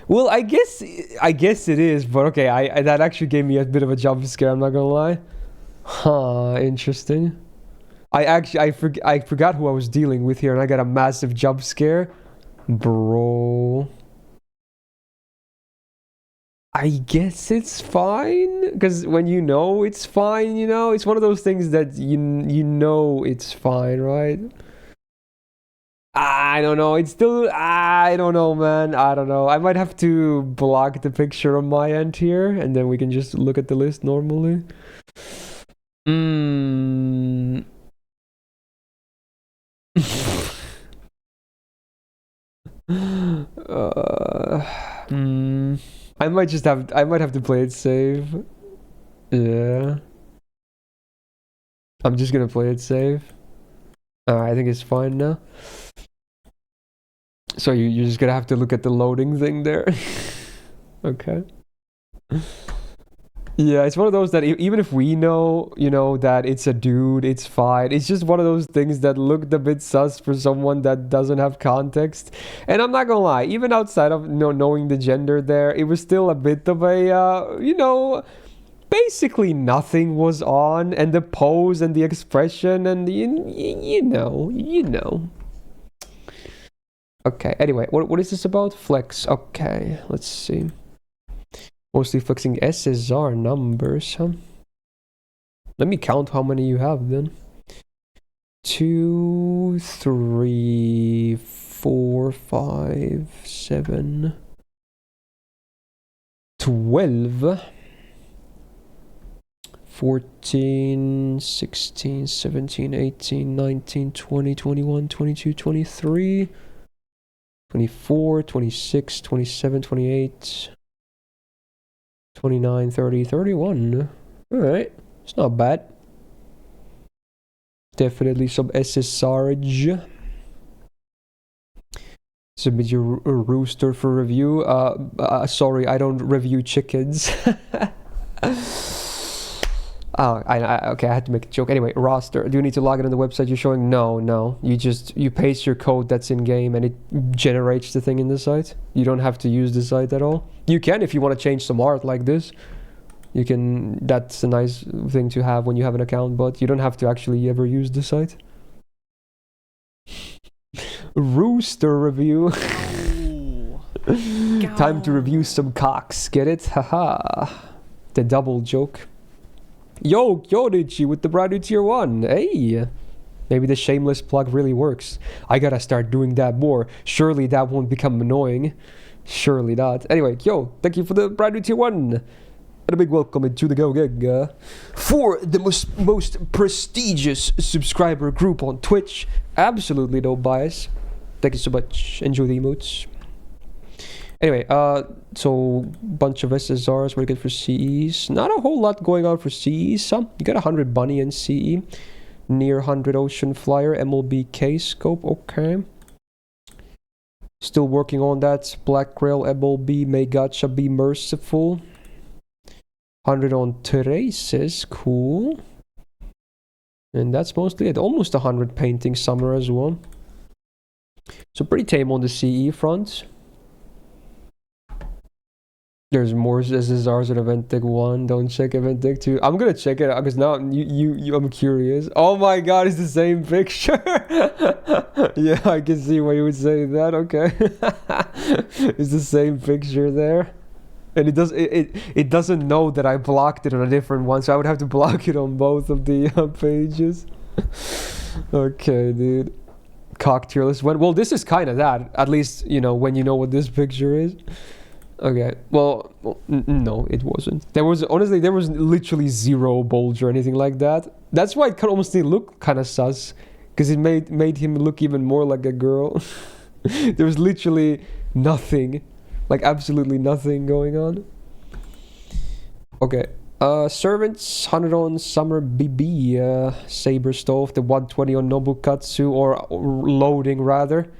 well, I guess it is. But okay, that actually gave me a bit of a jump scare. I'm not gonna lie. Huh? Interesting. I forgot who I was dealing with here, and I got a massive jump scare, bro. I guess it's fine, because when you know it's fine, you know, it's one of those things that you know it's fine, right? I don't know. It's still, I don't know, man. I don't know. I might have to block the picture on my end here, and then we can just look at the list normally. I might have to play it safe. Yeah. I'm just gonna play it safe. I think it's fine now. So you're just gonna have to look at the loading thing there. Okay. Yeah, it's one of those that even if we know, you know, that it's a dude, it's fine. It's just one of those things that looked a bit sus for someone that doesn't have context. And I'm not gonna lie, even outside of knowing the gender there, it was still a bit of a, you know, basically nothing was on, and the pose and the expression and the, you know. Okay, anyway, what is this about? Flex. Okay, let's see. Mostly flexing SSR numbers, huh? Let me count how many you have then. 2, 3, 4, 5, 7, 12, 14, 16, 17, 18, 19, 20, 21, 22, 23, 24, 26, 27, 28, 29, 30, 31. Alright, it's not bad. Definitely some SSRage. Submit your rooster for review. Sorry, I don't review chickens. Oh, okay, I had to make a joke. Anyway, roster. Do you need to log in on the website you're showing? No. You paste your code that's in game and it generates the thing in the site. You don't have to use the site at all. You can if you want to change some art like this. You can. That's a nice thing to have when you have an account, but you don't have to actually ever use the site. Rooster review. Time to review some cocks. Get it? Haha. The double joke. Yo, Yodichi with the brand new tier 1. Hey. Maybe the shameless plug really works. I gotta start doing that more. Surely that won't become annoying. Surely not. Anyway, yo, thank you for the brand new tier 1. And a big welcome into the Go Gig. For the most prestigious subscriber group on Twitch. Absolutely no bias. Thank you so much. Enjoy the emotes. Anyway, so bunch of SSRs, what do you get for CEs? Not a whole lot going on for CEs. You got 100 Bunny in CE. Near 100 Ocean Flyer, MLBK scope, okay. Still working on that. Black Grail, MLB, may Gacha be merciful. 100 on Traces, cool. And that's mostly it. Almost 100 painting summer as well. So pretty tame on the CE front. There's more SSRs at Event Deck 1. Don't check Event Deck 2. I'm gonna check it because now I'm curious. Oh my god, it's the same picture. Yeah, I can see why you would say that. Okay. It's the same picture there. And it doesn't know that I blocked it on a different one, so I would have to block it on both of the pages. Okay, dude. Cock tier list. Well, this is kind of that. At least, you know, when you know what this picture is. Okay, well, no, it wasn't. There was literally zero bulge or anything like that. That's why it could almost look kind of sus, because it made him look even more like a girl. There was literally nothing, like absolutely nothing going on. Okay, servants, 100 on Summer BB, Saber Stove, the 120 on Nobukatsu, or loading rather.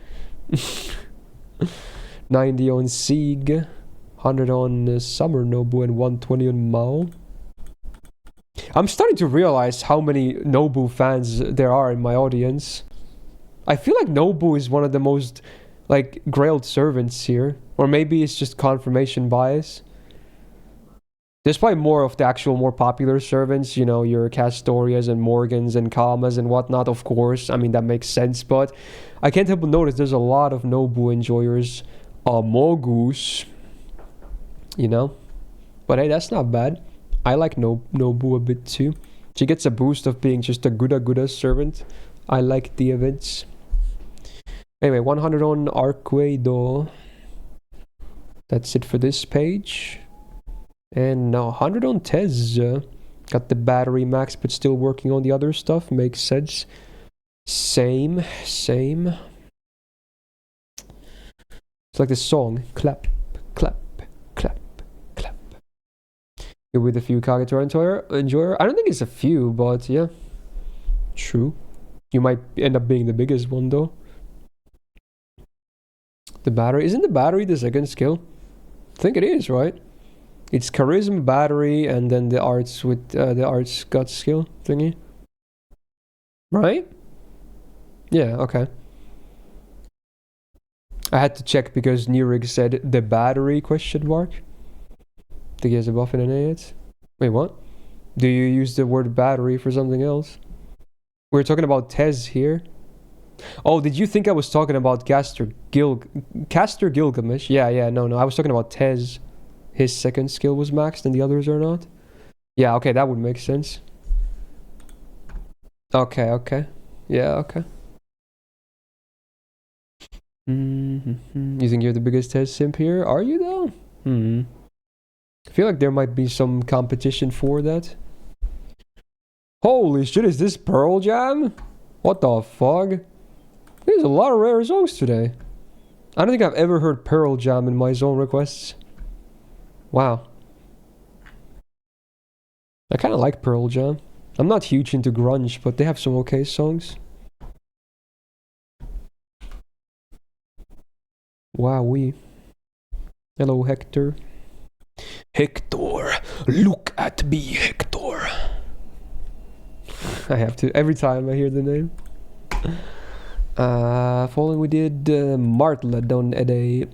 90 on Sieg. 100 on Summer Nobu and 120 on Mao. I'm starting to realize how many Nobu fans there are in my audience. I feel like Nobu is one of the most like grailed servants here. Or maybe it's just confirmation bias. There's probably more of the actual more popular servants, you know, your Castorias and Morgans and Kamas and whatnot, of course. I mean, that makes sense, but I can't help but notice there's a lot of Nobu enjoyers. Amogus. You know, but hey, that's not bad. I like Nobu a bit too. She gets a boost of being just a good servant. I like the events. Anyway, 100 on Arquedo. That's it for this page. And now 100 on Tez. Got the battery max, but still working on the other stuff. Makes sense. Same. It's like this song. Clap, clap. With a few Kagatora enjoyer. I don't think it's a few, but yeah. True. You might end up being the biggest one though. The battery. Isn't the battery the second skill? I think it is, right? It's charisma, battery, and then the arts with the arts gut skill thingy. Right? Yeah, okay. I had to check because Nirig said the battery question mark. I think he has a buff in an A8. Wait, what? Do you use the word battery for something else? We're talking about Tez here. Oh, did you think I was talking about Castor Gilgamesh? Yeah, no. I was talking about Tez. His second skill was maxed and the others are not. Yeah, okay, that would make sense. Okay. Yeah, okay. You think you're the biggest Tez simp here? Are you though? I feel like there might be some competition for that. Holy shit, is this Pearl Jam? What the fuck? There's a lot of rare songs today. I don't think I've ever heard Pearl Jam in my zone requests. Wow. I kind of like Pearl Jam. I'm not huge into grunge, but they have some okay songs. Wowee. Hello, Hector. Hector, look at me, Hector. I have to every time I hear the name. Following we did Martla done at a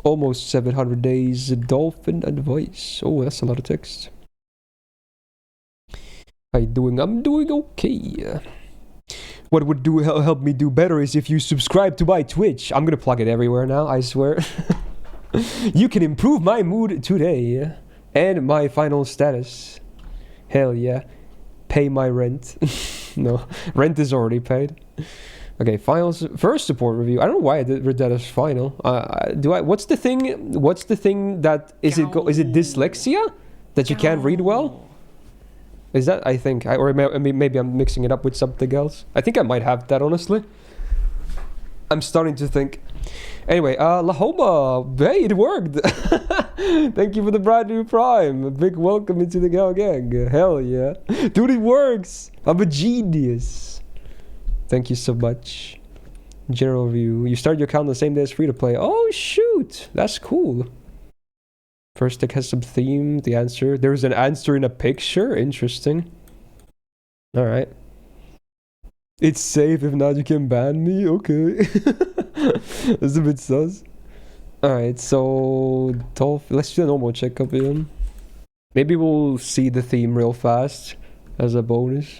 almost 700 days dolphin advice. Oh, that's a lot of text. How you doing? I'm doing okay. What would help me do better is if you subscribe to my Twitch. I'm gonna plug it everywhere now, I swear. You can improve my mood today and my final status. Hell yeah. Pay my rent. No, rent is already paid. Okay, finals. First support review. I don't know why I did that as final. What's the thing? What's the thing that is it? Is it dyslexia that you can't read well? Is that? I think. Or maybe I'm mixing it up with something else. I think I might have that, honestly. I'm starting to think. Anyway, Lahoma. Hey, it worked. Thank you for the brand new Prime. A big welcome into the Gal Gang. Hell yeah. Dude, it works. I'm a genius. Thank you so much. General view. You start your account the same day as free to play. Oh, shoot. That's cool. First deck has some theme. The answer. There's an answer in a picture. Interesting. Alright. It's safe. If not, you can ban me. Okay. That's a bit sus. Alright, so let's do a normal checkup in. Maybe we'll see the theme real fast as a bonus.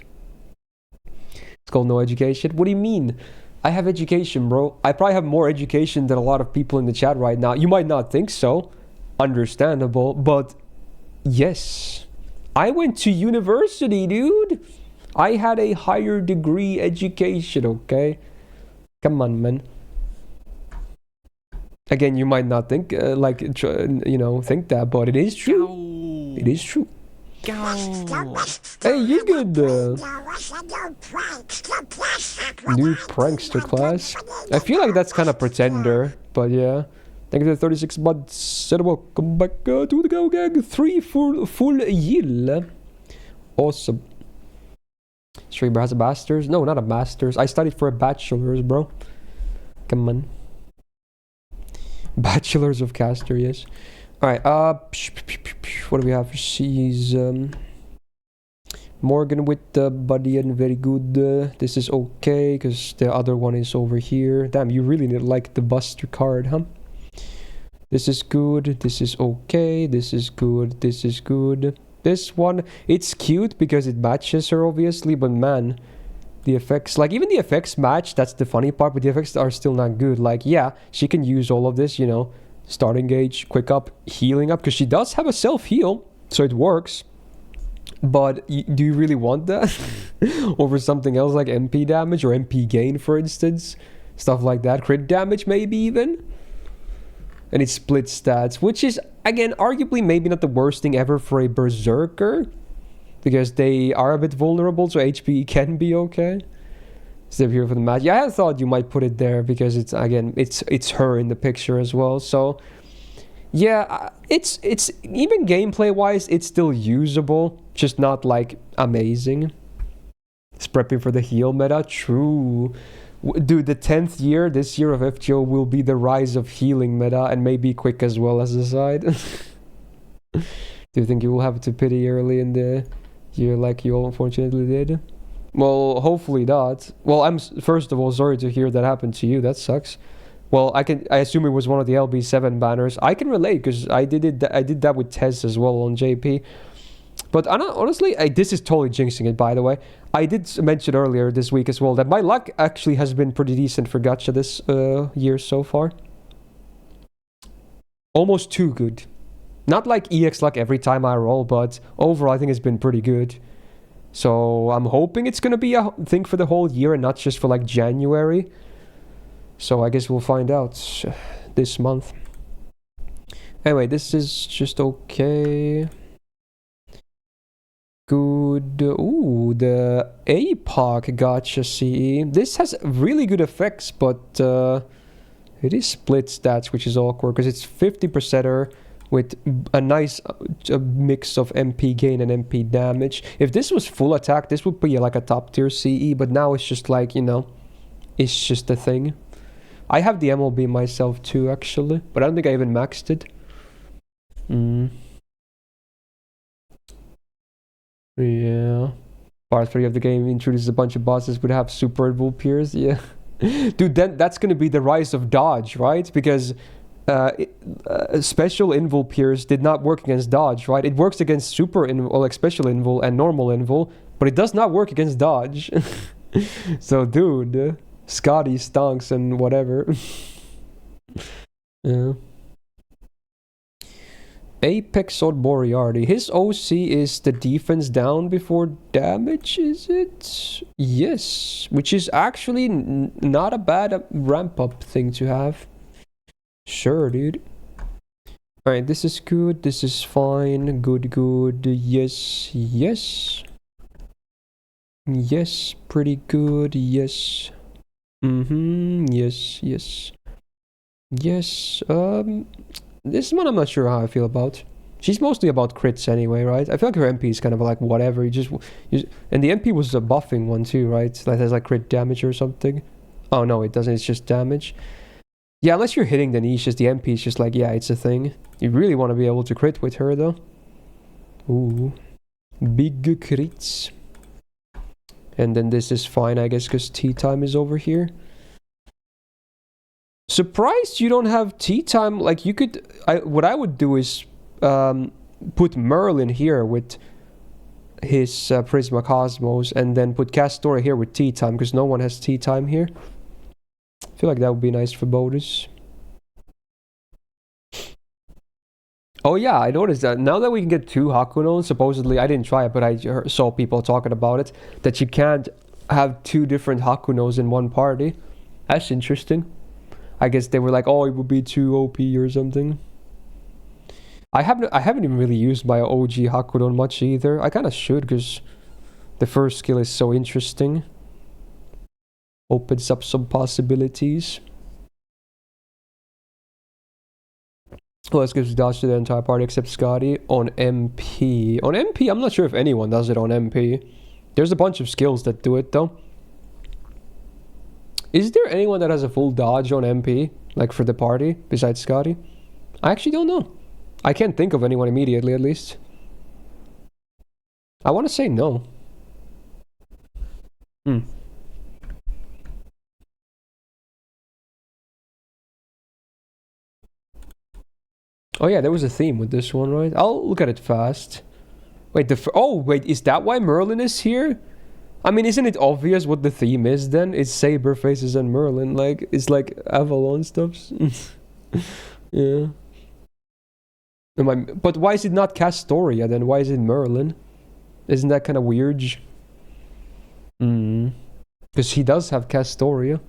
It's called no education. What do you mean? I have education, bro. I probably have more education than a lot of people in the chat right now. You might not think so. Understandable, but yes. I went to university, dude. I had a higher degree education, okay? Come on, man. Again, you might not think, think that, but it is true. Go. It is true. Go. Hey, you good? New prankster class. I feel like that's kind of pretender, but yeah. Thank you for the 36 months. And welcome back to the Go Gang. 3 full year. Awesome. Streamer has a master's? No, not a master's. I studied for a bachelor's, bro. Come on. Bachelors of Caster, yes. Alright, what do we have? She's Morgan with the buddy and very good. This is okay, because the other one is over here. Damn, you really need like the Buster card, huh? This is good, this is okay, this is good, this is good. This one, it's cute because it matches her, obviously, but man, the effects, like even the effects match, that's the funny part, but the effects are still not good. Like, yeah, she can use all of this, you know, start engage, quick up, healing up, because she does have a self-heal, so it works. But do you really want that over something else like MP damage or MP gain, for instance? Stuff like that, crit damage maybe even? And it splits stats, which is, again, arguably maybe not the worst thing ever for a Berserker, because they are a bit vulnerable, so HP can be okay. Step here for the match. Yeah, I thought you might put it there because it's, again, it's her in the picture as well. So yeah, it's even gameplay wise, it's still usable, just not like amazing. It's prepping for the heal meta. True. Dude, the 10th year, this year of FGO will be the rise of healing meta, and maybe quick as well as a side. Do you think you will have to pity early in the year like you unfortunately did? Well, hopefully not. Well, I'm first of all sorry to hear that happened to you. That sucks. Well, I assume it was one of the LB7 banners. I can relate because I did that with Tez as well on JP. But honestly, this is totally jinxing it, by the way. I did mention earlier this week as well that my luck actually has been pretty decent for gacha this year so far. Almost too good. Not like EX luck every time I roll, but overall I think it's been pretty good. So I'm hoping it's going to be a thing for the whole year and not just for like January. So I guess we'll find out this month. Anyway, this is just okay. Good. Ooh, the APOC gacha CE. This has really good effects, but it is split stats, which is awkward because it's 50%er with a nice mix of MP gain and MP damage. If this was full attack, this would be like a top tier CE, but now it's just like, you know, it's just a thing. I have the MLB myself too, actually, but I don't think I even maxed it. Mm. Yeah. Part 3 of the game introduces a bunch of bosses would have super invul peers. Yeah. Dude, then that's gonna be the rise of dodge, right? Because special invul peers did not work against dodge, right? It works against super invul, like special invul and normal invul, but it does not work against dodge. So, dude, Scotty stonks and whatever. Yeah. Apex or Moriarty. His OC is the defense down before damage, is it? Yes. Which is actually not a bad ramp up thing to have. Sure, dude. Alright, this is good. This is fine. Good, good. Yes, yes. Yes, pretty good. Yes. Yes, yes. Yes. This one I'm not sure how I feel about. She's mostly about crits anyway, right? I feel like her MP is kind of like whatever. And the MP was a buffing one too, right? That has like crit damage or something. Oh no, it doesn't. It's just damage. Yeah, unless you're hitting the niches, the MP is just like, yeah, it's a thing. You really want to be able to crit with her though. Ooh, big crits. And then this is fine, I guess, because tea time is over here. Surprised you don't have tea time. Like you could, what I would do is put Merlin here with his Prisma Cosmos, and then put Castora here with tea time, because no one has tea time here. I feel like that would be nice for VODs. Oh yeah, I noticed that now that we can get 2 Hakunos, supposedly, I didn't try it, but I saw people talking about it, that you can't have 2 different Hakunos in one party. That's interesting. I guess they were like, oh, it would be too OP or something. I haven't even really used my OG Hakunon much either. I kind of should, because the first skill is so interesting. Opens up some possibilities. Let's give dodge to the entire party except Scotty on MP. On MP, I'm not sure if anyone does it on MP. There's a bunch of skills that do it though. Is there anyone that has a full dodge on MP, like for the party, besides Scotty? I actually don't know. I can't think of anyone immediately, at least. I want to say no. Oh yeah, there was a theme with this one, right? I'll look at it fast. Wait, oh wait, is that why Merlin is here? I mean, isn't it obvious what the theme is then? It's Saber Faces and Merlin. Like, it's like Avalon stuffs. Yeah. But why is it not Castoria then? Why is it Merlin? Isn't that kind of weird? Because he does have Castoria.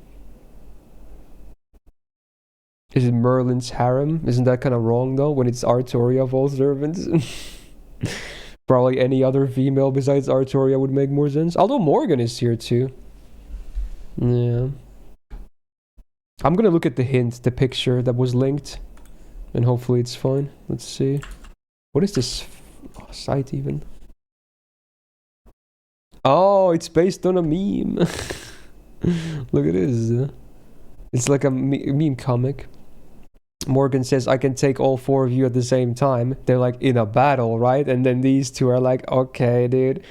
Is it Merlin's harem? Isn't that kind of wrong though? When it's Artoria of all servants? Probably any other female besides Artoria would make more sense. Although Morgan is here too. Yeah. I'm gonna look at the hint, the picture that was linked. And hopefully it's fine. Let's see. What is this site even? Oh, it's based on a meme. Look at this. It's like a meme comic. Morgan says, I can take all 4 of you at the same time. They're like, in a battle, right? And then these 2 are like, okay, dude.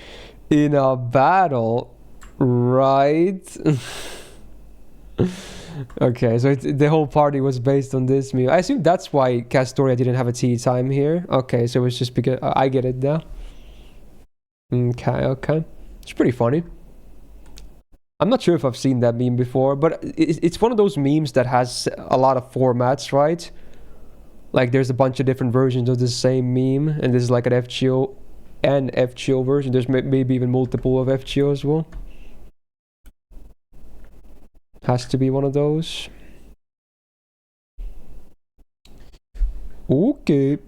In a battle, right? Okay, so the whole party was based on this meme. I assume that's why Castoria didn't have a tea time here. Okay, so it's just because... I get it now. Okay. It's pretty funny. I'm not sure if I've seen that meme before, but it's one of those memes that has a lot of formats, right? Like there's a bunch of different versions of the same meme, and this is like an FGO and FGO version. There's maybe even multiple of FGO as well. Has to be one of those. Okay.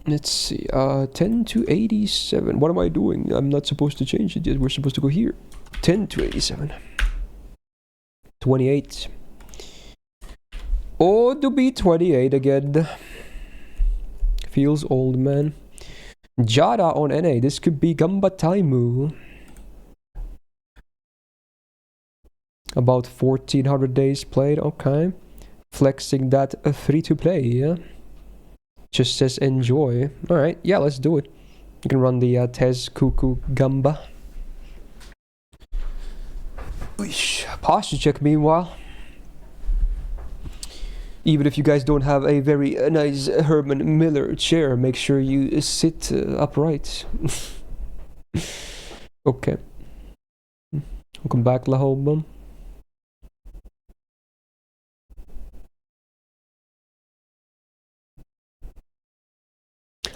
Let's see. 10 to 87. What am I doing? I'm not supposed to change it yet. We're supposed to go here. 10 to 87. 28. Oh, to be 28 again. Feels old, man. Jada on NA. This could be Gamba Taimu. About 1400 days played. Okay. Flexing that free to play, yeah. Just says enjoy. Alright, yeah, let's do it. You can run the Tez Cuckoo Gamba. Posture check meanwhile. Even if you guys don't have a very nice Herman Miller chair, make sure you sit upright. Okay. Welcome back, Lahobum.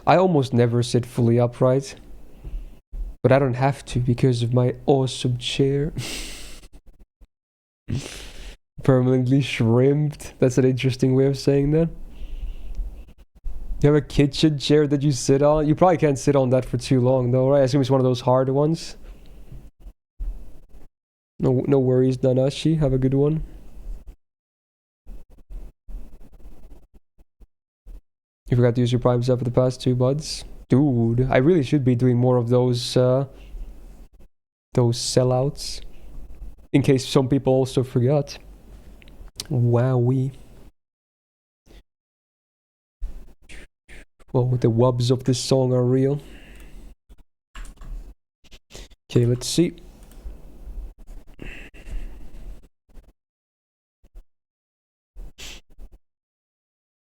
I almost never sit fully upright. But I don't have to because of my awesome chair. Permanently shrimped. That's an interesting way of saying that. You have a kitchen chair that you sit on? You probably can't sit on that for too long though, right? I assume it's one of those hard ones. No worries, Nanashi. Have a good one. You forgot to use your prime stuff for the past 2 buds? Dude, I really should be doing more of those sellouts. In case some people also forgot. Wowee. Well, the wubs of this song are real. Okay, let's see.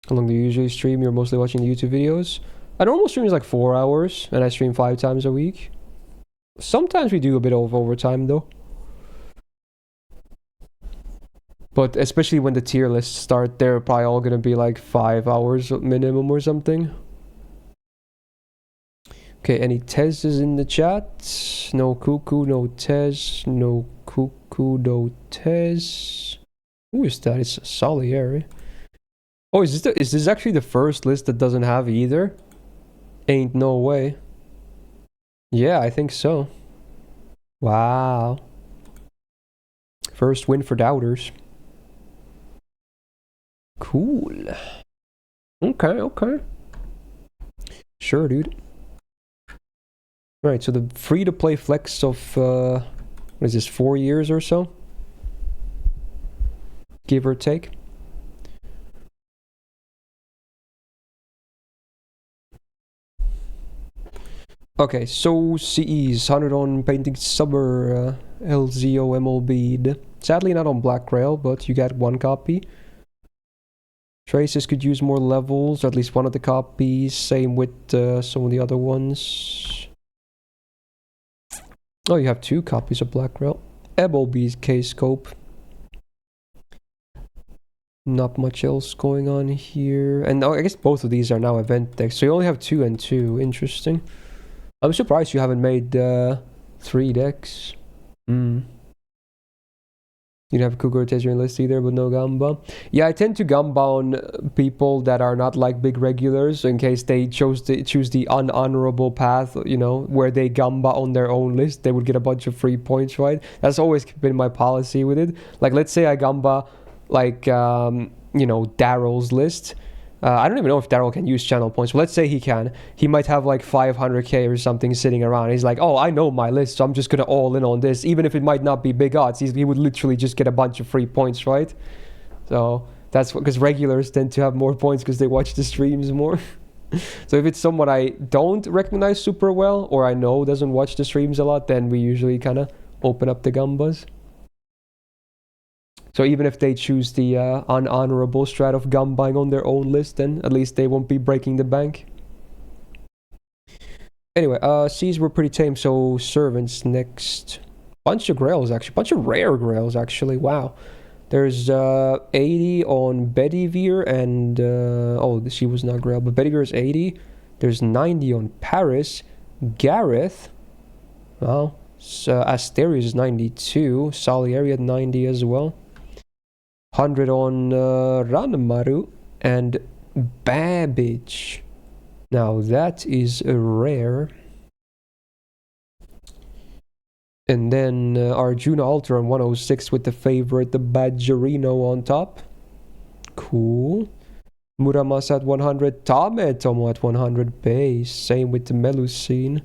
How long do you usually stream? You're mostly watching the YouTube videos? I normal stream is like 4 hours, and I stream 5 times a week. Sometimes we do a bit of overtime though. But especially when the tier lists start, they're probably all gonna be like 5 hours minimum or something. Okay, any Tez's in the chat? No Cuckoo, no Tez, no Cuckoo, no Tez. Who is that? It's Salieri. Oh, is this actually the first list that doesn't have either? Ain't no way. Yeah, I think so. Wow. First win for doubters. Cool. Okay. Sure, dude. Alright, so the free-to-play flex of, what is this, 4 years or so? Give or take. Okay, so CEs, 100 on Painting Summer, LZO MLB. Sadly not on Black Grail, but you get 1 copy. Traces could use more levels, at least one of the copies. Same with some of the other ones. Oh, you have 2 copies of Black Grail. MLB's K-Scope. Not much else going on here. And I guess both of these are now event decks. So you only have 2 and 2. Interesting. I'm surprised you haven't made 3 decks. You don't have Cougar Tezzering list either, but no Gamba. Yeah, I tend to Gamba on people that are not like big regulars in case they choose the unhonorable path, you know, where they Gamba on their own list. They would get a bunch of free points, right? That's always been my policy with it. Like, let's say I Gamba, like, you know, Daryl's list. I don't even know if Daryl can use channel points, but let's say he can. He might have like 500k or something sitting around. He's like, oh, I know my list, so I'm just gonna all in on this. Even if it might not be big odds, he would literally just get a bunch of free points, right? So that's because regulars tend to have more points because they watch the streams more. So if it's someone I don't recognize super well, or I know doesn't watch the streams a lot, then we usually kind of open up the Gambas. So even if they choose the unhonorable strat of Gambaing on their own list, then at least they won't be breaking the bank. Anyway, C's were pretty tame, so Servants next. Bunch of grails, actually. Bunch of rare grails, actually. Wow. There's 80 on Bedivere and... oh, she was not grail, but Bedivere is 80. There's 90 on Paris. Gareth. Wow. Asterius is 92. Salieri at 90 as well. 100 on Ranmaru and Babbage. Now that is a rare. And then Arjuna Alter on 106 with the favorite, the Badgerino on top. Cool. Muramasa at 100. Tametomo at 100 base. Same with the Melusine.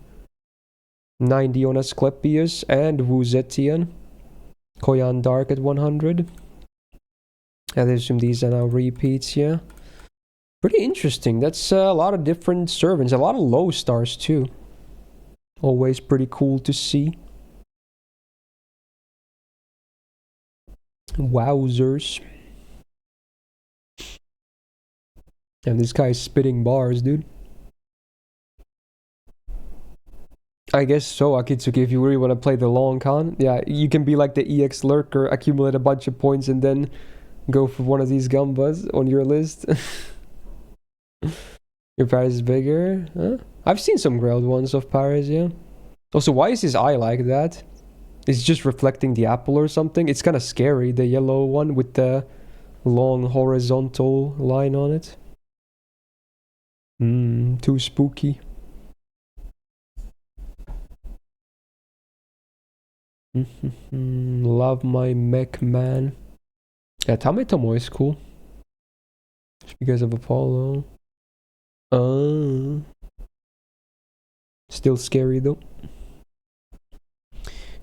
90 on Asclepius and Wuzetian. Koyan Dark at 100. I assume these are now repeats, yeah. Pretty interesting. That's a lot of different servants, a lot of low stars too. Always pretty cool to see. Wowzers. And this guy's spitting bars, dude. I guess so, Akitsuki, if you really want to play the long con. Yeah, you can be like the EX lurker, accumulate a bunch of points, and then go for one of these gumbas on your list. Your Paris is bigger? Huh? I've seen some grilled ones of Paris, yeah. Also, why is his eye like that? It's just reflecting the apple or something. It's kind of scary, the yellow one with the long horizontal line on it. Too spooky. Love my mech man. Yeah, Tametomo is cool. Just because of Apollo. Still scary though.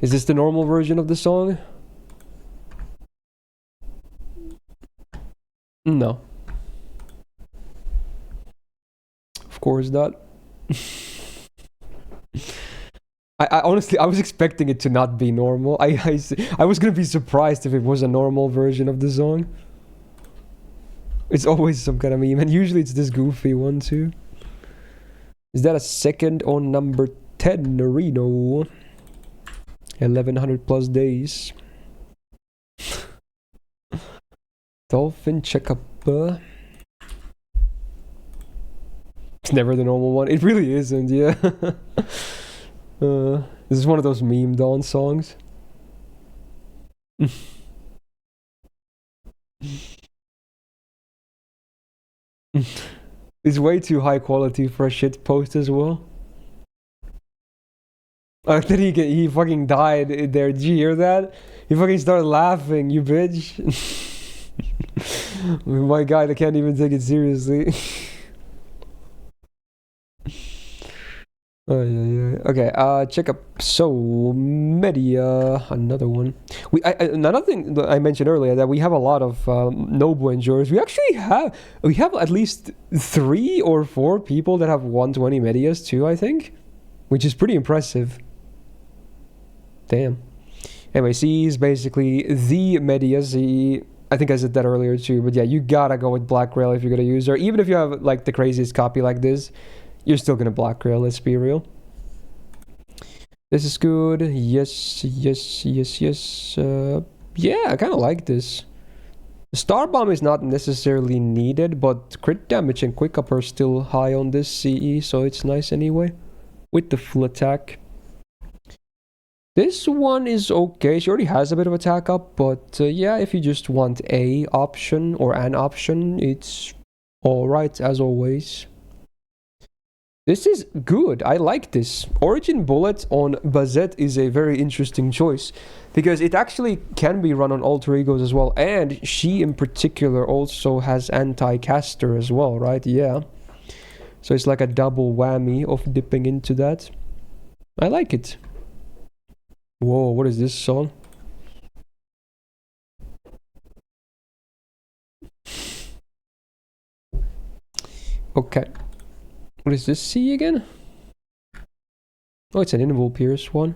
Is this the normal version of the song? No. Of course not. I honestly, I was expecting it to not be normal. I was gonna be surprised if it was a normal version of the song. It's always some kind of meme, and usually it's this goofy one too. Is that a second on number 10, Reno? 1100 plus days. Dolphin checkup. It's never the normal one. It really isn't, yeah. This is one of those meme Dawn songs. It's way too high quality for a shit post as well. Then he fucking died there. Did you hear that? He fucking started laughing, you bitch. My guy, I can't even take it seriously. Oh yeah. Okay, check up. So media, another one. Another thing that I mentioned earlier, that we have a lot of Nobu endurers. We actually have at least 3 or 4 people that have 120 medias too, I think, which is pretty impressive. Damn. Anyway, C is basically the media. I think I said that earlier too, but yeah, you gotta go with Black Rail if you're gonna use her. Even if you have like the craziest copy like this, you're still gonna Black Rail, let's be real. This is good. Yes. Yeah, I kind of like this. Star Bomb is not necessarily needed, but crit damage and quick up are still high on this CE, so it's nice anyway. With the full attack. This one is okay. She already has a bit of attack up, but yeah, if you just want a option or an option, it's alright as always. This is good. I like this. Origin Bullet on Bazette is a very interesting choice because it actually can be run on alter egos as well, and she in particular also has anti-caster as well, right? Yeah. So it's like a double whammy of dipping into that. I like it. Whoa, what is this song? Okay. What is this C again? Oh, it's an Invul Pierce one.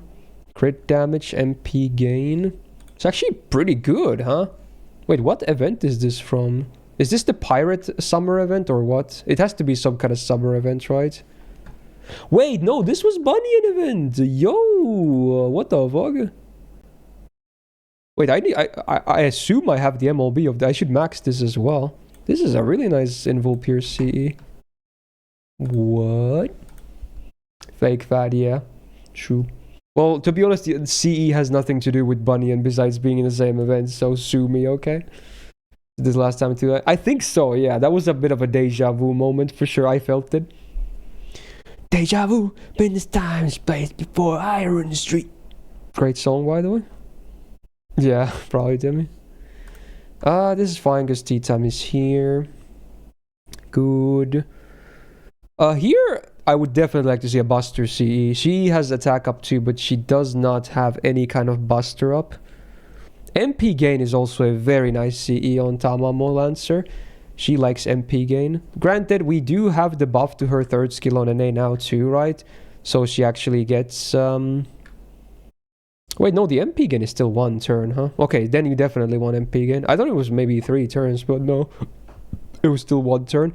Crit damage, MP gain. It's actually pretty good, huh? Wait, what event is this from? Is this the Pirate Summer event or what? It has to be some kind of summer event, right? Wait, no, this was Bunyan event. Yo, what the fuck? Wait, I assume I have the MLB of that. I should max this as well. This is a really nice Invul Pierce CE. What? Fake fat, yeah. True. Well, to be honest, the CE has nothing to do with Bunyan besides being in the same event, so sue me, okay? This last time too. I think so, yeah. That was a bit of a deja vu moment for sure. I felt it. Deja vu, been this time and space before I run the street. Great song, by the way. Yeah, probably, Timmy. This is fine because tea time is here. Good. Here, I would definitely like to see a Buster CE. She has attack up too, but she does not have any kind of Buster up. MP gain is also a very nice CE on Tamamo Lancer. She likes MP gain. Granted, we do have the buff to her third skill on NA now too, right? So she actually gets... Wait, no, the MP gain is still 1 turn, huh? Okay, then you definitely want MP gain. I thought it was maybe 3 turns, but no. It was still 1 turn.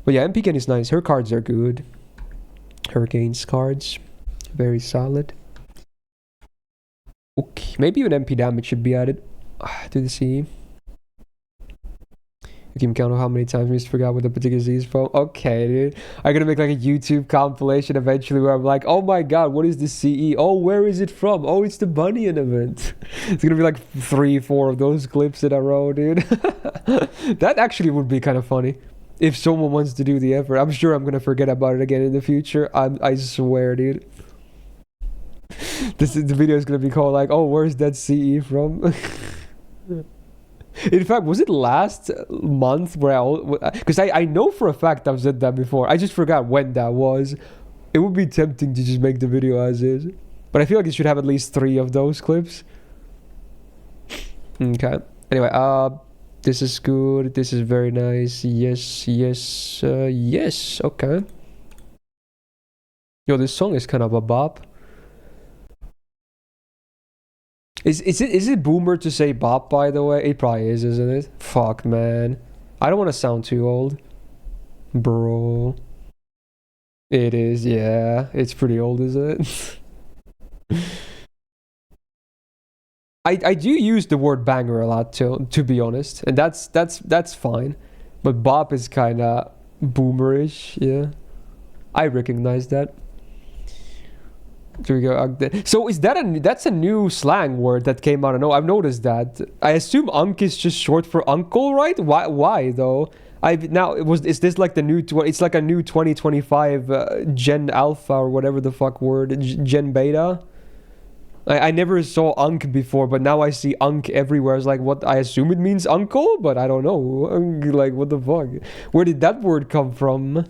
But yeah, MP gain is nice. Her cards are good. Hurricanes cards. Very solid. Okay, maybe even MP damage should be added to the CE. You can count on how many times we just forgot what the particular Z is from. Okay, dude. I'm gonna make like a YouTube compilation eventually where I'm like, oh my god, what is this CE? Oh, where is it from? Oh, it's the Bunyan event. It's gonna be like 3-4 of those clips in a row, dude. That actually would be kind of funny. If someone wants to do the effort. I'm sure I'm gonna forget about it again in the future. I swear, dude. The video is gonna be called like, oh, where's that CE from? In fact, was it last month where because I know for a fact I've said that before. I just forgot when that was. It would be tempting to just make the video as is. But I feel like it should have at least 3 of those clips. Okay. Anyway, this is good. This is very nice. Yes, yes, yes. Okay. Yo, this song is kind of a bop. Is it boomer to say bop, by the way? It probably is, isn't it? Fuck, man. I don't want to sound too old. Bro. It is, yeah. It's pretty old, isn't it? I do use the word banger a lot, to be honest. And that's fine. But bop is kind of boomerish, yeah. I recognize that. So is that's a new slang word that came out? No, I've noticed that. I assume unk is just short for uncle, right? Why though? Is this like the new it's like a new 2025 Gen Alpha or whatever the fuck word, Gen Beta. I never saw unk before, but now I see unk everywhere. It's like, what? I assume it means uncle, but I don't know. Like, what the fuck? Where did that word come from?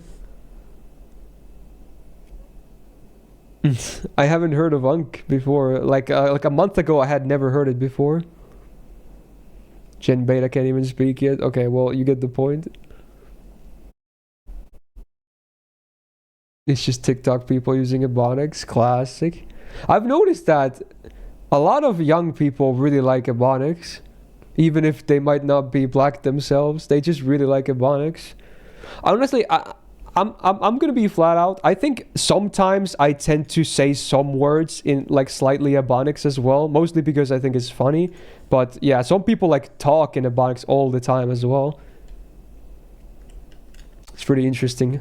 I haven't heard of unk before. Like a month ago, I had never heard it before. Gen Beta can't even speak yet. Okay, well, you get the point. It's just TikTok people using Ebonics. Classic. I've noticed that a lot of young people really like Ebonics. Even if they might not be black themselves, they just really like Ebonics. Honestly, I'm gonna be flat out. I think sometimes I tend to say some words in like slightly Ebonics as well, mostly because I think it's funny. But yeah, some people like talk in Ebonics all the time as well. It's pretty interesting,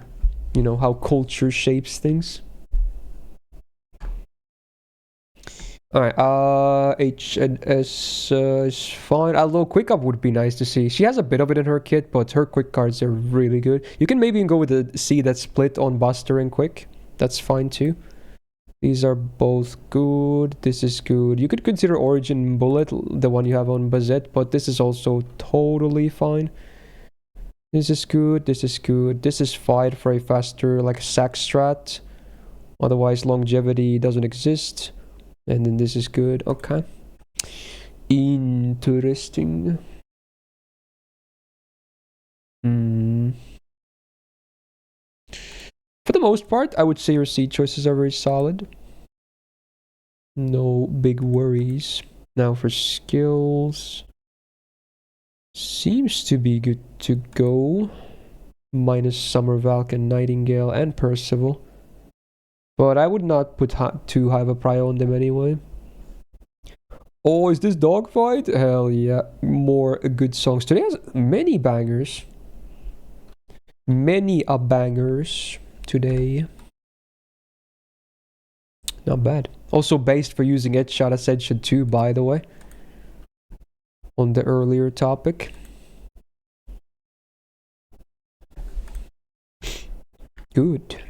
you know, how culture shapes things. Alright, H and S is fine. Although quick up would be nice to see. She has a bit of it in her kit, but her quick cards are really good. You can maybe go with the C that's split on Buster and quick. That's fine too. These are both good. This is good. You could consider Origin Bullet, the one you have on Bazette, but this is also totally fine. This is good. This is good. This is fine for a faster like sack strat. Otherwise, longevity doesn't exist. And then this is good. Okay. Interesting. For the most part, I would say your seed choices are very solid. No big worries. Now for skills. Seems to be good to go. Minus Summer Valken, Nightingale, and Percival. But I would not put too high of a prio on them anyway. Oh, is this Dogfight? Hell yeah. More good songs. Today has many bangers. Many a bangers today. Not bad. Also based for using Headshot Ascension 2, by the way. On the earlier topic. Good.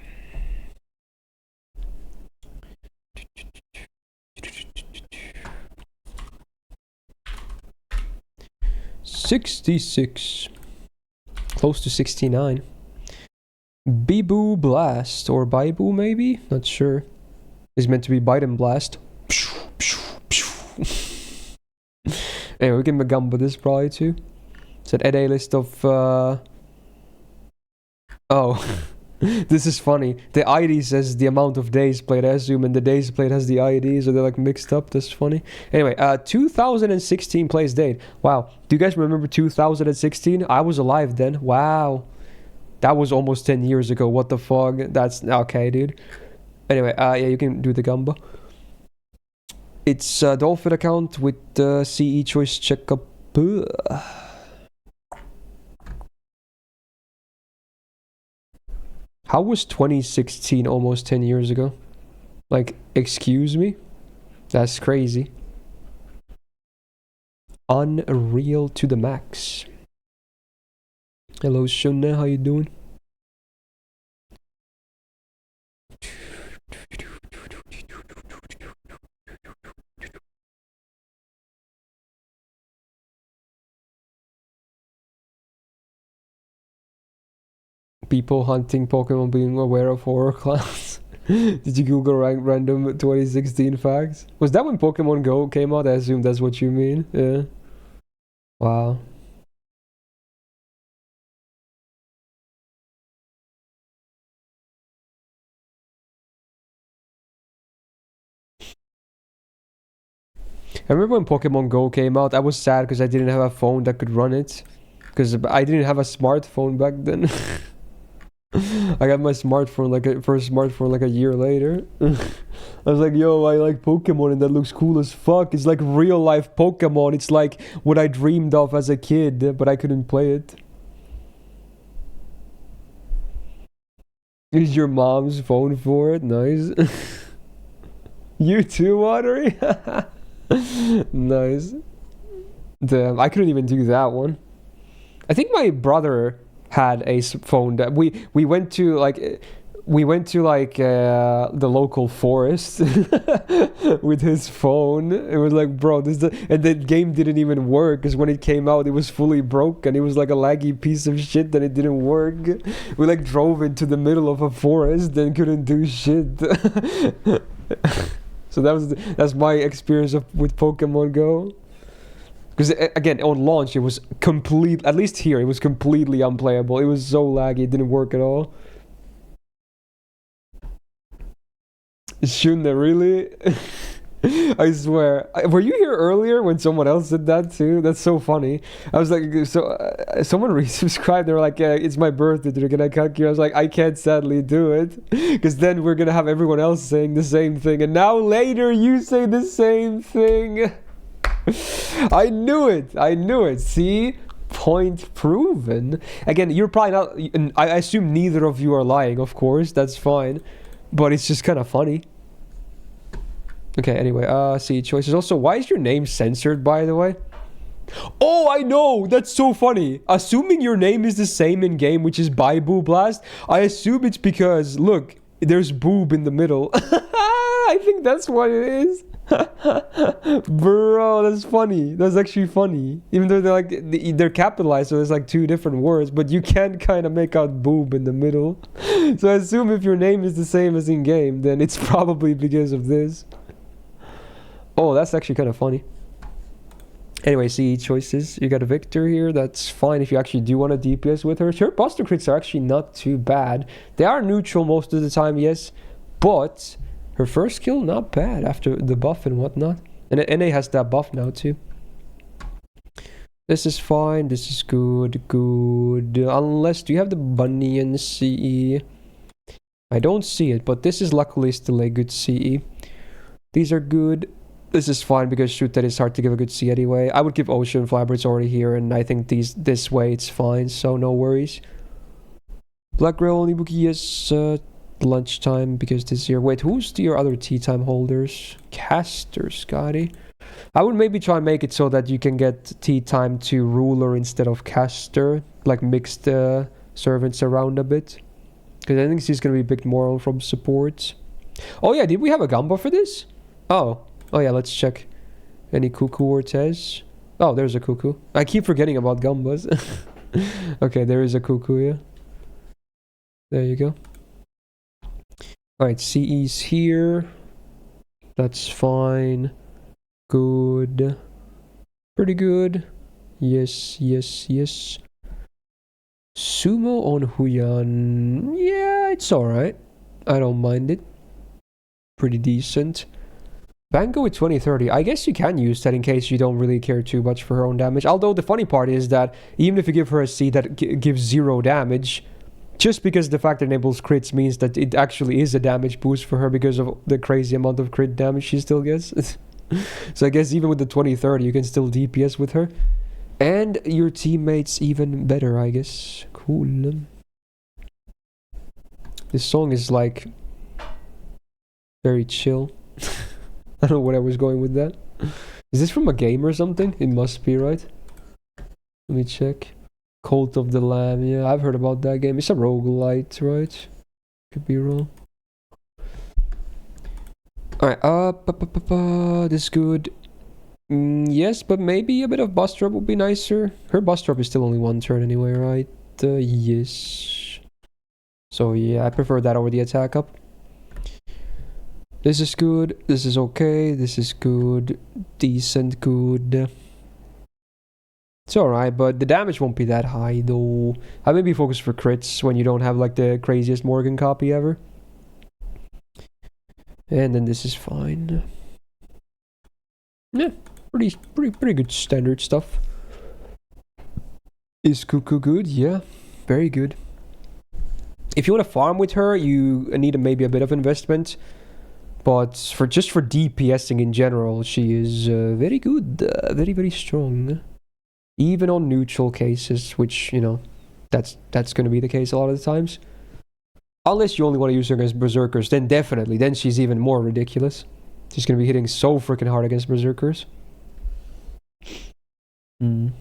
$66. Close to 69. Bibu Blast. Or Baibu maybe? Not sure. Is meant to be Bite and Blast. Anyway, we can Magamba this probably too. It's an NA list of Oh, this is funny. The ID says the amount of days played, I assume, and the days played has the ID, so they're like mixed up. That's funny. Anyway, 2016 plays date. Wow. Do you guys remember 2016? I was alive then. Wow. That was almost 10 years ago. What the fuck? That's okay, dude. Anyway, yeah, you can do the gamba. It's a Dolphin account with CE choice checkup. How was 2016 almost 10 years ago? Like, excuse me? That's crazy. Unreal to the max. Hello, Shunna, how you doing? People hunting Pokemon being aware of horror clowns. Did you Google random 2016 facts? Was that when Pokemon Go came out? I assume that's what you mean. Yeah. Wow. I remember when Pokemon Go came out, I was sad because I didn't have a phone that could run it. Because I didn't have a smartphone back then. I got my smartphone first smartphone like a year later. I was like, yo, I like Pokemon and that looks cool as fuck. It's like real life Pokemon. It's like what I dreamed of as a kid, but I couldn't play it. Is your mom's phone for it? Nice. You too, Watery? Nice. Damn, I couldn't even do that one. I think my brother had a phone that we went to like the local forest with his phone. It was like, bro, and the game didn't even work because when it came out it was fully broken. It was like a laggy piece of shit that it didn't work. We like drove into the middle of a forest and couldn't do shit. So that's my experience with Pokemon Go. Because again, on launch, it was at least here, it was completely unplayable. It was so laggy, it didn't work at all. Shouldn't it really? I swear. Were you here earlier when someone else did that too? That's so funny. I was like, someone resubscribed. They were like, it's my birthday today. Can I cut you? I was like, I can't sadly do it. Because then we're going to have everyone else saying the same thing. And now later you say the same thing. I knew it. See? Point proven. Again, you're probably not. I assume neither of you are lying, of course. That's fine. But it's just kind of funny. Okay, anyway, see choices. Also, why is your name censored, by the way? Oh, I know! That's so funny. Assuming your name is the same in game, which is by Boo Blast, I assume it's because, look, there's boob in the middle. I think that's what it is. Bro, that's funny. That's actually funny. Even though they're capitalized, so there's like two different words, but you can kind of make out boob in the middle. So I assume if your name is the same as in game, then it's probably because of this. Oh, that's actually kind of funny. Anyway, CE choices. You got a Victor here. That's fine if you actually do want a DPS with her. Her Buster crits are actually not too bad. They are neutral most of the time, yes. But her first skill, not bad after the buff and whatnot. And NA has that buff now too. This is fine. This is good. Good. Unless, do you have the bunny in CE? I don't see it, but this is luckily still a good CE. These are good. This is fine because shoot that is hard to give a good C anyway. I would give Ocean Flabber, it's already here, and I think this way it's fine, so no worries. Black Rail only bookie, yes, lunchtime because this year. Wait, who's your other tea time holders? Caster, Scotty. I would maybe try and make it so that you can get tea time to Ruler instead of Caster, like mix the servants around a bit. Because I think she's gonna be picked more from support. Oh yeah, did we have a Gamba for this? Oh yeah, let's check. Any Cuckoo or Tez? Oh, there's a Cuckoo. I keep forgetting about Gambas. Okay, there is a Cuckoo, yeah. There you go. Alright, CE's here. That's fine. Good. Pretty good. Yes. Sumo on Huyan. Yeah, it's alright. I don't mind it. Pretty decent. Bango with 2030. I guess you can use that in case you don't really care too much for her own damage. Although the funny part is that even if you give her a C that gives 0 damage, just because the fact it enables crits means that it actually is a damage boost for her because of the crazy amount of crit damage she still gets. So I guess even with the 2030 you can still DPS with her. And your teammates even better, I guess. Cool. This song is like very chill. I don't know what I was going with that. Is this from a game or something? It must be, right? Let me check. Cult of the Lamb. Yeah, I've heard about that game. It's a roguelite, right? Could be wrong. Alright, this is good. Yes, but maybe a bit of bus drop would be nicer. Her bus drop is still only 1 turn anyway, right? Yes. So yeah, I prefer that over the attack up. This is good. This is okay. This is good. Decent good. It's alright, but the damage won't be that high though. I maybe focus for crits when you don't have like the craziest Morgan copy ever. And then this is fine. Yeah, pretty good standard stuff. Is Cuckoo good? Yeah, very good. If you want to farm with her, you need maybe a bit of investment. But for DPSing in general, she is very good, very strong. Even on neutral cases, which, you know, that's going to be the case a lot of the times. Unless you only want to use her against Berserkers, then definitely, then she's even more ridiculous. She's going to be hitting so freaking hard against Berserkers. Need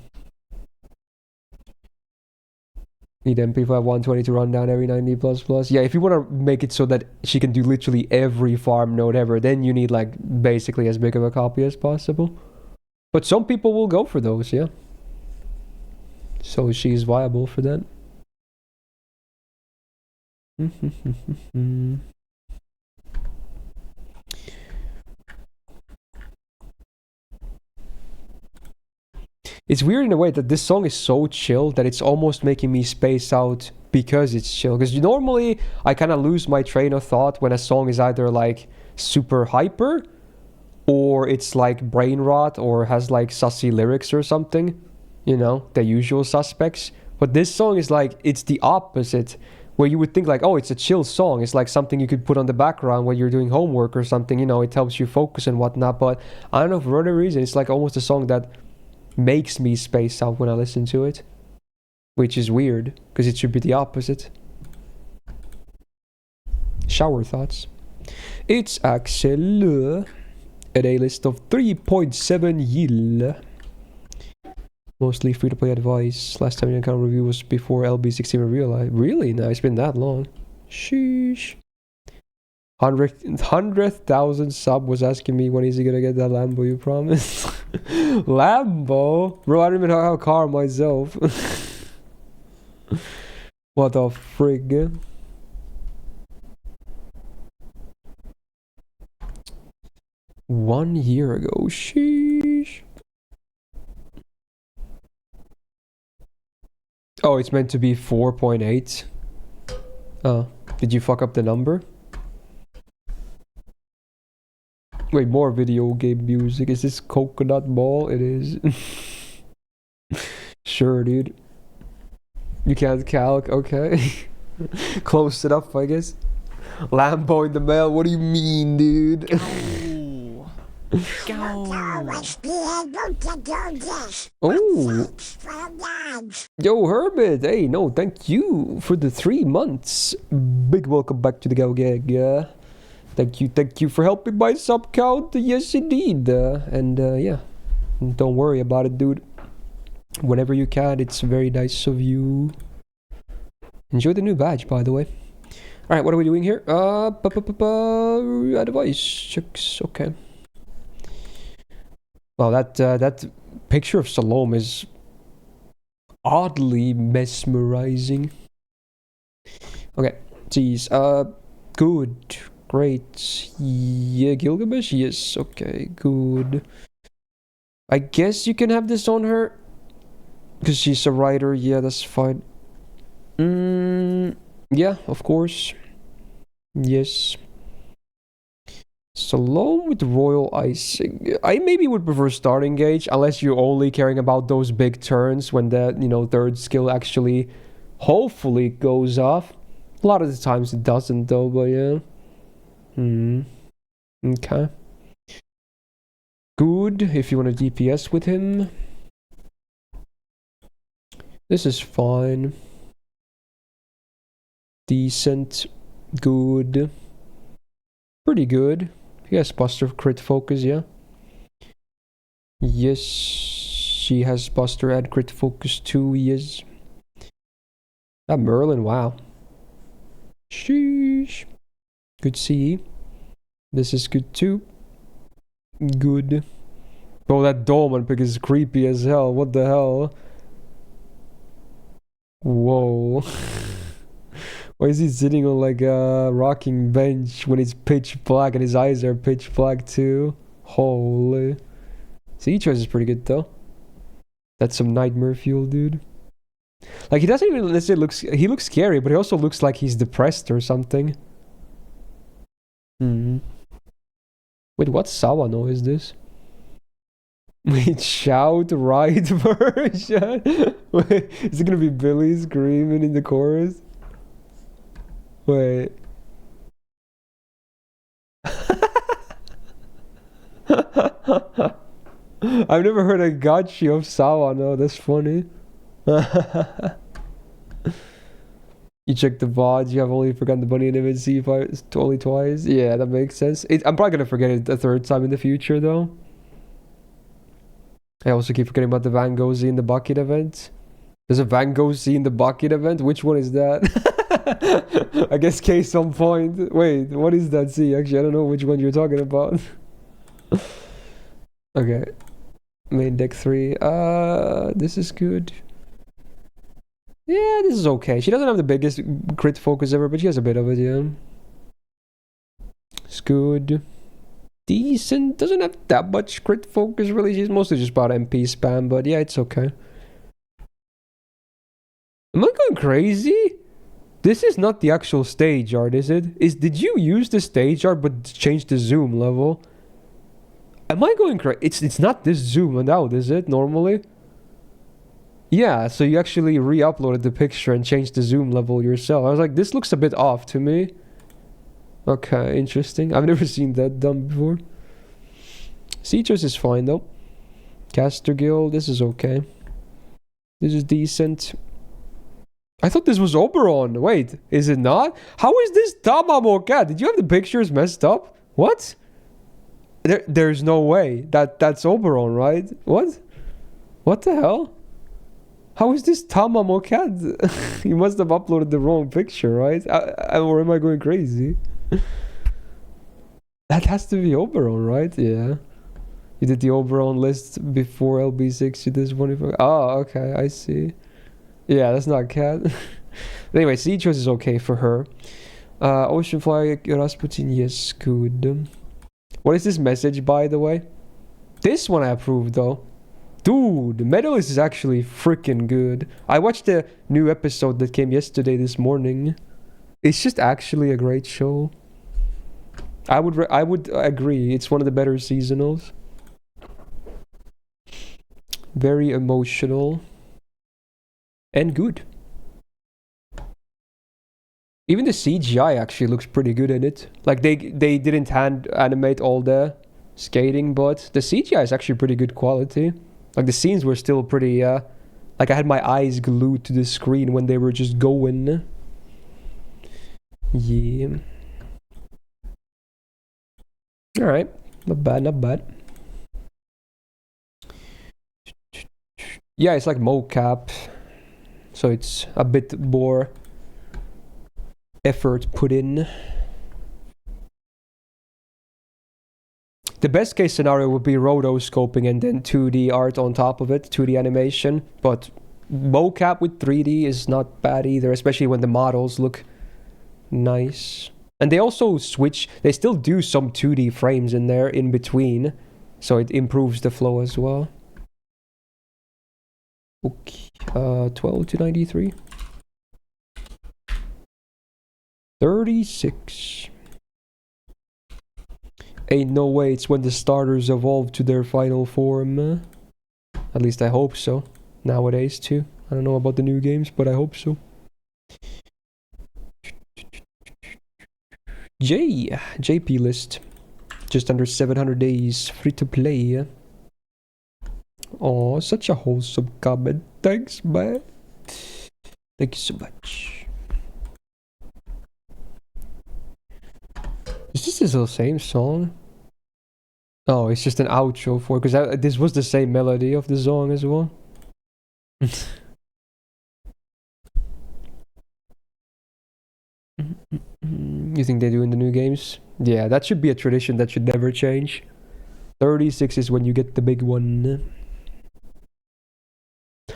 MP5 120 to run down every 90++. Yeah, if you want to make it so that she can do literally every farm node ever, then you need like basically as big of a copy as possible. But some people will go for those, yeah. So she's viable for that. It's weird in a way that this song is so chill that it's almost making me space out because it's chill. Because normally I kind of lose my train of thought when a song is either like super hyper or it's like brain rot or has like sussy lyrics or something. You know, the usual suspects. But this song is like, it's the opposite. Where you would think like, oh, it's a chill song. It's like something you could put on the background when you're doing homework or something. You know, it helps you focus and whatnot. But I don't know, for whatever reason, it's like almost a song that makes me space out when I listen to it, which is weird because it should be the opposite. Shower thoughts. It's Axel at a list of 3.7 yil. Mostly free to play advice. Last time your account review was before LB16 realized. Really? No, it's been that long. Sheesh. 100,000 sub was asking me when is he gonna get that Lambo you promised. Lambo? Bro, I don't even have a car myself. What the frig? One year ago. Sheesh. Oh, it's meant to be 4.8. Oh, did you fuck up the number? Wait, more video game music. Is this Coconut Ball? It is. Sure, dude. You can't calc, okay. Close enough, I guess. Lambo in the mail, what do you mean, dude? Go. Always be able to do this. Oh. Yo, Herbert. Hey, no, thank you for the 3 months. Big welcome back to the Go Gag. Thank you for helping my sub count. Yes, indeed. Yeah, don't worry about it, dude. Whenever you can, it's very nice of you. Enjoy the new badge, by the way. All right, what are we doing here? Advice checks. Okay. Well, that picture of Salome is oddly mesmerizing. Okay, geez. Good. Great. Yeah, Gilgamesh? Yes, okay, good. I guess you can have this on her. Because she's a writer, yeah, that's fine. Yeah, of course. Yes. Salome with Royal Icing. I maybe would prefer starting gauge, unless you're only caring about those big turns when the, third skill actually hopefully goes off. A lot of the times it doesn't though, but yeah. Okay. Good if you want to DPS with him. This is fine. Decent. Good. Pretty good. He has Buster crit focus, yeah. Yes, she has Buster and crit focus too, yes. That Merlin, wow. Sheesh. Good see. This is good too. Good. Oh, that Dolman pick is creepy as hell. What the hell? Whoa. Why is he sitting on like a rocking bench when it's pitch black and his eyes are pitch black too? Holy. Sea choice is pretty good though. That's some nightmare fuel, dude. Like, he doesn't even necessarily he looks scary, but he also looks like he's depressed or something. Wait, what Sawano is this? Wait, shout right version? Wait, is it gonna be Billy screaming in the chorus? Wait. I've never heard a gotchi of Sawano, that's funny. You check the VODs, you have only forgotten the bunny and image C5 only twice. Yeah, that makes sense. I'm probably gonna forget it a third time in the future though. I also keep forgetting about the Van Gogh Z in the bucket event. There's a Van Gogh Z in the bucket event? Which one is that? I guess case on point. Wait, what is that Z? Actually, I don't know which one you're talking about. Okay. Main deck 3. This is good. Yeah, this is okay. She doesn't have the biggest crit focus ever, but she has a bit of it, yeah. It's good. Decent. Doesn't have that much crit focus, really. She's mostly just about MP spam, but yeah, it's okay. Am I going crazy? This is not the actual stage art, is it? Did you use the stage art but change the zoom level? Am I going crazy? It's not this zoomed out, is it, normally? Yeah, so you actually re-uploaded the picture and changed the zoom level yourself. I was like, this looks a bit off to me. Okay, interesting. I've never seen that done before. Cetus is fine though. Caster Guild, this is okay. This is decent. I thought this was Oberon. Wait, is it not? How is this Tamamo cat? Did you have the pictures messed up? What? There's no way. That's Oberon, right? What? What the hell? How is this Tamamo cat? You must have uploaded the wrong picture, right? Or am I going crazy? That has to be Oberon, right? Yeah. You did the Oberon list before LB6. You did this one. Oh, okay. I see. Yeah, that's not cat. Anyway, Sea choice is okay for her. Oceanfly Rasputin, yes, good. What is this message, by the way? This one I approve, though. Dude, the Medalist is actually freaking good. I watched the new episode that came yesterday this morning. It's just actually a great show. I would agree. It's one of the better seasonals. Very emotional. And good. Even the CGI actually looks pretty good in it. Like, they didn't hand animate all the skating, but the CGI is actually pretty good quality. Like, the scenes were still pretty, like, I had my eyes glued to the screen when they were just going. Yeah. Alright. Not bad, not bad. Yeah, it's like mocap. So it's a bit more effort put in. The best case scenario would be rotoscoping and then 2D art on top of it, 2D animation. But mocap with 3D is not bad either, especially when the models look nice. And they also switch, they still do some 2D frames in there in between. So it improves the flow as well. Okay, 12 to 93. 36. Ain't no way it's when the starters evolve to their final form. At least I hope so. Nowadays too. I don't know about the new games, but I hope so. JP list. Just under 700 days. Free to play. Oh, such a wholesome comment. Thanks, man. Thank you so much. Is this still the same song? Oh, it's just an outro for, because this was the same melody of the song as well. You think they do in the new games? Yeah, that should be a tradition that should never change. 36 is when you get the big one.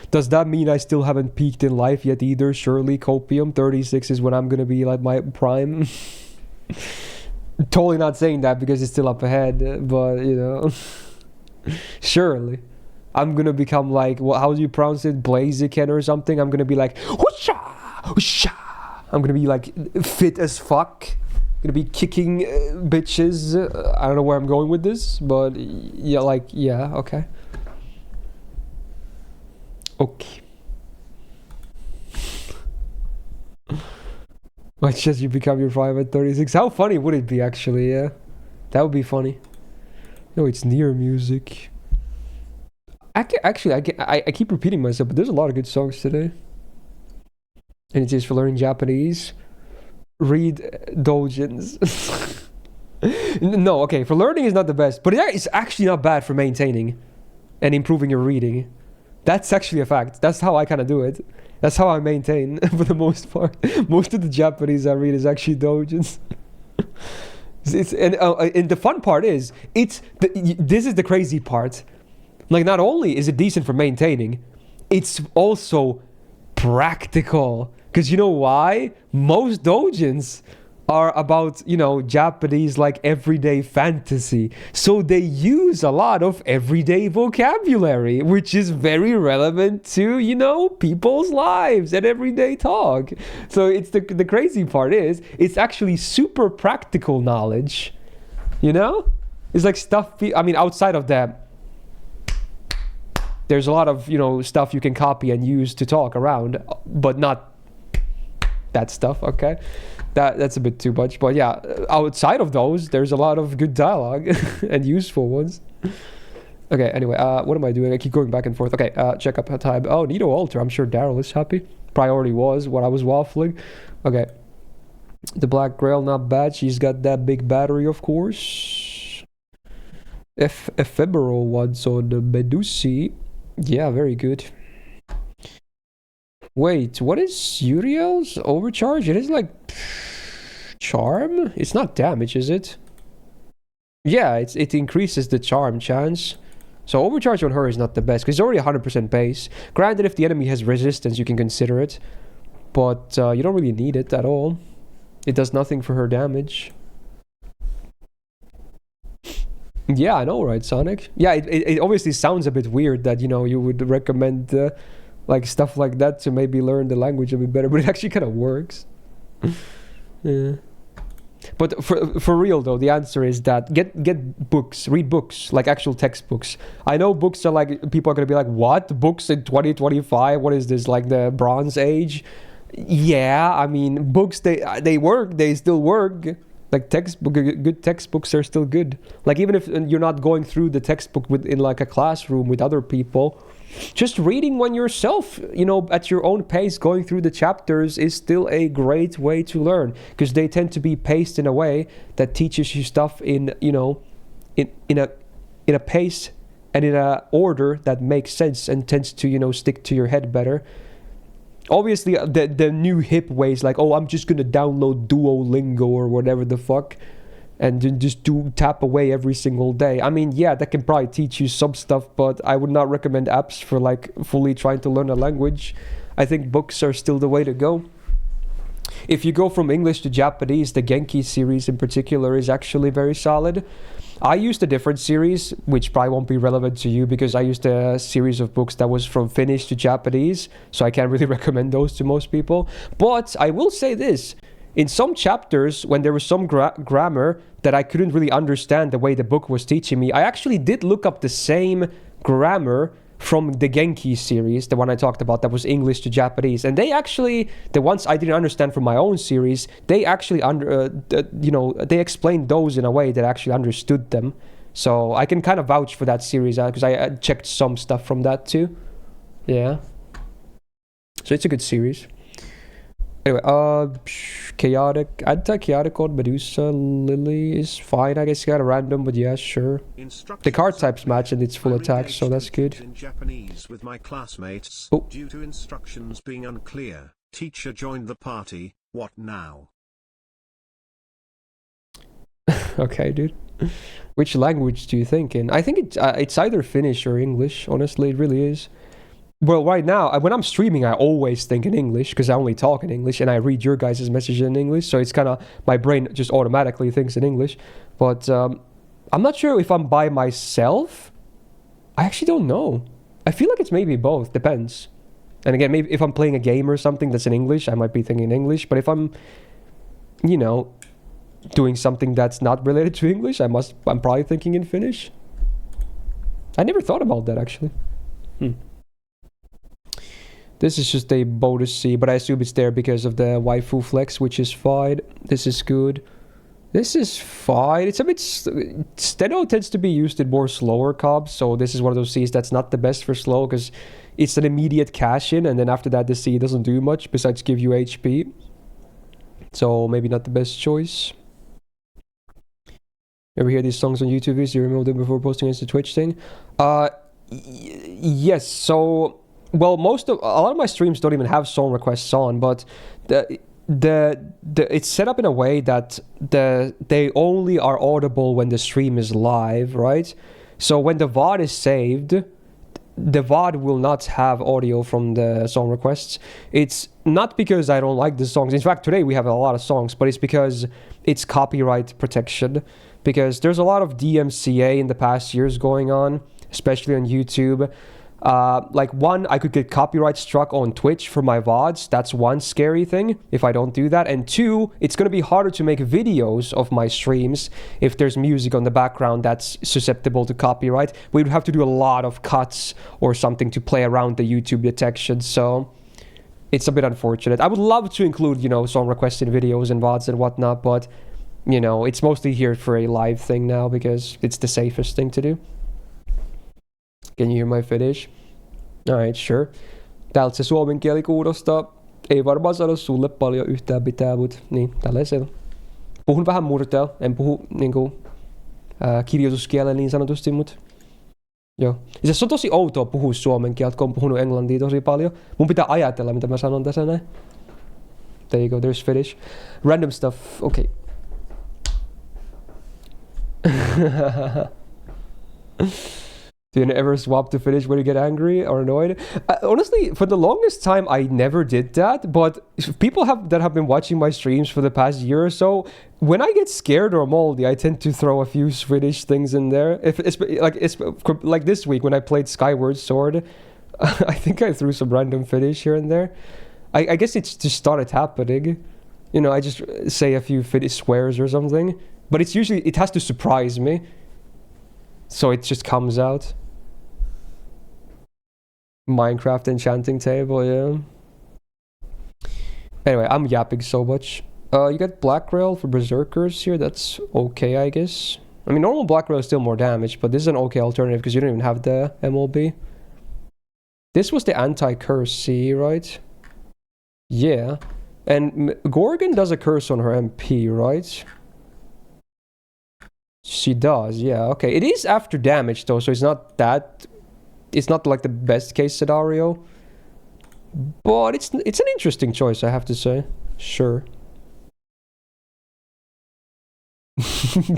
Does that mean I still haven't peaked in life yet either? Surely, Copium. 36 is when I'm gonna be like my prime. Totally not saying that because it's still up ahead, but you know. Surely. I'm gonna become like, how do you pronounce it? Blaziken or something? I'm gonna be like, whoosha! Whoosha! I'm gonna be like fit as fuck. Gonna be kicking bitches. I don't know where I'm going with this, but yeah, like, yeah, okay. Okay. Watch just you become your prime at 36. How funny would it be, actually? Yeah, that would be funny. No, it's near music. I keep repeating myself, but there's a lot of good songs today. And it is for learning Japanese. Read Doujins. No, okay, for learning is not the best, but it's actually not bad for maintaining and improving your reading. That's actually a fact. That's how I kind of do it. That's how I maintain for the most part. Most of the Japanese I read is actually doujins. And the fun part is, this is the crazy part. Like, not only is it decent for maintaining, it's also practical. Because you know why? Most doujins are about, you know, Japanese, like, everyday fantasy. So they use a lot of everyday vocabulary, which is very relevant to, you know, people's lives and everyday talk. So it's the crazy part is, it's actually super practical knowledge, you know? It's like stuff, I mean, outside of that, there's a lot of, you know, stuff you can copy and use to talk around, but not that stuff, okay? That's a bit too much, but yeah, outside of those, there's a lot of good dialogue and useful ones. Okay, anyway, what am I doing? I keep going back and forth. Okay, check up time. Oh, Nito Alter. I'm sure Daryl is happy. Priority was what I was waffling. Okay. The Black Grail, not bad. She's got that big battery, of course. Ephemeral ones on the Medusi. Yeah, very good. Wait, what is Uriel's overcharge? It is like charm? It's not damage, is it? Yeah, it increases the charm chance. So overcharge on her is not the best, because it's already 100% base. Granted, if the enemy has resistance, you can consider it. But you don't really need it at all. It does nothing for her damage. Yeah, I know, right, Sonic? Yeah, it obviously sounds a bit weird that, you know, you would recommend... like stuff like that to maybe learn the language a bit better, but it actually kind of works. Yeah. But for real though, the answer is that get books, read books, like actual textbooks. I know books are like, people are gonna be like, what? Books in 2025? What is this, like the Bronze Age? Yeah, I mean, books, they work, they still work. Like good textbooks are still good. Like even if you're not going through the textbook in like a classroom with other people, just reading one yourself, you know, at your own pace, going through the chapters is still a great way to learn, because they tend to be paced in a way that teaches you stuff in, you know, in a pace and in a order that makes sense and tends to, you know, stick to your head better. Obviously, the new hip ways, like, oh, I'm just gonna download Duolingo or whatever the fuck, and then just tap away every single day. I mean, yeah, that can probably teach you some stuff, but I would not recommend apps for like fully trying to learn a language. I think books are still the way to go. If you go from English to Japanese, the Genki series in particular is actually very solid. I used a different series, which probably won't be relevant to you, because I used a series of books that was from Finnish to Japanese, so I can't really recommend those to most people. But I will say this, in some chapters, when there was some grammar that I couldn't really understand the way the book was teaching me, I actually did look up the same grammar from the Genki series, the one I talked about that was English to Japanese. And they actually, the ones I didn't understand from my own series, they actually, they explained those in a way that I actually understood them. So I can kind of vouch for that series because I checked some stuff from that too. Yeah. So it's a good series. Anyway, chaotic, anti-chaotic on Medusa Lily is fine. I guess you got a random, but yeah, sure. The card types match and it's full attack, so that's good. In Japanese with my classmates, due to instructions being unclear, teacher joined the party. What now? Okay, dude. Which language do you think in? I think it's either Finnish or English. Honestly, it really is. Well, right now, when I'm streaming, I always think in English because I only talk in English and I read your guys' messages in English. So it's kind of, my brain just automatically thinks in English. But I'm not sure if I'm by myself. I actually don't know. I feel like it's maybe both. Depends. And again, maybe if I'm playing a game or something that's in English, I might be thinking in English. But if I'm, doing something that's not related to English, I'm probably thinking in Finnish. I never thought about that, actually. This is just a bonus C, but I assume it's there because of the waifu flex, which is fine. This is good. This is fine. It's a bit... Steno tends to be used in more slower comps, so this is one of those Cs that's not the best for slow, because it's an immediate cash-in, and then after that the C doesn't do much besides give you HP. So maybe not the best choice. Ever hear these songs on YouTube? Do you remove them before posting it to Twitch thing? Yes, so... Well, a lot of my streams don't even have song requests on, but it's set up in a way that they only are audible when the stream is live, right? So when the VOD is saved, the VOD will not have audio from the song requests. It's not because I don't like the songs. In fact, today we have a lot of songs, but it's because it's copyright protection. Because there's a lot of DMCA in the past years going on, especially on YouTube. One, I could get copyright struck on Twitch for my VODs. That's one scary thing if I don't do that. And two, it's going to be harder to make videos of my streams if there's music on the background that's susceptible to copyright. We would have to do a lot of cuts or something to play around the YouTube detection. So it's a bit unfortunate. I would love to include, song requests in videos and VODs and whatnot, but, it's mostly here for a live thing now because it's the safest thing to do. Can you hear my Finnish? Alright, sure. Täältä se suomen kieli kuulostaa. Ei varmaan sano sulle paljon yhtään mitään, mutta niin, tälleen se on. Puhun vähän murteella. En puhu kirjoituskielellä niin sanotusti, mutta joo. Ja se on tosi outoa puhua suomen kieltä, kun on puhunut englantia tosi paljon. Mun pitää ajatella, mitä mä sanon tässä näin. There you go, there's Finnish. Random stuff, okay. Do you ever swap to Finnish when you get angry or annoyed? Honestly, for the longest time, I never did that. But people that have been watching my streams for the past year or so, when I get scared or moldy, I tend to throw a few Finnish things in there. It's like this week when I played Skyward Sword, I think I threw some random Finnish here and there. I guess it's just started happening. I just say a few Finnish swears or something. But it has to surprise me. So it just comes out. Minecraft enchanting table, yeah. Anyway, I'm yapping so much. You get Black Rail for Berserkers here. That's okay, I guess. I mean, normal Black Rail is still more damage, but this is an okay alternative because you don't even have the MLB. This was the anti-curse C, right? Yeah. And Gorgon does a curse on her MP, right? She does, yeah, okay. It is after damage though, so it's not like the best case scenario. But it's an interesting choice, I have to say. Sure.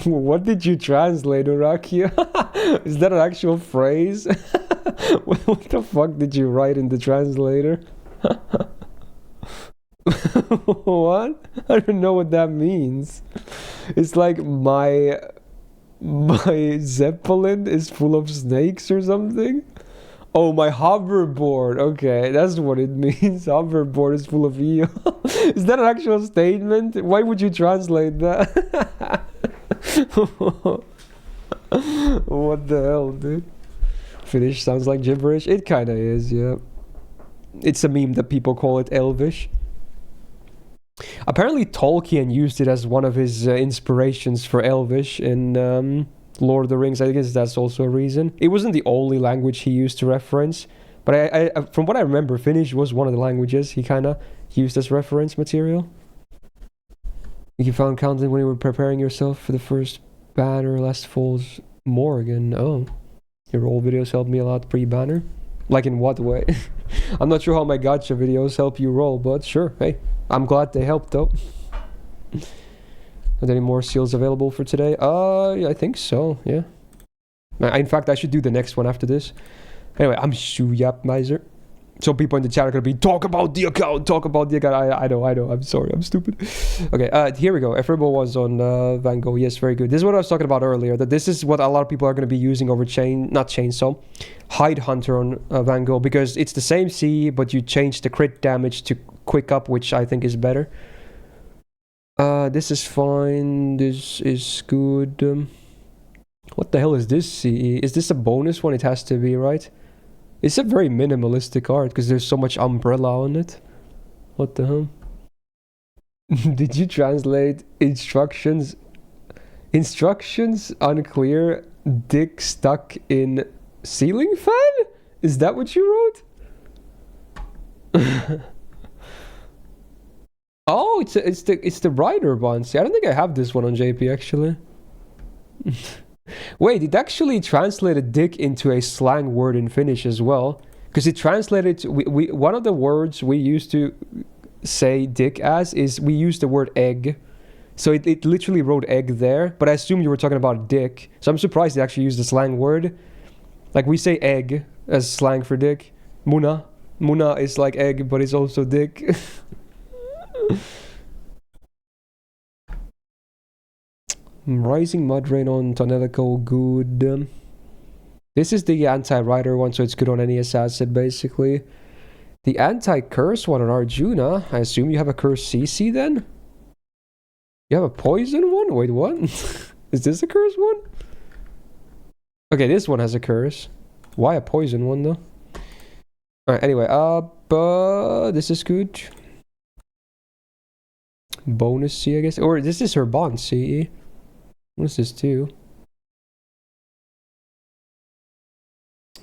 What did you translate, Urakia? Is that an actual phrase? What the fuck did you write in the translator? What? I don't know what that means. It's like my Zeppelin is full of snakes or something? Oh, my hoverboard. Okay, that's what it means. Hoverboard is full of eel. Is that an actual statement? Why would you translate that? What the hell, dude? Finnish sounds like gibberish. It kind of is, yeah. It's a meme that people call it Elvish. Apparently, Tolkien used it as one of his inspirations for Elvish in Lord of the Rings. I guess that's also a reason. It wasn't the only language he used to reference, but I from what I remember, Finnish was one of the languages he kind of used as reference material. You found counting when you were preparing yourself for the first banner last fall's Morgan. Oh, your old videos helped me a lot pre-banner. Like in what way? I'm not sure how my gacha videos help you roll, but sure. Hey, I'm glad they helped though. Are there any more seals available for today? I think so, yeah. In fact, I should do the next one after this. Anyway, I'm Shuyapmiser. Some people in the chat are gonna be, talk about the account. I know, I'm sorry, I'm stupid. Okay, here we go. Everyone was on Van Gogh. Yes, very good. This is what I was talking about earlier, that this is what a lot of people are gonna be using over Hide Hunter on Van Gogh, because it's the same C, but you change the crit damage to quick up, which I think is better. This is fine. This is good. What the hell is this CE? Is this a bonus one? It has to be, right? It's a very minimalistic art because there's so much umbrella on it. What the hell? Did you translate instructions? Instructions unclear. Dick stuck in ceiling fan? Is that what you wrote? Oh, it's the writer one. See, I don't think I have this one on JP actually. Wait, it actually translated dick into a slang word in Finnish as well, because it translated to, we one of the words we used to say dick as is we use the word egg, so it literally wrote egg there. But I assume you were talking about dick, so I'm surprised they actually used the slang word. Like we say egg as slang for dick. Muna is like egg, but it's also dick. Rising Mud Rain on Tonelico, good. This is the anti-rider one, so it's good on any assassin, basically. The anti-curse one on Arjuna, I assume you have a curse CC then? You have a poison one? Wait, what? Is this a curse one? Okay, this one has a curse. Why a poison one, though? Alright, anyway, but this is good. Bonus C, I guess. Or this is her bond CE. What is this too?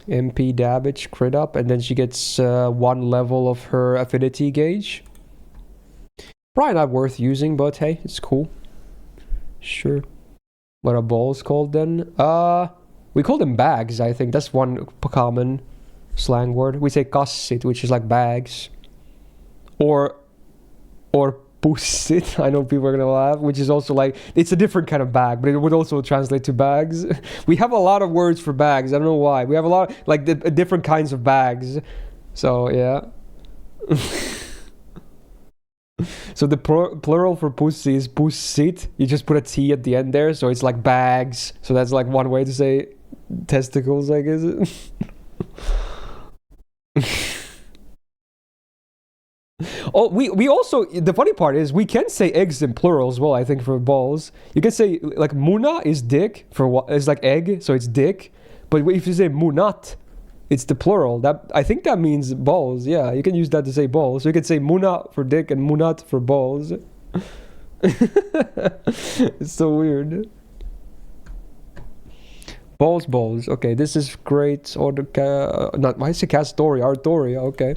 MP damage, crit up, and then she gets 1 level of her affinity gauge. Probably not worth using, but hey, it's cool. Sure. What are balls called then? We call them bags, I think. That's one common slang word. We say kassit, which is like bags. Or pussit. I know people are gonna laugh, which is also like, it's a different kind of bag, but it would also translate to bags. We have a lot of words for bags. I don't know why. We have a lot, like different kinds of bags. So yeah. So the plural for pussy is pussit. You just put a T at the end there, so it's like bags. So that's like one way to say testicles, I guess. Oh, we also, the funny part is we can say eggs in plural as well, I think, for balls. You can say, like, muna is dick, is like egg, so it's dick. But if you say munat, it's the plural. I think that means balls. Yeah, you can use that to say balls. So you can say muna for dick and munat for balls. It's so weird. Balls. Okay, this is great. Or not, why is it Castoria? Artoria, okay.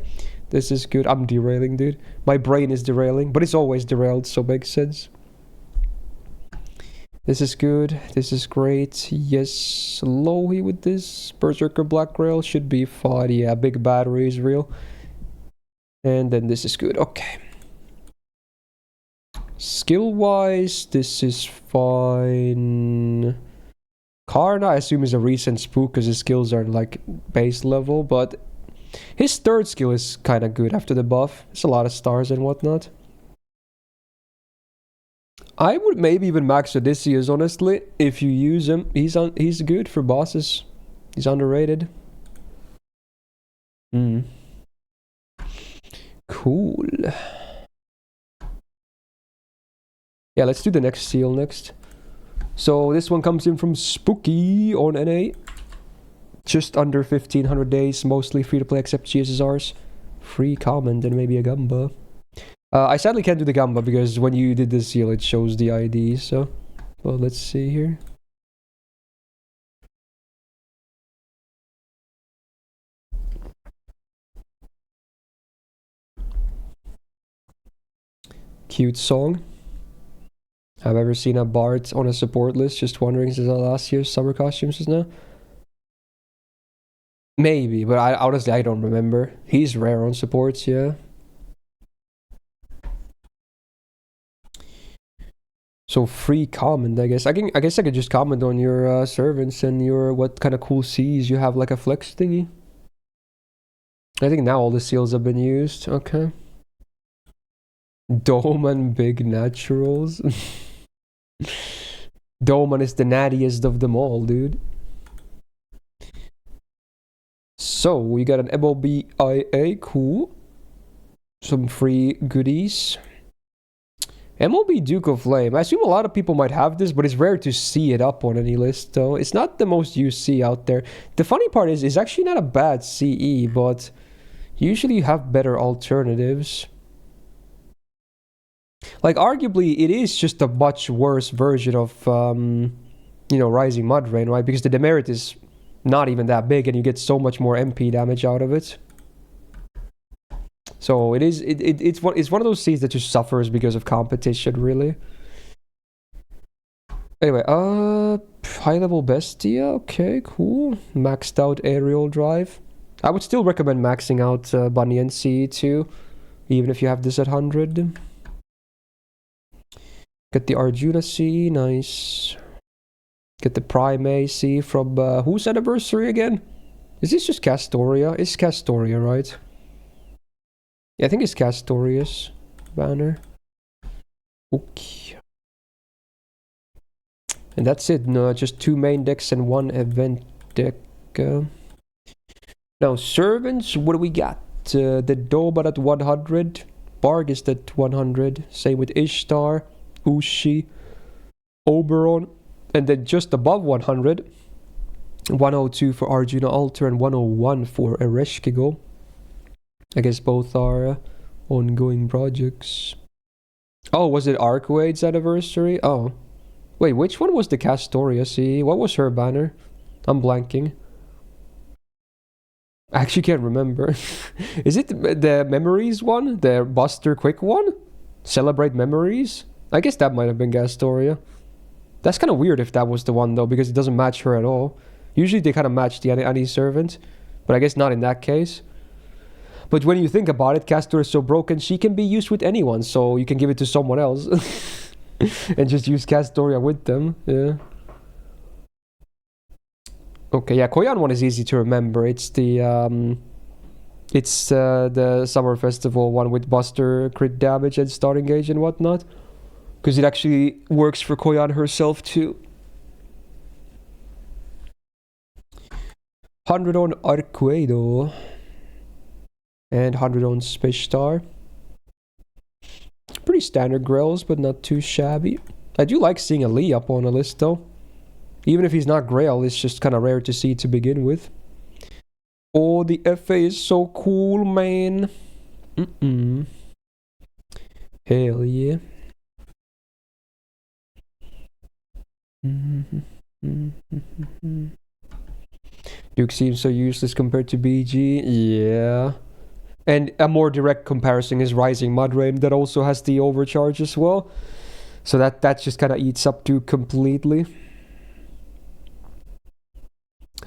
This is good. I'm derailing, dude. My brain is derailing, but it's always derailed, so makes sense. This is good. This is great. Yes, Lowy with this. Berserker Black Grail should be fine. Yeah, big battery is real. And then this is good. Okay. Skill-wise, this is fine. Karna, I assume, is a recent spook because his skills are like base level, but his third skill is kind of good after the buff. There's a lot of stars and whatnot. I would maybe even max Odysseus, honestly, if you use him. He's good for bosses. He's underrated. Hmm. Cool. Yeah, let's do the next seal next. So this one comes in from Spooky on NA. Just under 1500 days, mostly free to play except GSSRs. Free comment and maybe a Gamba. I sadly can't do the Gamba because when you did the seal it shows the ID, so... Well, let's see here. Cute song. Have I ever seen a Bard on a support list? Just wondering, is that last year's summer costumes is now? Maybe, but I honestly I don't remember. He's rare on supports, yeah. So free comment, I guess. I guess I could just comment on your servants and your what kind of cool Cs you have, like a flex thingy. I think now all the seals have been used. Okay. Doman Big Naturals. Doman is the nattiest of them all, dude. So we got an MLBIA, cool. Some free goodies. MLB Duke of Flame. I assume a lot of people might have this, but it's rare to see it up on any list, though. It's not the most used C out there. The funny part is, it's actually not a bad CE, but usually you have better alternatives. Like, arguably, it is just a much worse version of, you know, Rising Mud Rain, right? Because the demerit is not even that big, and you get so much more MP damage out of it. So it's one of those seeds that just suffers because of competition, really. Anyway, high level Bestia, okay, cool. Maxed out aerial drive. I would still recommend maxing out Bunny and C too, even if you have this at 100. Get the Arjuna C, nice. Get the Prime A C from whose anniversary again? Is this just Castoria? It's Castoria, right? Yeah, I think it's Castoria's banner. Okay. And that's it. No, just 2 main decks and 1 event deck. Now, servants, what do we got? The Dobat at 100. Barghest at 100. Same with Ishtar, Ushi, Oberon. And then just above 100, 102 for Arjuna Altar and 101 for Ereshkigal. I guess both are ongoing projects. Oh, was it Arcwade's anniversary? Oh. Wait, which one was the Castoria? See, what was her banner? I'm blanking. I actually can't remember. Is it the Memories one? The Buster Quick one? Celebrate Memories? I guess that might have been Castoria. That's kind of weird if that was the one, though, because it doesn't match her at all. Usually they kind of match the Annie Servant, but I guess not in that case. But when you think about it, Castor is so broken, she can be used with anyone, so you can give it to someone else. And just use Castoria with them, yeah. Okay, yeah, Koyan one is easy to remember. It's the Summer Festival one with Buster, crit damage, and start engage and whatnot. Because it actually works for Koyan herself too. 100 on Arquedo. And 100 on Space Star. Pretty standard grails, but not too shabby. I do like seeing a Lee up on a list though. Even if he's not grail, it's just kind of rare to see to begin with. Oh, the FA is so cool, man. Hell yeah. Duke seems so useless compared to BG. Yeah. And a more direct comparison is Rising Mudrain that also has the overcharge as well. So that just kind of eats up Duke completely.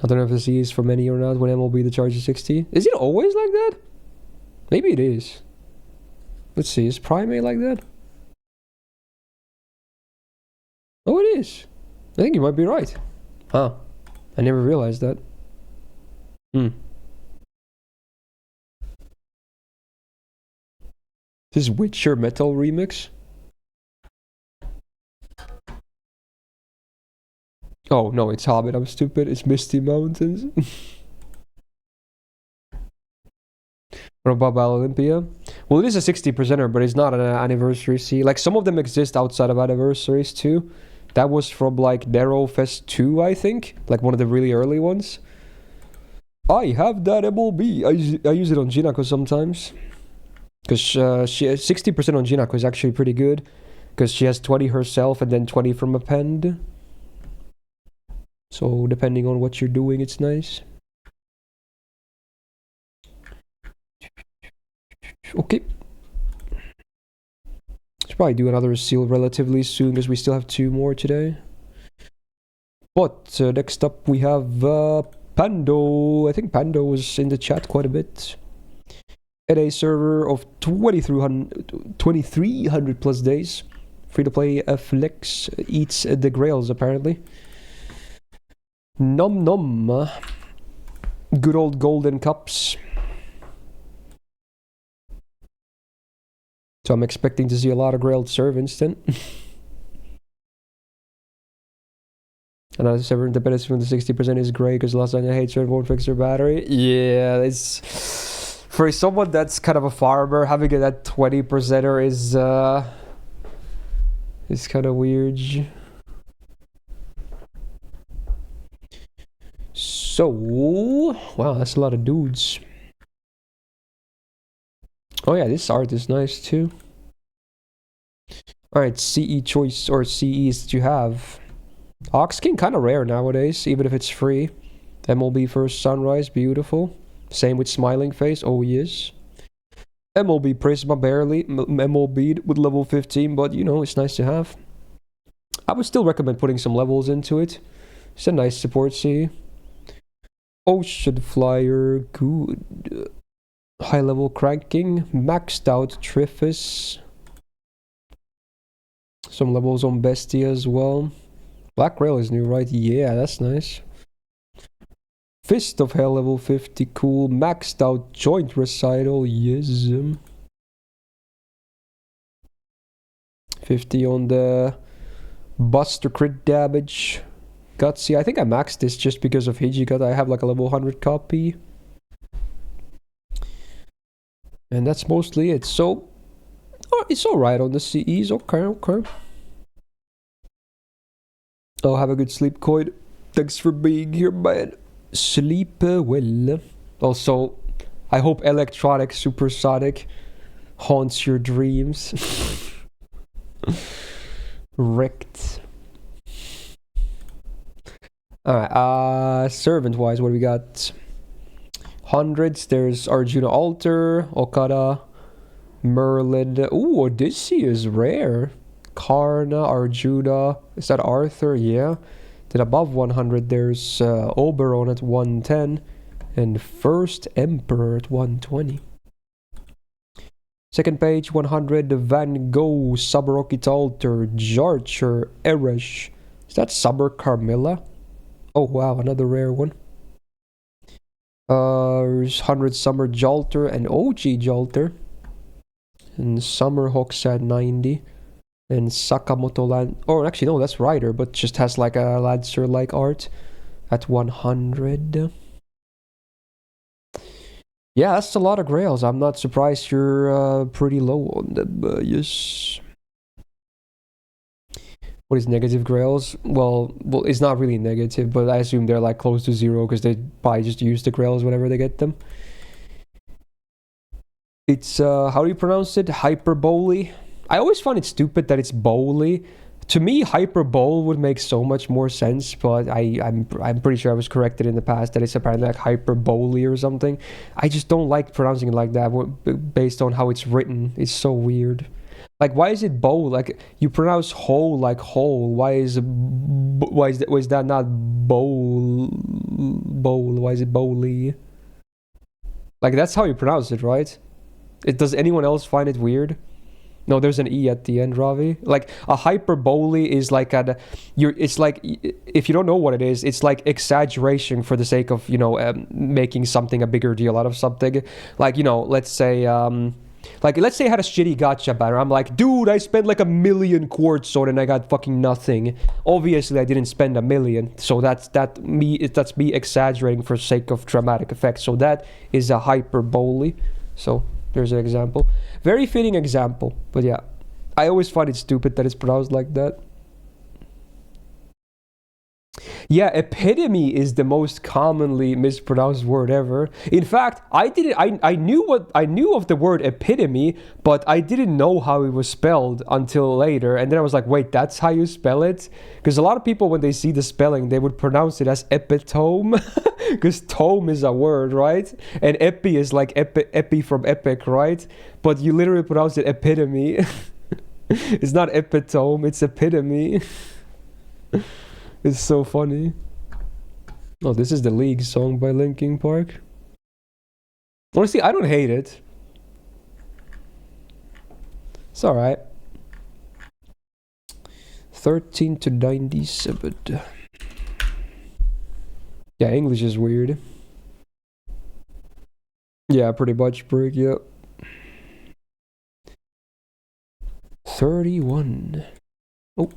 I don't know if this is for many or not when MLB the charge is 60. Is it always like that? Maybe it is. Let's see, is Prime A like that? Oh, it is. I think you might be right. Huh. I never realized that. This is Witcher Metal Remix? Oh, no, it's Hobbit. I'm stupid. It's Misty Mountains. Robaba Olympia. Well, it is a 60%er, but it's not an anniversary. See, like some of them exist outside of anniversaries too. That was from like Narrow Fest 2, I think, like one of the really early ones. I have that MLB. I use it on Jinako sometimes, because she 60% on Jinako is actually pretty good, because she has 20 herself and then 20 from Append. So depending on what you're doing, it's nice. Okay. Should probably do another seal relatively soon because we still have 2 more today. But next up we have Pando. I think Pando was in the chat quite a bit. At a server of 2,300 plus days. Free to play Flex eats the grails apparently. Nom nom. Good old golden cups. So I'm expecting to see a lot of grailed servants then. Another servant, the benefit from the 60% is great because lasagna hates it, won't fix their battery. Yeah, it's for someone that's kind of a farmer, having that 20%er is kind of weird. So, wow, that's a lot of dudes. Oh yeah, this art is nice too. Alright, CE choice or CEs that you have. Ox King kind of rare nowadays, even if it's free. MLB First Sunrise, beautiful. Same with Smiling Face, oh yes. MLB Prisma barely, MLB with level 15, but you know, it's nice to have. I would still recommend putting some levels into it. It's a nice support CE. Ocean Flyer, good. High level cranking, maxed out Triffus. Some levels on Bestia as well. Black Rail is new, right? Yeah, that's nice. Fist of Hell level 50, cool. Maxed out Joint Recital, yes. 50 on the Buster crit damage. Gutsy, I think I maxed this just because of Hijigat. I have like a level 100 copy. And that's mostly it. So, it's alright on the CEs. Okay. Oh, have a good sleep, Coid. Thanks for being here, man. Sleep well. Also, I hope Electronic Supersonic haunts your dreams. Wrecked. Alright, servant-wise, what do we got? Hundreds, there's Arjuna Altar, Okada, Merlin. Ooh, Odysseus, rare. Karna, Arjuna. Is that Arthur? Yeah. Then above 100, there's Oberon at 110. And First Emperor at 120. Second page, 100, Van Gogh, Sabarokit Altar, Jarcher, Eresh. Is that Saber Carmilla? Oh wow, another rare one. 100 Summer Jalter and OG Jalter. And Summer Hawks at 90. And Sakamoto Land. Oh, actually, no, that's Rider, but just has like a Lancer like art at 100. Yeah, that's a lot of grails. I'm not surprised you're pretty low on them. Yes. What is negative grails? Well, it's not really negative, but I assume they're like close to 0 because they probably just use the grails whenever they get them. It's how do you pronounce it? Hyperbole. I always find it stupid that it's bowly. To me, hyperbole would make so much more sense, but I'm pretty sure I was corrected in the past that it's apparently like hyperbole or something. I just don't like pronouncing it like that based on how it's written. It's so weird. Like, why is it bowl? Like, you pronounce whole like whole. Why is that not bowl? Why is it bowly? Like, that's how you pronounce it, right? Does anyone else find it weird? No, there's an E at the end, Ravi. Like, a hyperbole is like it's like, if you don't know what it is, it's like exaggeration for the sake of, making something a bigger deal out of something. Like, let's say I had a shitty gacha banner. I'm like, dude, I spent like 1 million quartz on it and I got fucking nothing. Obviously, I didn't spend 1 million. So that's me exaggerating for sake of dramatic effect. So that is a hyperbole. So there's an example. Very fitting example. But yeah, I always find it stupid that it's pronounced like that. Yeah, epitome is the most commonly mispronounced word ever. In fact, I knew of the word epitome, but I didn't know how it was spelled until later. And then I was like, wait, that's how you spell it? Because a lot of people, when they see the spelling, they would pronounce it as epitome. Because tome is a word, right? And epi is like epi from epic, right? But you literally pronounce it epitome. It's not epitome, it's epitome. It's so funny. Oh, this is the League song by Linkin Park. Honestly, I don't hate it. It's alright. 13 to 97. Yeah, English is weird. Yeah, pretty much, Brick, yep. 31. Oh.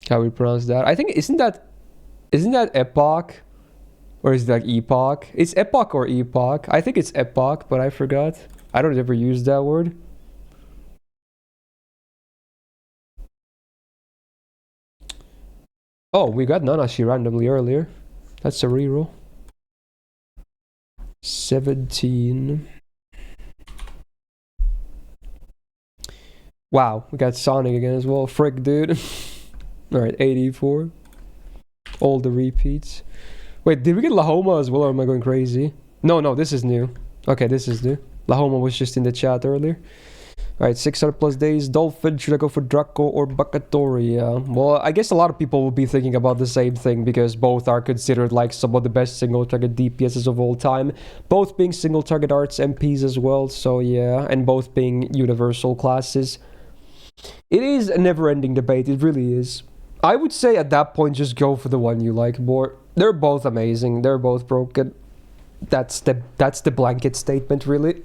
How we pronounce that? I think isn't that epoch? Or is it like epoch? It's epoch or epoch. I think it's epoch, but I forgot. I don't ever use that word. Oh, we got Nanashi randomly earlier. That's a reroll. 17. Wow, we got Sonic again as well. Frick, dude. Alright, 84. All the repeats. Wait, did we get Lahoma as well, or am I going crazy? No, this is new. Okay, this is new. Lahoma was just in the chat earlier. Alright, 600 plus days. Dolphin, should I go for Draco or Bakatoria? Well, I guess a lot of people will be thinking about the same thing, because both are considered like some of the best single target DPSs of all time. Both being single target arts MPs as well, so yeah. And both being universal classes. It is a never-ending debate, it really is. I would say at that point, just go for the one you like more. They're both amazing. They're both broken. That's the blanket statement, really.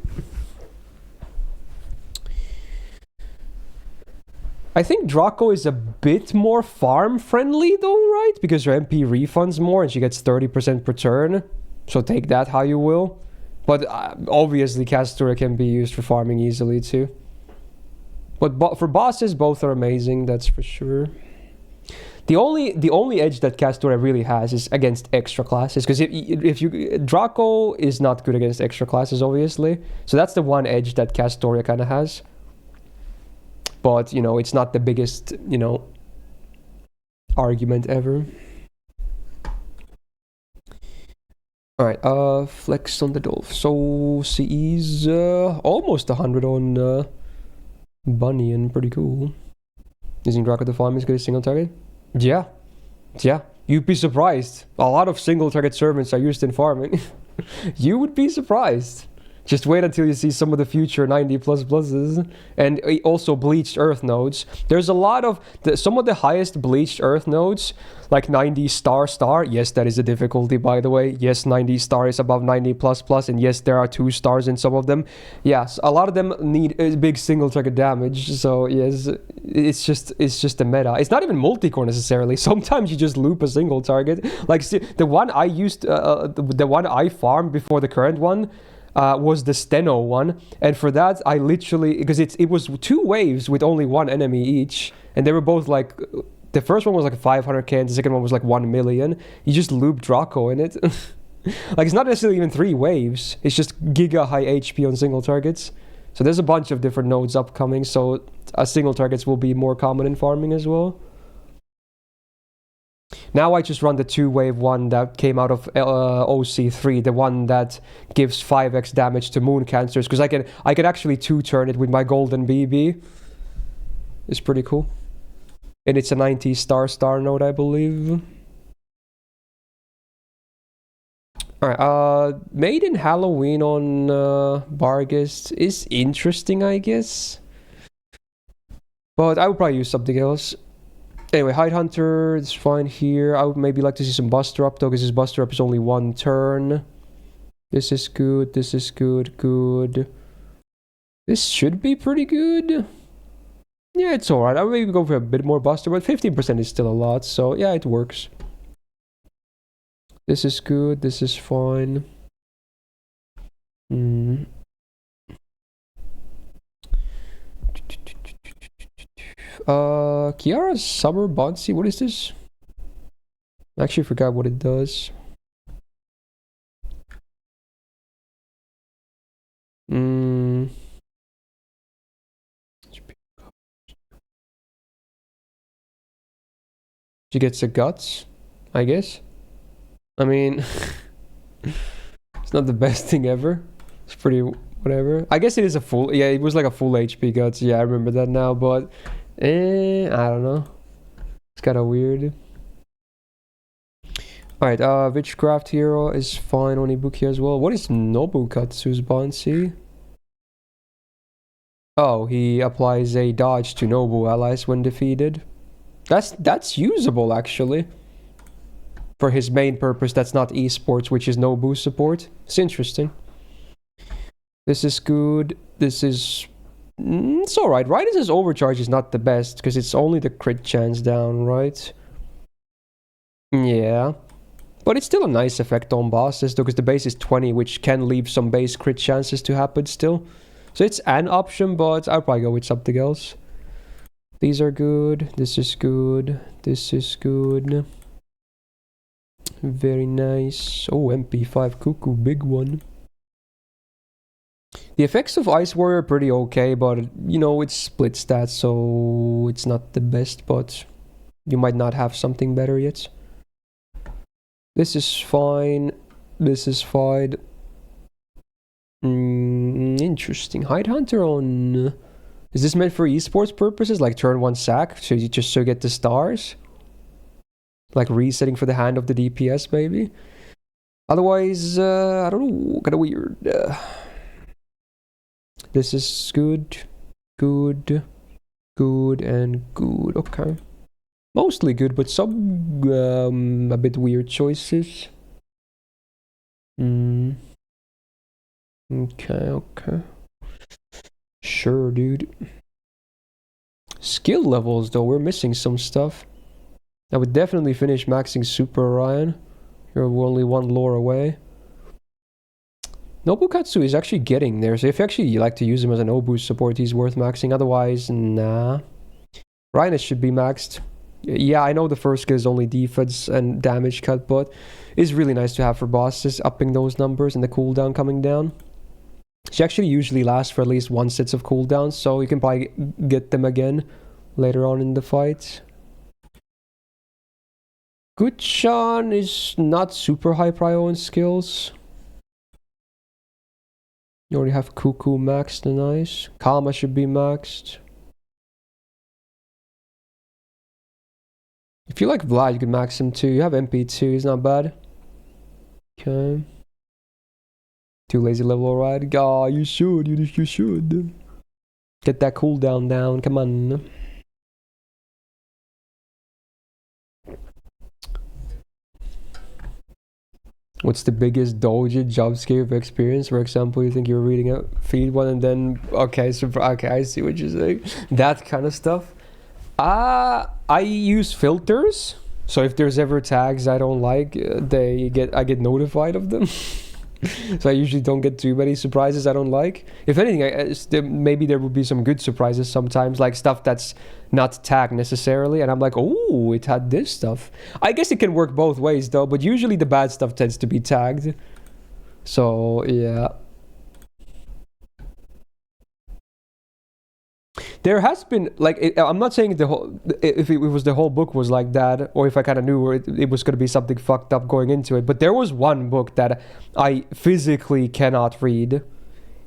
I think Draco is a bit more farm-friendly, though, right? Because her MP refunds more and she gets 30% per turn. So take that how you will. But obviously, Castora can be used for farming easily, too. But for bosses, both are amazing, that's for sure. The only edge that Castora really has is against extra classes, because if you Draco is not good against extra classes, obviously. So that's the one edge that Castoria kind of has. But you know, it's not the biggest argument ever. All right, flex on the Dolph. So CE's almost 100 on Bunyan, pretty cool. Using Draco to farm is good as single target. Yeah, you'd be surprised. A lot of single target servants are used in farming. You would be surprised. Just wait until you see some of the future 90 plus pluses. And also bleached earth nodes. There's a lot of some of the highest bleached earth nodes, like 90 star. Yes, that is a difficulty, by the way. Yes, 90 star is above 90 plus plus, and yes, there are 2 stars in some of them. Yes, a lot of them need big single target damage. So yes, it's just a meta. It's not even multi-core necessarily. Sometimes you just loop a single target. Like the one I used, the one I farmed before the current one. Was the Steno one, and for that I literally, because it was 2 waves with only 1 enemy each, and they were both like, the first one was like 500k and the second one was like 1 million. You just loop Draco in it. Like, it's not necessarily even 3 waves, it's just giga high HP on single targets. So there's a bunch of different nodes upcoming, so single targets will be more common in farming as well. Now I just run the 2-wave one that came out of OC3, the one that gives 5x damage to moon cancers, because I can actually 2-turn it with my golden BB. It's pretty cool. And it's a 90 star node, I believe. Alright, Maiden Halloween on Barghest is interesting, I guess. But I would probably use something else. Anyway, Hide Hunter is fine here. I would maybe like to see some Buster Up though, because his Buster Up is only 1 turn. This is good, this is good. This should be pretty good. Yeah, it's alright. I would maybe go for a bit more Buster, but 15% is still a lot, so yeah, it works. This is good, this is fine. Kiara's Summer Bouncy, what is this? I actually forgot what it does. She gets the guts, I guess. I mean, it's not the best thing ever. It's pretty whatever. I guess it is a full, yeah, it was like a full HP guts. Yeah, I remember that now, but I don't know. It's kind of weird. Alright, Witchcraft Hero is fine on Ibuki as well. What is Nobukatsu's Bansi? Oh, he applies a dodge to Nobu allies when defeated. That's usable actually. For his main purpose, that's not esports, which is Nobu support. It's interesting. This is good. This is... it's alright. Raiden's overcharge is not the best, because it's only the crit chance down, right? Yeah. But it's still a nice effect on bosses, though, because the base is 20, which can leave some base crit chances to happen still. So it's an option, but I'll probably go with something else. These are good. This is good. This is good. Very nice. Oh, MP5 Cuckoo, big one. The effects of Ice Warrior are pretty okay, but, you know, it's split stats, so it's not the best, but you might not have something better yet. This is fine. This is fine. Interesting. Hide Hunter on... is this meant for esports purposes? Like turn 1 sack? So you just get the stars? Like resetting for the hand of the DPS, maybe? Otherwise, I don't know. Kind of weird. This is good. Good. Good and good. Okay. Mostly good, but some a bit weird choices. Okay. Sure, dude. Skill levels, though, we're missing some stuff. I would definitely finish maxing Super Orion. You're only one lore away. Nobukatsu is actually getting there, so if you actually like to use him as an Obu support, he's worth maxing. Otherwise, nah. Rhinus should be maxed. Yeah, I know the first skill is only defense and damage cut, but it's really nice to have for bosses, upping those numbers and the cooldown coming down. She actually usually lasts for at least 1 set of cooldowns, so you can probably get them again later on in the fight. Guchan is not super high prio on skills. You already have Cuckoo maxed, nice. Kama should be maxed. If you like Vlad, you can max him too. You have MP2, he's not bad. Okay. Too lazy level, alright? Ah, you should, you should. Get that cooldown down, come on. What's the biggest doji job scare you've experienced? For example, you think you're reading a feed one and then... okay, okay, I see what you're saying. That kind of stuff. I use filters. So if there's ever tags I don't like, I get notified of them. So I usually don't get too many surprises I don't like. If anything, maybe there would be some good surprises sometimes, like stuff that's not tagged necessarily, and I'm like, oh, it had this stuff. I guess it can work both ways though, but usually the bad stuff tends to be tagged. So yeah. There has been, like, I'm not saying if it was the whole book was like that, or if I kind of knew it was going to be something fucked up going into it, but there was one book that I physically cannot read.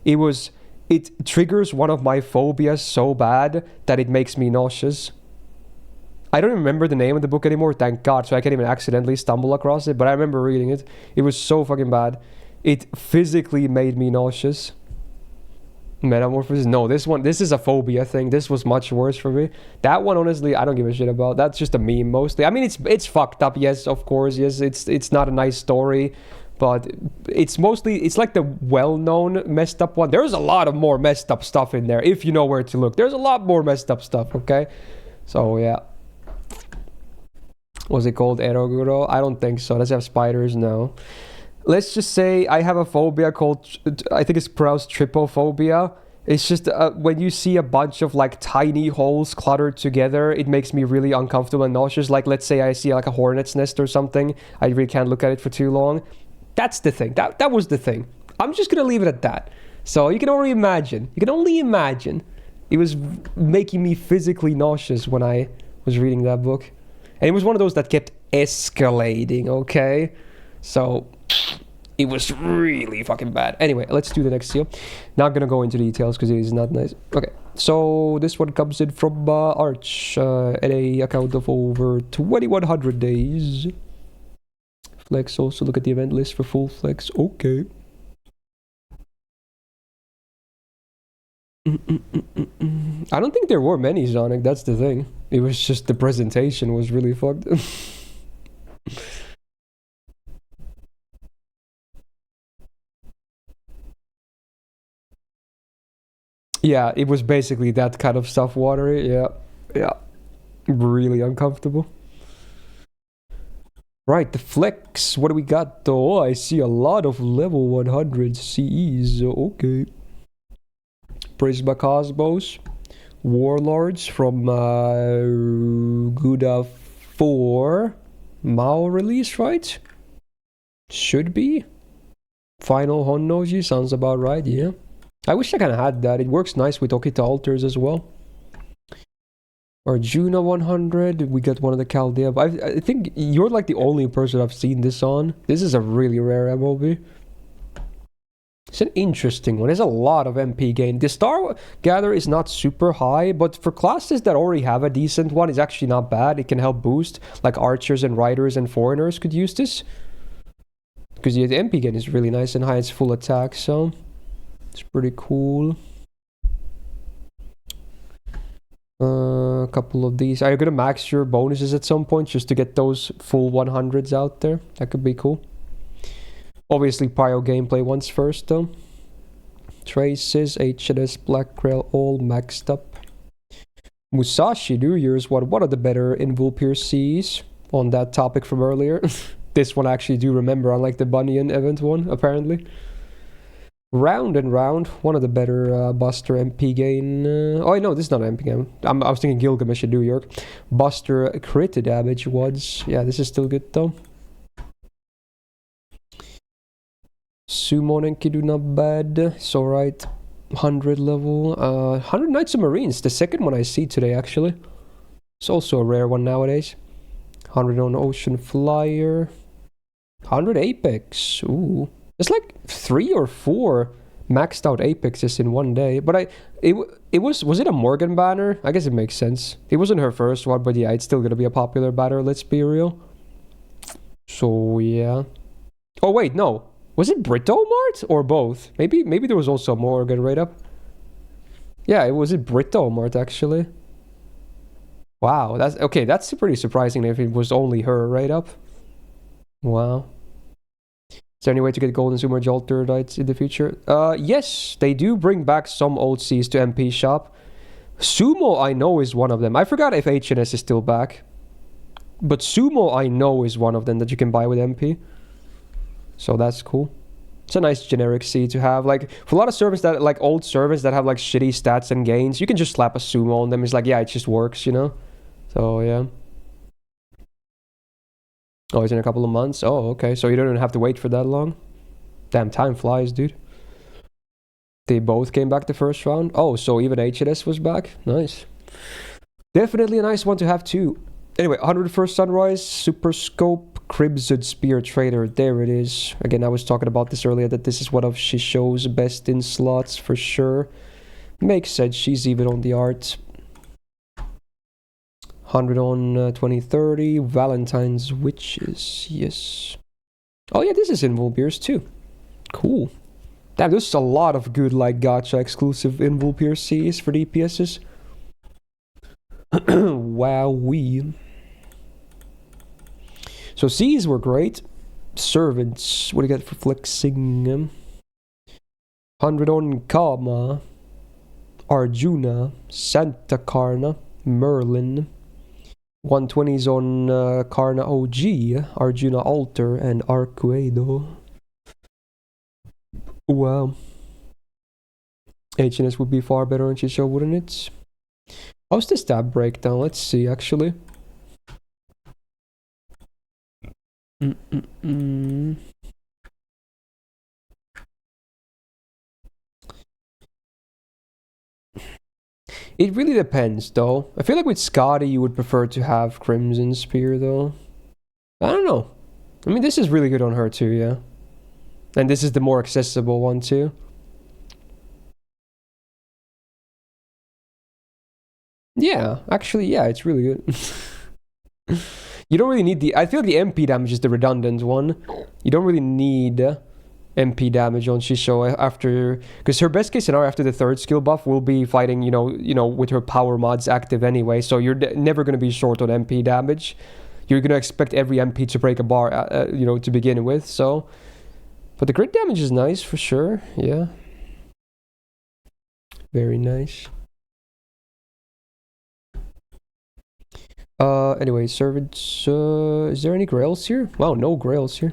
It triggers one of my phobias so bad that it makes me nauseous. I don't remember the name of the book anymore, thank God, so I can't even accidentally stumble across it, but I remember reading it. It was so fucking bad. It physically made me nauseous. Metamorphosis? No, this is a phobia thing. This was much worse for me. That one, honestly, I don't give a shit about. That's just a meme mostly. I mean, it's fucked up, yes, of course, yes. It's not a nice story, but it's like the well-known messed up one. There's a lot of more messed up stuff in there, if you know where to look. There's a lot more messed up stuff, okay? So, yeah. Was it called Eroguro? I don't think so. Does it have spiders? No. let's just say I have a phobia called, I think it's pronounced trypophobia. It's just when you see a bunch of like tiny holes cluttered together, it makes me really uncomfortable and nauseous. Like, let's say I see like a hornet's nest or something, I really can't look at it for too long. That's the thing. That was the thing. I'm just gonna leave it at that. So you can only imagine. You can only imagine. It was making me physically nauseous when I was reading that book, and it was one of those that kept escalating. Okay, so it was really fucking bad. Anyway, let's do the next seal. Not gonna go into details because it is not nice. Okay, so this one comes in from Arch at a account of over 2,100 days. Flex, also look at the event list for full flex. Okay. I don't think there were many, Sonic, that's the thing. It was just the presentation was really fucked. Yeah, it was basically that kind of stuff, watery. Yeah. Really uncomfortable. Right, the flex. What do we got though? Oh, I see a lot of level 100 CEs. Okay. Prisma Cosmos. Warlords from Gouda 4. Mao release, right? Should be. Final Honnoji sounds about right, yeah. I wish I kind of had that. It works nice with Okita altars as well. Arjuna 100. We got one of the Chaldea. I think you're like the only person I've seen this on. This is a really rare MOB. It's an interesting one. There's a lot of MP gain. The Star Gather is not super high, but for classes that already have a decent one, it's actually not bad. It can help boost. Like archers and riders and foreigners could use this. Because the MP gain is really nice and high. It's full attack, so it's pretty cool. A couple of these. Are you gonna max your bonuses at some point just to get those full 100s out there? That could be cool. Obviously, Pyro gameplay once first, though. Traces, HNS, Black Krell, all maxed up. Musashi New Year's, one of the better Invulpir Cs on that topic from earlier. This one I actually do remember, unlike the Bunyan event one, apparently. Round and Round, one of the better Buster MP gain. Oh, no, this is not an MP gain. I was thinking Gilgamesh in New York. Buster crit damage was. Yeah, this is still good, though. Summon Enkidu, not bad. It's alright. 100 level. 100 Knights of Marines. The second one I see today, actually. It's also a rare one nowadays. 100 on Ocean Flyer. 100 Apex. Ooh. It's like 3 or 4 maxed out Apexes in one day. But was it a Morgan banner? I guess it makes sense. It wasn't her first one, but yeah, it's still gonna be a popular banner, let's be real. So yeah. Oh wait, no. Was it Brito Mart or both? Maybe there was also Morgan right up. Yeah, it was Brito Mart actually. Wow, that's pretty surprising if it was only her right up. Wow. Is there any way to get Golden Sumer Jolter Knights in the future? Yes, they do bring back some old Cs to MP shop. Sumo I know is one of them. I forgot if HNS is still back. But Sumo I know is one of them that you can buy with MP. So that's cool. It's a nice generic C to have. Like, for a lot of servers that, like, old servers that have, like, shitty stats and gains, you can just slap a Sumo on them. It's like, yeah, it just works, you know? So, yeah. Oh, it's in a couple of months? Oh, okay. So you don't even have to wait for that long? Damn, time flies, dude. They both came back the first round? Oh, so even HNS was back? Nice. Definitely a nice one to have, too. Anyway, 101st Sunrise, Super Scope, Crimson Spear Trader. There it is. Again, I was talking about this earlier, that this is one of Shisho's best in slots for sure. Makes sense. She's even on the art. 100 on 2030. Valentine's Witches. Yes. Oh, yeah, this is Invulpirs too. Cool. Damn, there's a lot of good, like, gacha exclusive Invulpir Cs for DPSs. Wowee. So C's were great. Servants. What do you get for flexing? 100 on Kama. Arjuna. Santa Karna. Merlin. 120s on Karna OG. Arjuna Altar. And Arcuedo. Wow. HNS would be far better on Chisho, wouldn't it? How's the stab breakdown? Let's see, actually. It really depends, though. I feel like with Scotty, you would prefer to have Crimson Spear, though. I don't know. I mean, this is really good on her, too, yeah. And this is the more accessible one, too. Yeah, actually, yeah, it's really good. You don't really need the... I feel like the MP damage is the redundant one. You don't really need MP damage on Shisho after... Because her best case scenario after the third skill buff will be fighting, you know, with her power mods active anyway. So you're never going to be short on MP damage. You're going to expect every MP to break a bar, you know, to begin with, so... But the crit damage is nice, for sure, yeah. Very nice. Anyway, servants, is there any grails here? Wow, no grails here.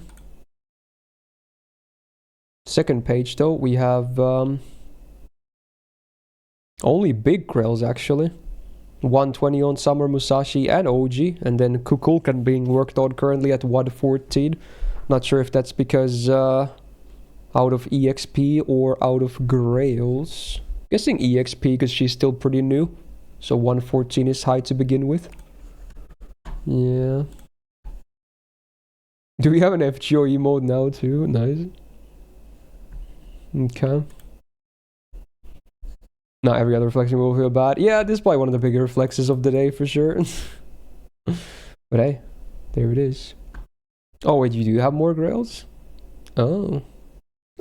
Second page, though, we have, only big grails, actually. 120 on Summer, Musashi, and OG, and then Kukulkan being worked on currently at 114. Not sure if that's because, out of EXP or out of grails. Guessing EXP because she's still pretty new. So 114 is high to begin with. Yeah. Do we have an FGO emote now too? Nice. Okay. Not every other reflection will feel bad. Yeah, this is probably one of the bigger reflexes of the day for sure. But hey, there it is. Oh wait, you do have more grails? Oh.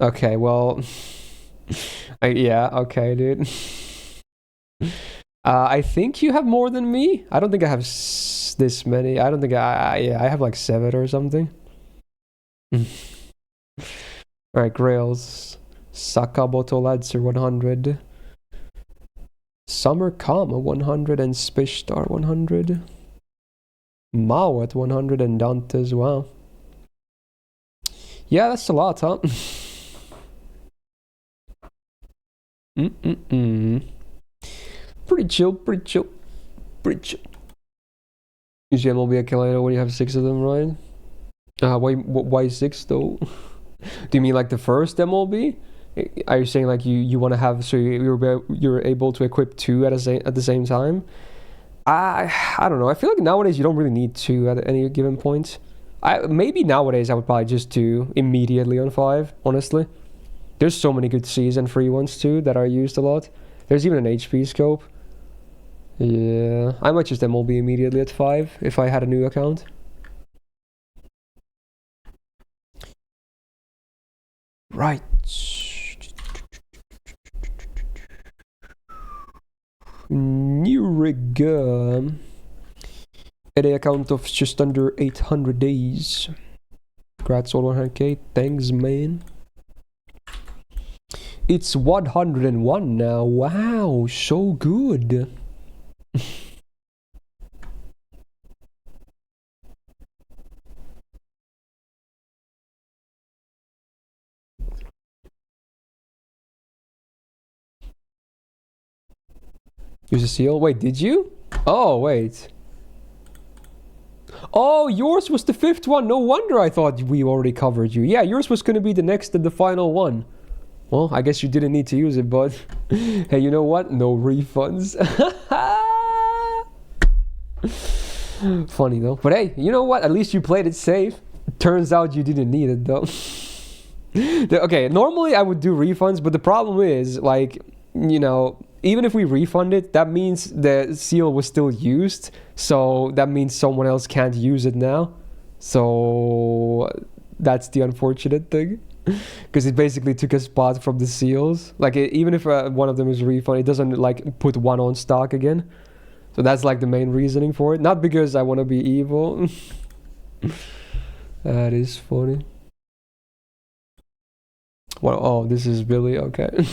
Okay, well... yeah, okay, dude. I think you have more than me. I don't think I have this many. I don't think yeah, I have like 7 or something. Alright, grails. Sakamoto Lancer 100. Summer Kama 100 and Spishtar 100. Mao at 100 and Dante's, wow. Yeah, that's a lot, huh? Pretty chill, pretty chill, pretty chill. Usually MLB accumulator when you have 6 of them, right? Why 6 though? Do you mean like the first MLB? Are you saying like you want to have so you're able to equip 2 at the same time? I don't know. I feel like nowadays you don't really need 2 at any given point. Maybe nowadays I would probably just do immediately on 5, honestly. There's so many good Cs and free ones too that are used a lot. There's even an HP scope. Yeah, I might just MLB immediately at 5 if I had a new account. Right. New rig. At a account of just under 800 days. Congrats on 100k. Thanks, man. It's 101 now. Wow, so good. Use a seal? Wait, did you? Oh, wait. Oh, yours was the 5th one. No wonder I thought we already covered you. Yeah, yours was going to be the next and the final one. Well, I guess you didn't need to use it, but... hey, you know what? No refunds. Funny, though. But hey, you know what? At least you played it safe. Turns out you didn't need it, though. Okay, normally I would do refunds, but the problem is, like, you know... Even if we refund it, that means the seal was still used. So that means someone else can't use it now. So that's the unfortunate thing. Because it basically took a spot from the seals. Like, even if one of them is refunded, it doesn't, like, put one on stock again. So that's, like, the main reasoning for it. Not because I want to be evil. That is funny. Well, oh, this is Billy. Okay.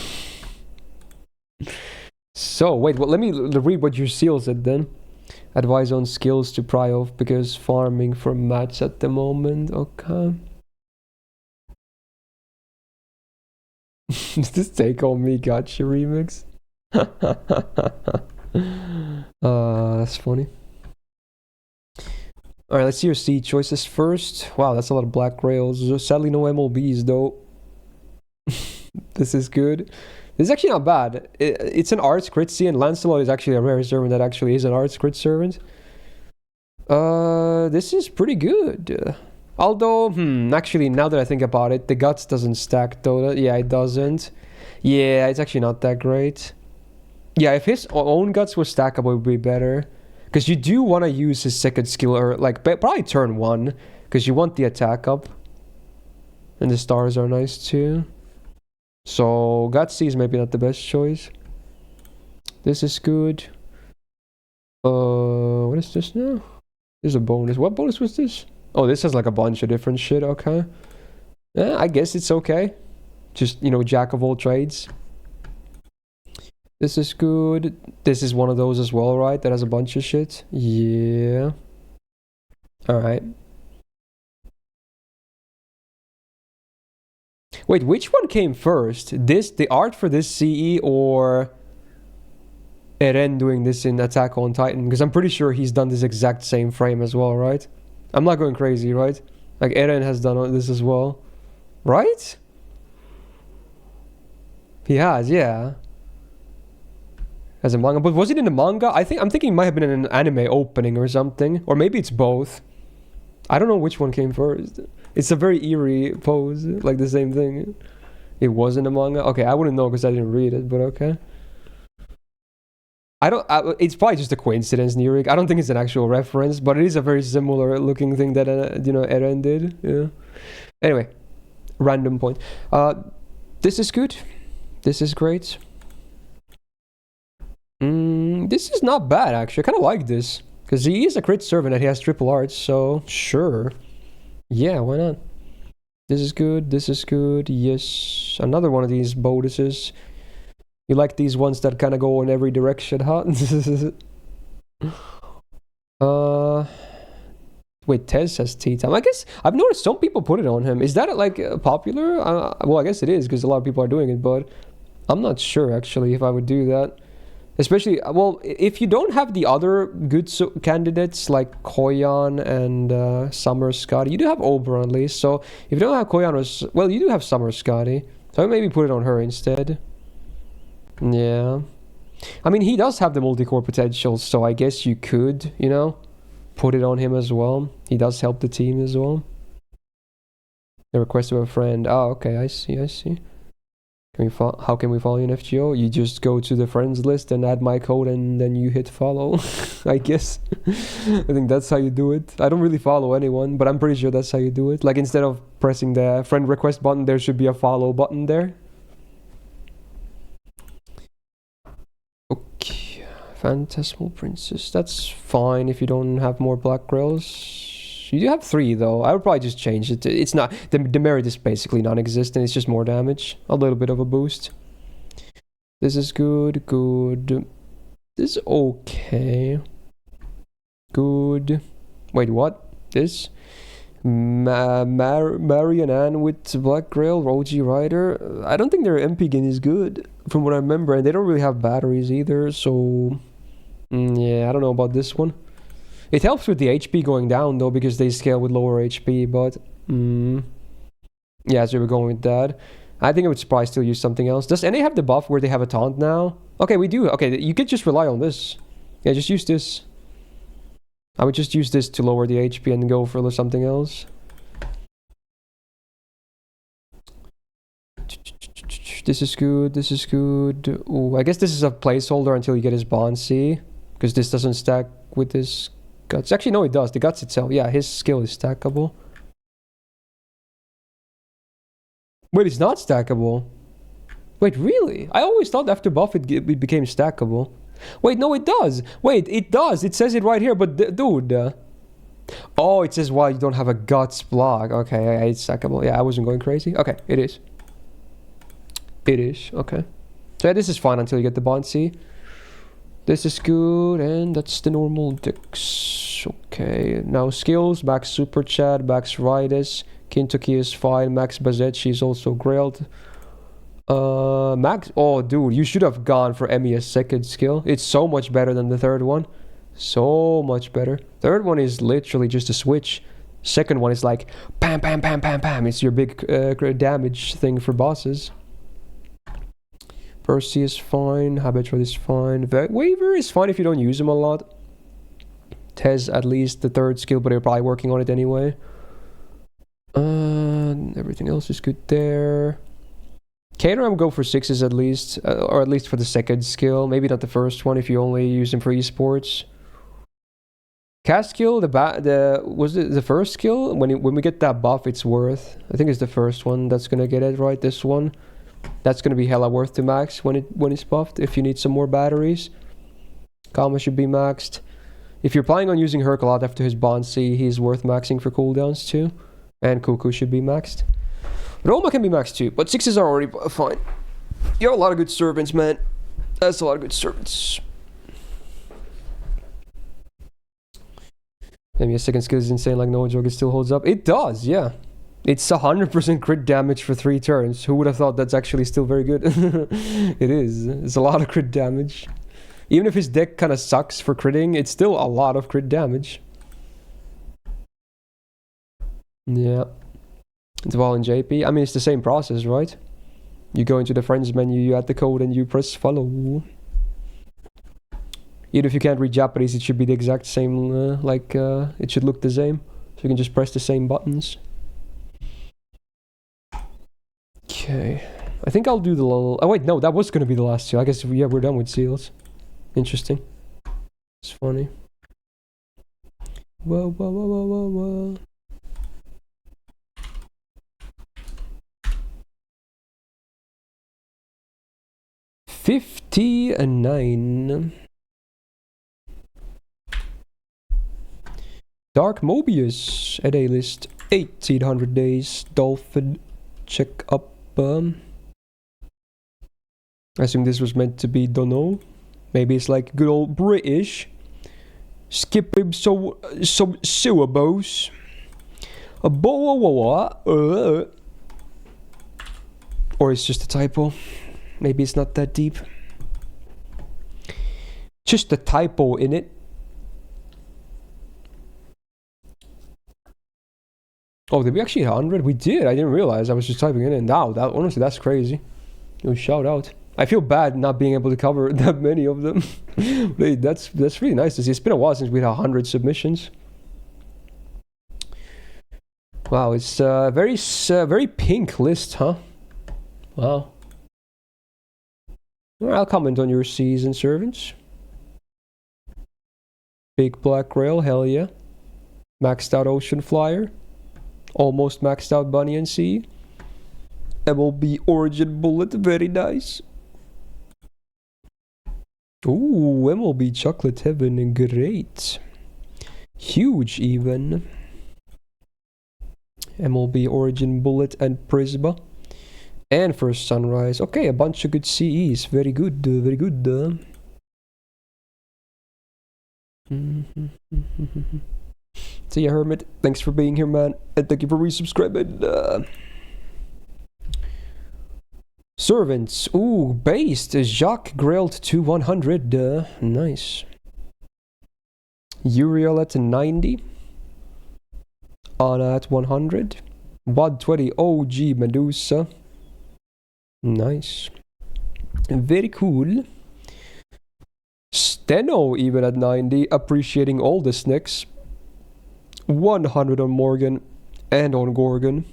So, wait, well, let me read what your seal said then. Advise on skills to pry off because farming for mats at the moment. Okay. Is this Take On Me Gotcha remix? That's funny. Alright, let's see your seed choices first. Wow, that's a lot of black rails. Sadly, no MLBs though. This is good. This is actually not bad. It's an arts crit C, and Lancelot is actually a rare servant that actually is an arts crit servant. This is pretty good. Although, actually, now that I think about it, the guts doesn't stack though. Yeah, it doesn't. Yeah, it's actually not that great. Yeah, if his own guts were stackable, it would be better. Because you do want to use his second skill, or like probably turn 1, because you want the attack up. And the stars are nice too. So, Gutsy is maybe not the best choice. This is good. What is this now? This is a bonus. What bonus was this? Oh, this has like a bunch of different shit, okay. Yeah, I guess it's okay. Just, you know, jack of all trades. This is good. This is one of those as well, right? That has a bunch of shit. Yeah. Alright. Wait, which one came first? The art for this CE, or Eren doing this in Attack on Titan? Because I'm pretty sure he's done this exact same frame as well, right? I'm not going crazy, right? Like Eren has done this as well. Right? He has, yeah. As a manga. But was it in the manga? I'm thinking it might have been in an anime opening or something. Or maybe it's both. I don't know which one came first. It's a very eerie pose, like the same thing. It was in the manga? Okay, I wouldn't know because I didn't read it, but okay. It's probably just a coincidence, Nirik. I don't think it's an actual reference, but it is a very similar looking thing that, Eren did. Yeah. Anyway, random point. This is good. This is great. This is not bad, actually. I kind of like this. Because he is a crit servant and he has triple arts, so sure. Yeah, why not? This is good, this is good, yes. Another one of these bonuses. You like these ones that kind of go in every direction, huh? Wait, Tez has tea time. I guess I've noticed some people put it on him. Is that like popular? Well, I guess it is because a lot of people are doing it, but I'm not sure actually if I would do that. Especially, well, if you don't have the other good candidates like Koyan and Summer Scotty, you do have Oberon at least. So if you don't have Koyan, well, you do have Summer Scotty. So maybe put it on her instead. Yeah. I mean, he does have the multi-core potential, so I guess you could, put it on him as well. He does help the team as well. The request of a friend. Oh, okay, I see. How can we follow you in FGO? You just go to the friends list and add my code and then you hit follow, I guess. I think that's how you do it. I don't really follow anyone, but I'm pretty sure that's how you do it. Like instead of pressing the friend request button, there should be a follow button there. Okay, Phantasmal Princess. That's fine if you don't have more black rails. You do have 3 though. I would probably just change it. It's not the merit is basically non-existent. It's just more damage, a little bit of a boost. This is good. This is okay. Good. Wait, what? This? Marian Ann with Black Rail, OG Rider. I don't think their MP gain is good from what I remember, and they don't really have batteries either. So yeah, I don't know about this one. It helps with the HP going down though, because they scale with lower HP, but yeah, so we're going with that. I think I would probably still use something else. Does NA have the buff where they have a taunt now? Okay, we do. Okay, you could just rely on this. Yeah, just use this. I would just use this to lower the HP and go for something else. This is good, this is good. Ooh, I guess this is a placeholder until you get his Bond C, because this doesn't stack with his guts. Actually, no, it does. The guts itself. Yeah, his skill is stackable. Wait, it's not stackable. Wait, really? I always thought after buff it became stackable. Wait, no, it does. Wait, it does. It says it right here, but dude. Oh, it says why you don't have a guts block. Okay, it's stackable. Yeah, I wasn't going crazy. Okay, it is. It is. Okay. So yeah, this is fine until you get the Bond C. This is good, and that's the normal decks. Okay, now skills, max Super Chat, max Ridus, Kintoki is fine, max Bazetchi is also grailed. Max. Oh, dude, you should have gone for Emiya's second skill. It's so much better than the third one. So much better. Third one is literally just a switch. Second one is like pam, pam, pam, pam, pam. It's your big damage thing for bosses. Percy is fine. Habitual is fine. Waver is fine if you don't use him a lot. Tez at least the third skill, but they're probably working on it anyway. Everything else is good there. Cater, I'm go for 6s at least, or at least for the second skill. Maybe not the first one if you only use him for esports. Cast skill, was it the first skill? When we get that buff, it's worth. I think it's the first one that's gonna get it right. This one, that's gonna be hella worth to max when it's buffed. If you need some more batteries, Kama should be maxed. If you're planning on using Herc a lot after his Bonsi, he's worth maxing for cooldowns too. And Cuckoo should be maxed. Roma can be maxed too, but 6s are already fine. You have a lot of good servants, man. That's a lot of good servants. Maybe a second skill is insane, like no joke, it still holds up. It does, yeah. It's 100% crit damage for 3 turns. Who would have thought that's actually still very good? It is. It's a lot of crit damage. Even if his deck kind of sucks for critting, it's still a lot of crit damage. Yeah. It's all in JP. I mean, it's the same process, right? You go into the friends menu, you add the code, and you press follow. Even if you can't read Japanese, it should be the exact same, it should look the same. So you can just press the same buttons. Okay. I think I'll do the little... Oh wait, no, that was going to be the last 2. I guess, yeah, we're done with seals. Interesting. It's funny. Whoa, whoa, whoa, whoa, whoa, whoa. $59. Dark Mobius at A-list. 1800 days. Dolphin. Check up. I assume this was meant to be dunno. Maybe it's like good old British. Skip him some syllables. A or it's just a typo. Maybe it's not that deep. Just a typo in it. Oh, did we actually hit 100? We did. I didn't realize. I was just typing it in. Now, honestly, that's crazy. Yo, shout out. I feel bad not being able to cover that many of them. Wait, that's really nice to see. It's been a while since we had 100 submissions. Wow, it's a very pink list, huh? Wow. I'll comment on your season, servants. Big Black Rail, hell yeah. Maxed out Ocean Flyer. Almost maxed out Bunny and Sea. MLB Origin Bullet, very nice. Ooh, MLB Chocolate Heaven, great. Huge even. MLB Origin Bullet and Prisma. And First Sunrise. Okay, a bunch of good CEs. Very good, very good. See ya, Hermit. Thanks for being here, man. And thank you for resubscribing. Servants. Ooh, based. Jacques Grailed to 100. Nice. Uriel at 90. Anna at 100. WAD 20 OG Medusa. Nice. Very cool. Steno even at 90. Appreciating all the snicks. 100 on Morgan. And on Gorgon.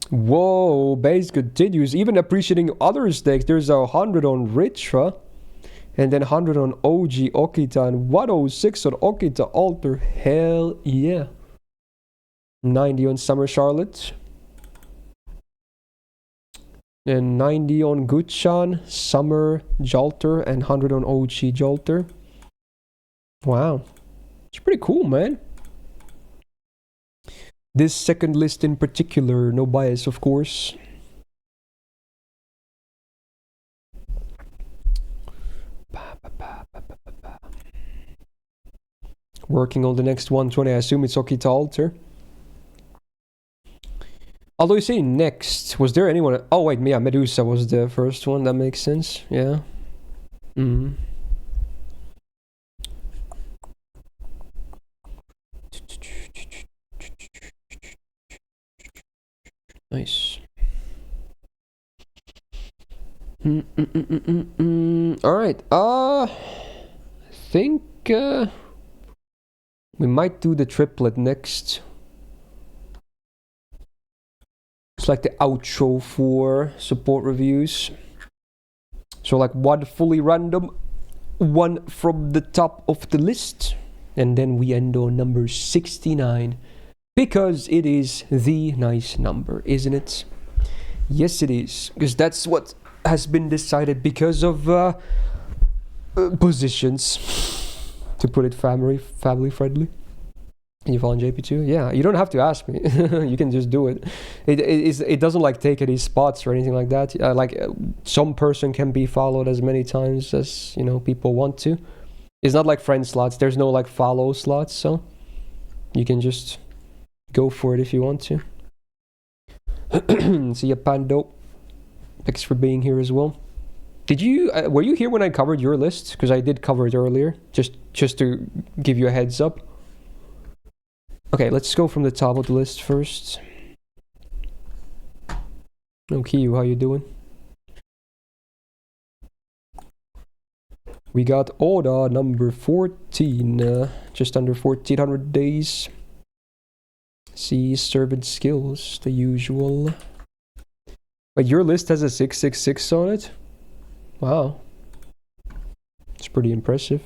Whoa, base continues. Even appreciating other stakes. There's 100 on Ritra. And then 100 on OG Okita. And 106 on Okita Alter. Hell yeah. 90 on Summer Charlotte. And 90 on Guchan, Summer Jolter. And 100 on OG Jolter. Wow. It's pretty cool, man. This second list in particular, no bias, of course. Working on the next 120. I assume it's Okita Alter. Although you say next, was there anyone? Oh wait, yeah, Medusa was the first one. That makes sense. Yeah. Hmm. Nice. All right. I think we might do the triplet next. It's like the outro for support reviews. So like one fully random, one from the top of the list, and then we end on number 69 because it is the nice number, isn't it? Yes, it is, because that's what has been decided because of positions, to put it family friendly. Can you follow JP2? Yeah, you don't have to ask me. You can just do it. It doesn't like take any spots or anything like that. Some person can be followed as many times as people want to. It's not like friend slots. There's no like follow slots, so you can just go for it if you want to. See ya, Pando. Thanks for being here as well. Did you were you here when I covered your list? Because I did cover it earlier, just to give you a heads up. Okay, let's go from the top of the list first. Okay, how you doing? We got Oda number 14, just under 1400 days. See servant skills, the usual. But your list has a 666 on it? Wow. It's pretty impressive.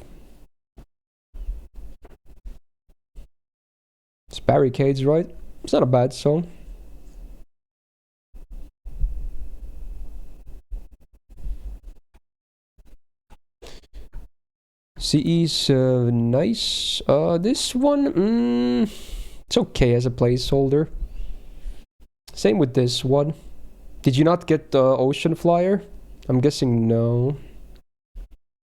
It's Barricades, right? It's not a bad song. CE's nice. This one, it's okay as a placeholder. Same with this one. Did you not get the Ocean Flyer? I'm guessing no.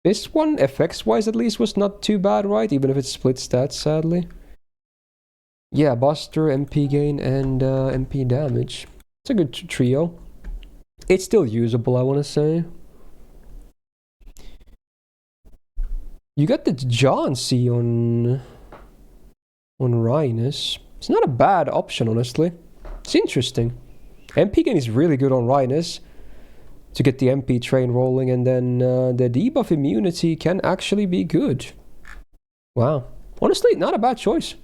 This one, FX-wise at least, was not too bad, right? Even if it split stats, sadly. Yeah, Buster, MP gain, and MP damage. It's a good trio. It's still usable, I want to say. You got the John C on Rhinus. It's not a bad option, honestly. It's interesting. MP gain is really good on Rhinus to get the MP train rolling, and then the debuff immunity can actually be good. Wow. Honestly, not a bad choice.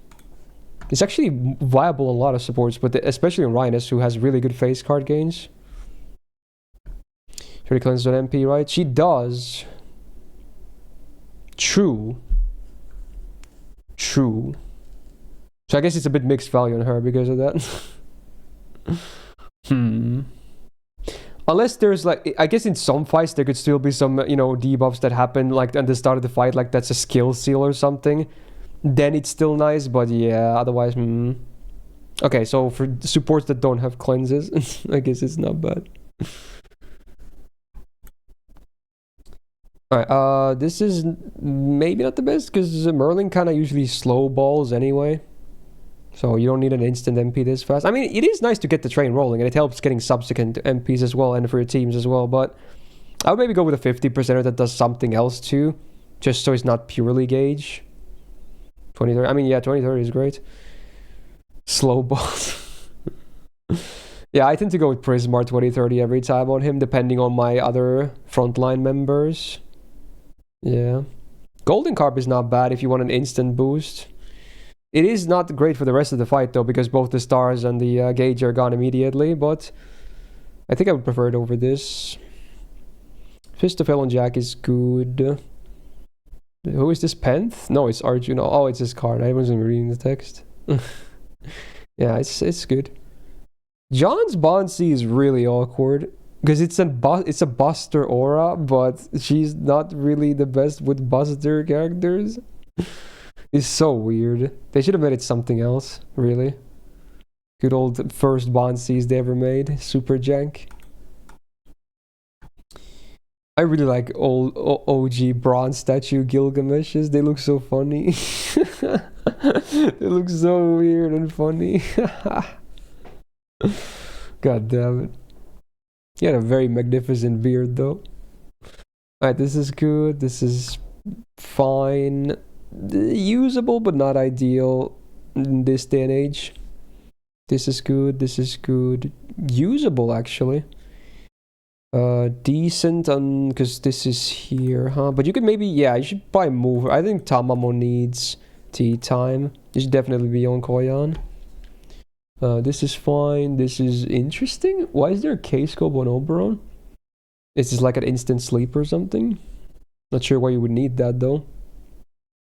It's actually viable on a lot of supports, but especially on Rhinus, who has really good face card gains. She already cleansed on MP, right? She does. True. So I guess it's a bit mixed value on her because of that. Unless there's like, I guess in some fights there could still be some, debuffs that happen like at the start of the fight, like that's a skill seal or something. Then it's still nice, but yeah, otherwise, Okay, so for supports that don't have cleanses, I guess it's not bad. Alright, this is maybe not the best, because Merlin kind of usually slow balls anyway. So you don't need an instant MP this fast. I mean, it is nice to get the train rolling, and it helps getting subsequent MPs as well, and for your teams as well, but I would maybe go with a 50%er that does something else too, just so it's not purely gauge. 2030, I mean, yeah, 2030 is great. Slow balls. Yeah, I tend to go with Prismar 2030 every time on him, depending on my other frontline members. Yeah. Golden Carp is not bad if you want an instant boost. It is not great for the rest of the fight, though, because both the stars and the gauge are gone immediately, but I think I would prefer it over this. Fist of Hell on Jack is good. Who is this? Penth? No, it's Arjuna. Oh, it's his card. I wasn't reading the text. Yeah, it's good. John's Bonsi is really awkward because it's a Buster aura, but she's not really the best with Buster characters. It's so weird. They should have made it something else, really. Good old first Bonsies they ever made. Super jank. I really like old OG bronze statue Gilgameshes. They look so funny. They look so weird and funny. God damn it. He had a very magnificent beard, though. Alright, this is good. This is fine. Usable, but not ideal in this day and age. This is good. This is good. Usable, actually. Decent on... Because this is here, huh? But you could maybe... Yeah, you should probably move. I think Tamamo needs tea time. You should definitely be on Koyan. This is fine. This is interesting. Why is there a K-scope on Oberon? Is this like an instant sleep or something? Not sure why you would need that though.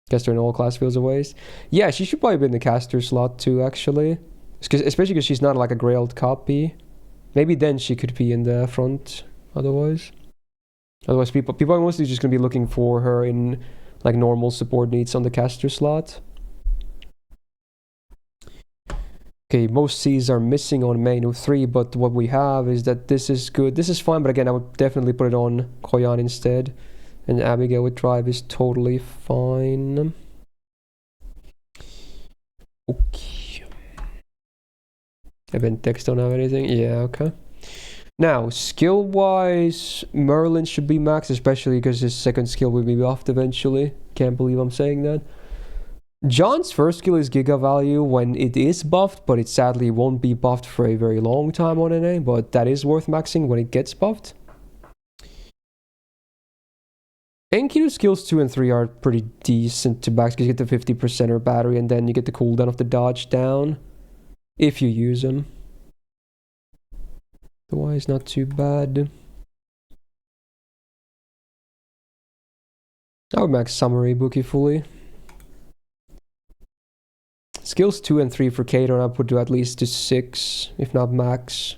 Guess they're in all class fields of ways. Yeah, she should probably be in the caster slot too, actually. Especially because she's not like a grailed copy. Maybe then she could be in the front otherwise. Otherwise people are mostly just gonna be looking for her in like normal support needs on the caster slot. Okay, most C's are missing on main 03, but what we have is that this is good. This is fine, but again, I would definitely put it on Koyan instead. And Abigail with drive is totally fine. Okay. Event text don't have anything. Yeah, okay. Now, skill-wise, Merlin should be max, especially because his second skill will be buffed eventually. Can't believe I'm saying that. John's first skill is Giga value when it is buffed, but it sadly won't be buffed for a very long time on NA, but that is worth maxing when it gets buffed. Enkidu's skills 2 and 3 are pretty decent to max because you get the 50% battery and then you get the cooldown of the dodge down if you use them. Otherwise, not too bad. I would max Summary Bookie fully. Skills 2 and 3 for Kato, I put to at least to 6, if not max.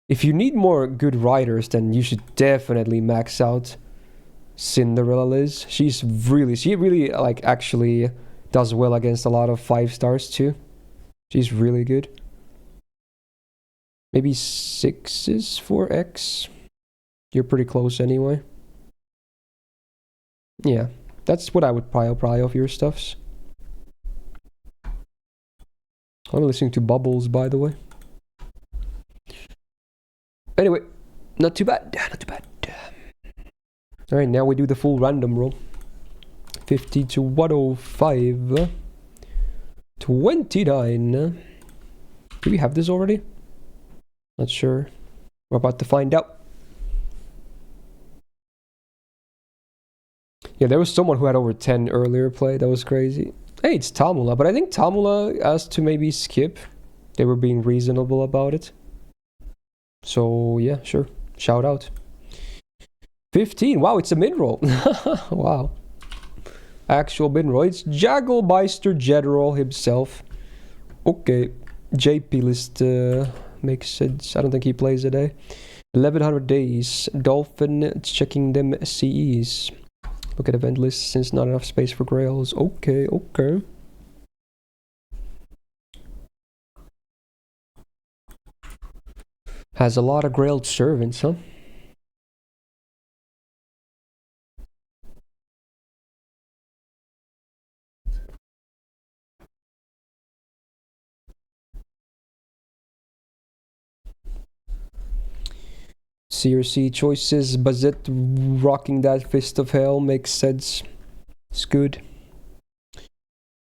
If you need more good riders, then you should definitely max out Cinderella Liz. She really like actually does well against a lot of 5 stars too. She's really good. Maybe 6s for X. You're pretty close anyway. Yeah, that's what I would pry off your stuffs. I'm listening to Bubbles, by the way. Anyway, not too bad. Not too bad. Alright, now we do the full random roll. 50 to 105. 29. Do we have this already? Not sure. We're about to find out. Yeah, there was someone who had over 10 earlier play. That was crazy. Hey, it's Tamula, but I think Tamula asked to maybe skip. They were being reasonable about it. So, yeah, sure. Shout out. 15. Wow, it's a mid-roll. Wow. Actual mid-roll. It's Jagglebeister General himself. Okay. JP list makes sense. I don't think he plays a day. 1100 days. Dolphin checking them CEs. Look at event list since not enough space for grails. Okay, okay. Has a lot of grailed servants, huh? CRC choices, Bazet rocking that Fist of Hell makes sense. It's good.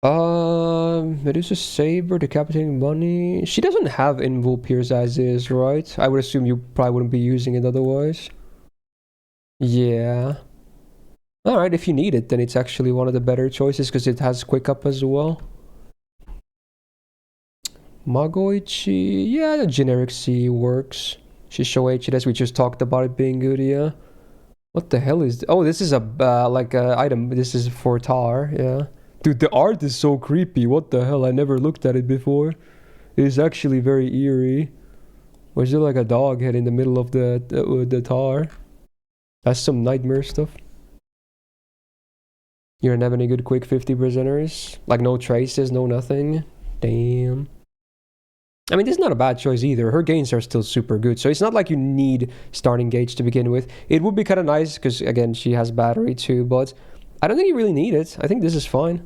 Medusa Saber, Decapitating Money. She doesn't have Invul Pierce as is, right? I would assume you probably wouldn't be using it otherwise. Yeah. Alright, if you need it, then it's actually one of the better choices because it has Quick Up as well. Magoichi, yeah, the generic C works. Shisho HS, we just talked about it being good, yeah. What the hell is... Oh, this is a, like a item. This is for Tar, yeah. Dude, the art is so creepy. What the hell? I never looked at it before. It is actually very eerie. Or is there like a dog head in the middle of the Tar? That's some nightmare stuff. You don't have any good quick 50%ers? Like no traces, no nothing? Damn. I mean, this is not a bad choice either. Her gains are still super good. So it's not like you need starting gauge to begin with. It would be kind of nice because, again, she has battery too. But I don't think you really need it. I think this is fine.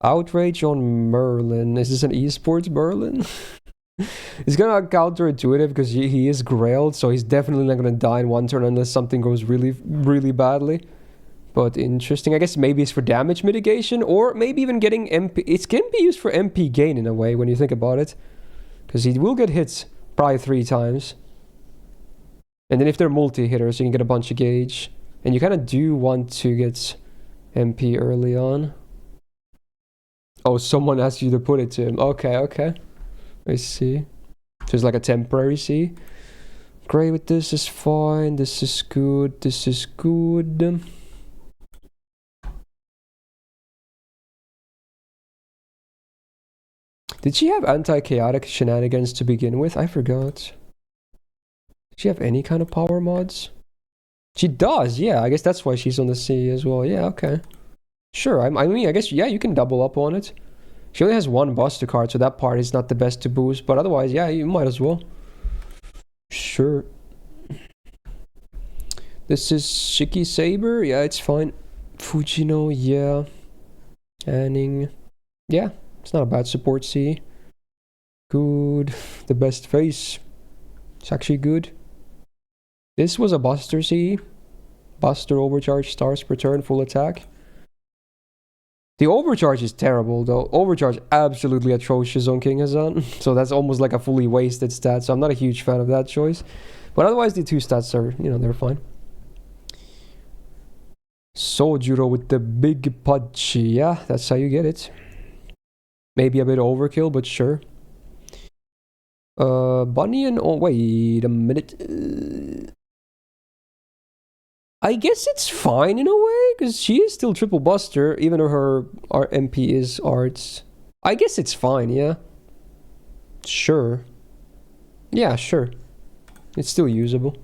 Outrage on Merlin. Is this an esports Merlin? He's gonna counterintuitive because he is grailed, so he's definitely not gonna die in one turn unless something goes really, really badly. But interesting. I guess maybe it's for damage mitigation, or maybe even getting MP. It can be used for MP gain in a way when you think about it, because he will get hits probably 3 times. And then if they're multi-hitters, you can get a bunch of gauge. And you kind of do want to get MP early on. Oh, someone asked you to put it to him. Okay, okay. I see. So it's like a temporary C. Gray with this is fine. This is good. This is good. Did she have anti-chaotic shenanigans to begin with? I forgot. Does she have any kind of power mods? She does, yeah. I guess that's why she's on the C as well. Yeah, okay. Sure, I mean, I guess, yeah, you can double up on it. She only has 1 Buster card, so that part is not the best to boost. But otherwise, yeah, you might as well. Sure. This is Shiki Saber. Yeah, it's fine. Fujino, yeah. Anning. Yeah, it's not a bad support C. Good. The best face. It's actually good. This was a Buster C. Buster overcharge, stars per turn, full attack. The overcharge is terrible though. Overcharge absolutely atrocious on King Hazan. So that's almost like a fully wasted stat. So I'm not a huge fan of that choice. But otherwise the 2 stats are, you know, they're fine. Sojuro with the big Pachi. Yeah, that's how you get it. Maybe a bit overkill, but sure. Bunny and... Oh, wait a minute. I guess it's fine in a way, because she is still triple buster, even though her MP is arts. I guess it's fine, yeah. Sure. Yeah, sure. It's still usable.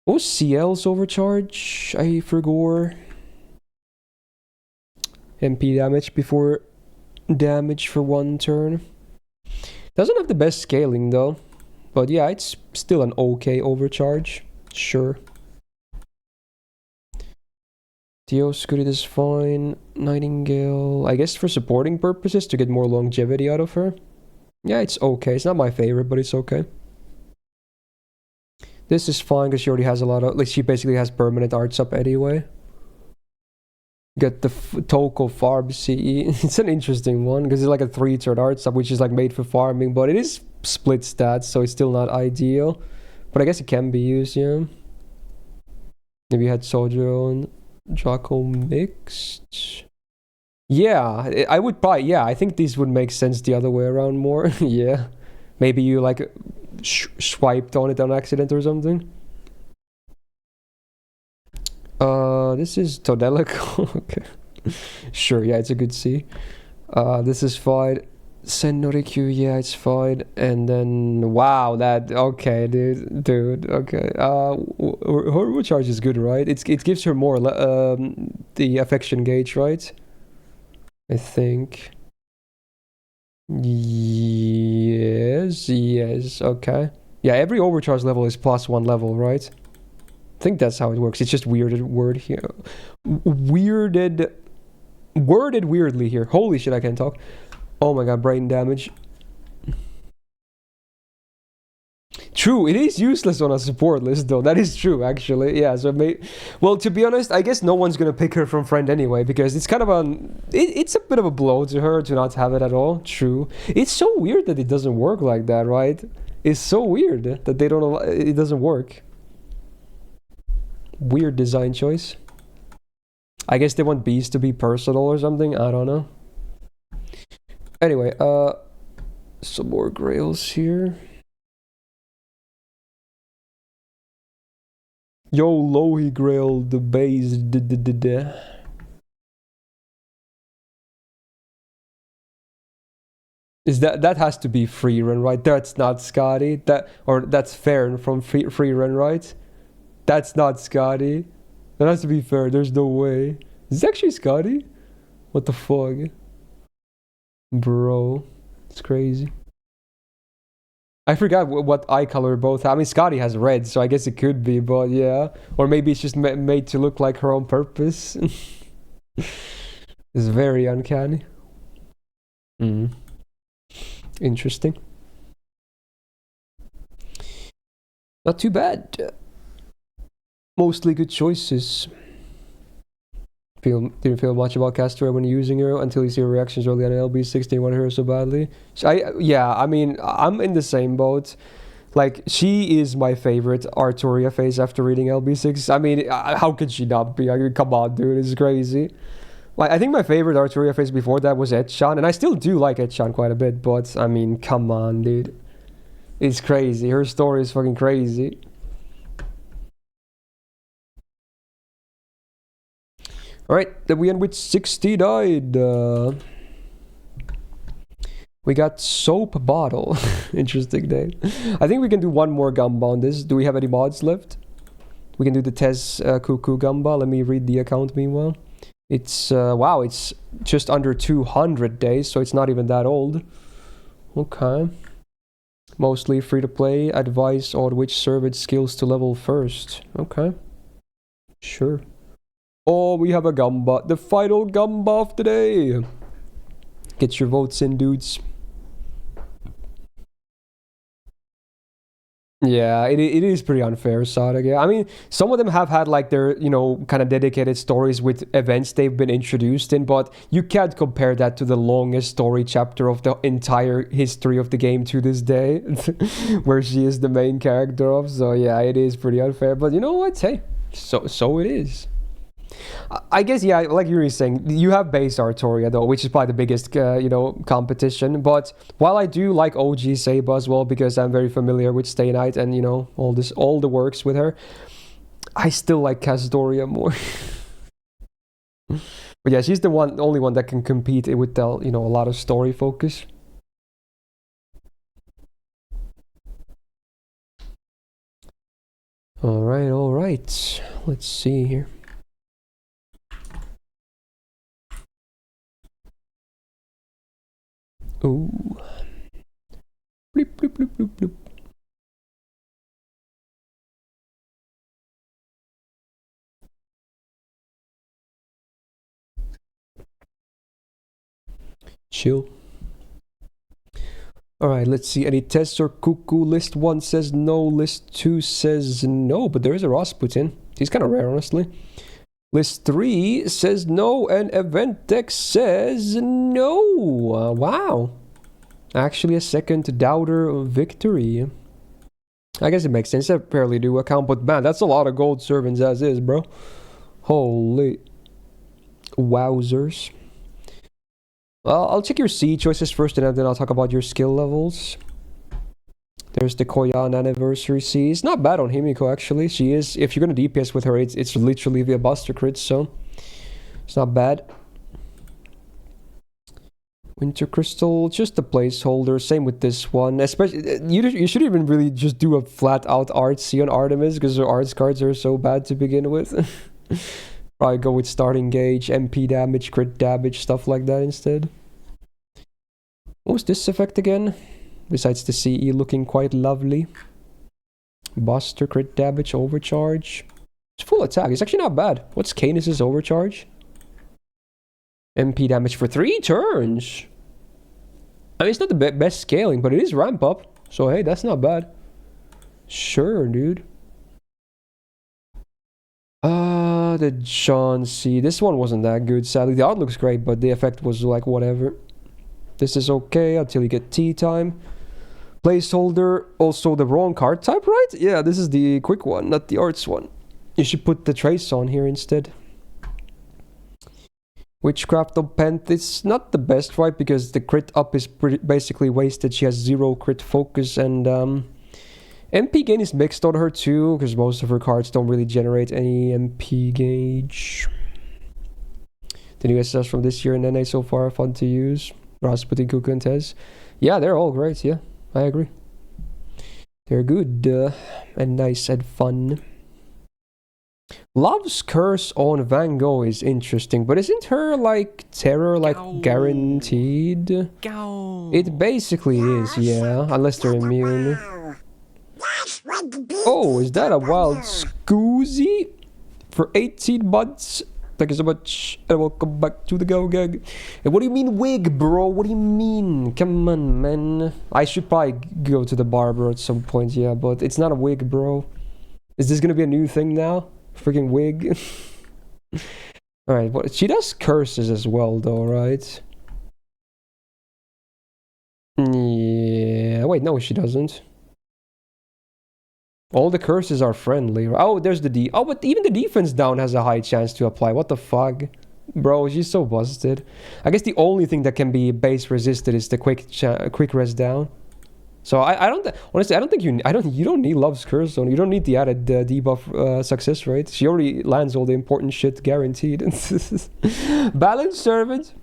What was CL's overcharge? I forgot. MP damage before damage for 1 turn. Doesn't have the best scaling though. But yeah, it's still an okay overcharge. Sure. Dioscuri is fine. Nightingale, I guess for supporting purposes to get more longevity out of her. Yeah, it's okay. It's not my favorite, but it's okay. This is fine because she already has a lot of... Like, she basically has permanent arts up anyway. Get the Toko Farm CE. It's an interesting one because it's like a 3-turn arts up, which is like made for farming, but it is split stats, so it's still not ideal. But I guess it can be used, yeah. Maybe you had Sojo and Draco mixed. Yeah, I would probably... Yeah, I think these would make sense the other way around more. Yeah. Maybe you like swiped on it on accident or something. This is Todelico. Okay. Sure, yeah, it's a good C. This is fine. Sennorikyu, yeah, it's fine. And then, wow, that... Okay, dude, okay. Her overcharge is good, right? It gives her more, the affection gauge, right? I think. Yes, okay. Yeah, every overcharge level is +1 level, right? I think that's how it works. It's just worded weirdly here. Holy shit, I can't talk. Oh my god, brain damage. True, it is useless on a support list though. That is true, actually. Yeah, so well, to be honest, I guess no one's gonna pick her from friend anyway, because it's kind of it's a bit of a blow to her to not have it at all. True. It's so weird that it doesn't work like that, right? It's so weird that they don't... It doesn't work. Weird design choice. I guess they want bees to be personal or something. I don't know. Anyway, some more grails here. Yo, Lohi grail the base. Is that has to be free run, right? That's not Scotty. That's fair from free run, right? That's not Scotty. That has to be fair. There's no way. Is this actually Scotty? What the fuck? Bro. It's crazy. I forgot what eye color both have. I mean, Scotty has red, so I guess it could be, but yeah. Or maybe it's just made to look like her on purpose. It's very uncanny. Interesting. Not too bad. Mostly good choices. Didn't feel much about Castaway when using her until you see her reactions early on LB6. They want her so badly. I mean, I'm in the same boat. Like, she is my favorite Arturia face after reading LB6. I mean, how could she not be? I mean, come on, dude, it's crazy. Like, I think my favorite Arturia face before that was Etchan, and I still do like Etchan quite a bit, but I mean, come on, dude. It's crazy. Her story is fucking crazy. Alright, then we end with 60 died. We got soap bottle. Interesting name. I think we can do one more gamba on this. Do we have any mods left? We can do the Tez Cuckoo gamba. Let me read the account meanwhile. It's, wow, it's just under 200 days, so it's not even that old. Okay. Mostly free to play. Advice on which servant skills to level first. Okay. Sure. Oh, we have a gamba. The final gamba of the day. Get your votes in, dudes. Yeah, it is pretty unfair, Sonic. Yeah, I mean, some of them have had like their, you know, kind of dedicated stories with events they've been introduced in, but you can't compare that to the longest story chapter of the entire history of the game to this day, where she is the main character of. So yeah, it is pretty unfair, but you know what? Hey, so it is. I guess, yeah, like you were saying, you have base Artoria though, which is probably the biggest, you know, competition. But while I do like OG Saba as well, because I'm very familiar with Stay Night and, you know, all the works with her, I still like Castoria more. But yeah, she's the only one that can compete with the, you know, a lot of story focus. All right. Let's see here. Ooh. Bloop, bloop, bloop, bloop, bloop. Chill. Alright, let's see. Any tests or cuckoo? List 1 says no, list 2 says no, but there is a Rasputin. He's kind of rare, honestly. List 3 says no, and event deck says no. Wow. Actually, a second doubter of victory. I guess it makes sense. I barely do account, but man, that's a lot of gold servants as is, bro. Holy wowzers. Well, I'll check your C choices first, and then I'll talk about your skill levels. There's the Koyan Anniversary C. It's not bad on Himiko, actually. She is, if you're gonna DPS with her, it's literally via Buster Crit, so it's not bad. Winter Crystal, just a placeholder. Same with this one. Especially, you should even really just do a flat-out artsy on Artemis, because her arts cards are so bad to begin with. Probably go with starting gauge, MP damage, crit damage, stuff like that instead. What was this effect again? Besides the CE looking quite lovely. Buster, crit damage, overcharge. It's full attack. It's actually not bad. What's Canis' overcharge? MP damage for 3 turns. I mean, it's not the best scaling, but it is ramp up. So hey, that's not bad. Sure, dude. The John C. This one wasn't that good, sadly. The art looks great, but the effect was like whatever. This is okay until you get tea time. Placeholder, also the wrong card type, right? Yeah, this is the quick one, not the arts one. You should put the trace on here instead. Witchcraft of Pent, it's not the best, right? Because the crit up is basically wasted. She has 0 crit focus, and MP gain is mixed on her too, because most of her cards don't really generate any MP gauge. The new SS from this year in NA so far are fun to use. Rasputin, Kuku, and Tez. Yeah, they're all great, yeah. I agree. They're good and nice and fun. Love's Curse on Van Gogh is interesting, but isn't her, like, terror, like, guaranteed? It basically is, yeah, unless they're immune. Oh, is that a wild Scoozy? For 18 months, Thank you so much, and welcome back to the Go Gang. And what do you mean wig, bro? What do you mean? Come on, man. I should probably go to the barber at some point, yeah, but it's not a wig, bro. Is this gonna be a new thing now? Freaking wig. Alright, what she does curses as well though, right? Yeah, wait, no, she doesn't. All the curses are friendly. Oh, there's the oh, but even the defense down has a high chance to apply. What the fuck? Bro, she's so busted. I guess the only thing that can be base resisted is the quick res down. So I don't honestly I don't think you don't need Love's Curse Zone. You don't need the added debuff success rate. She already lands all the important shit guaranteed. Balance Servant.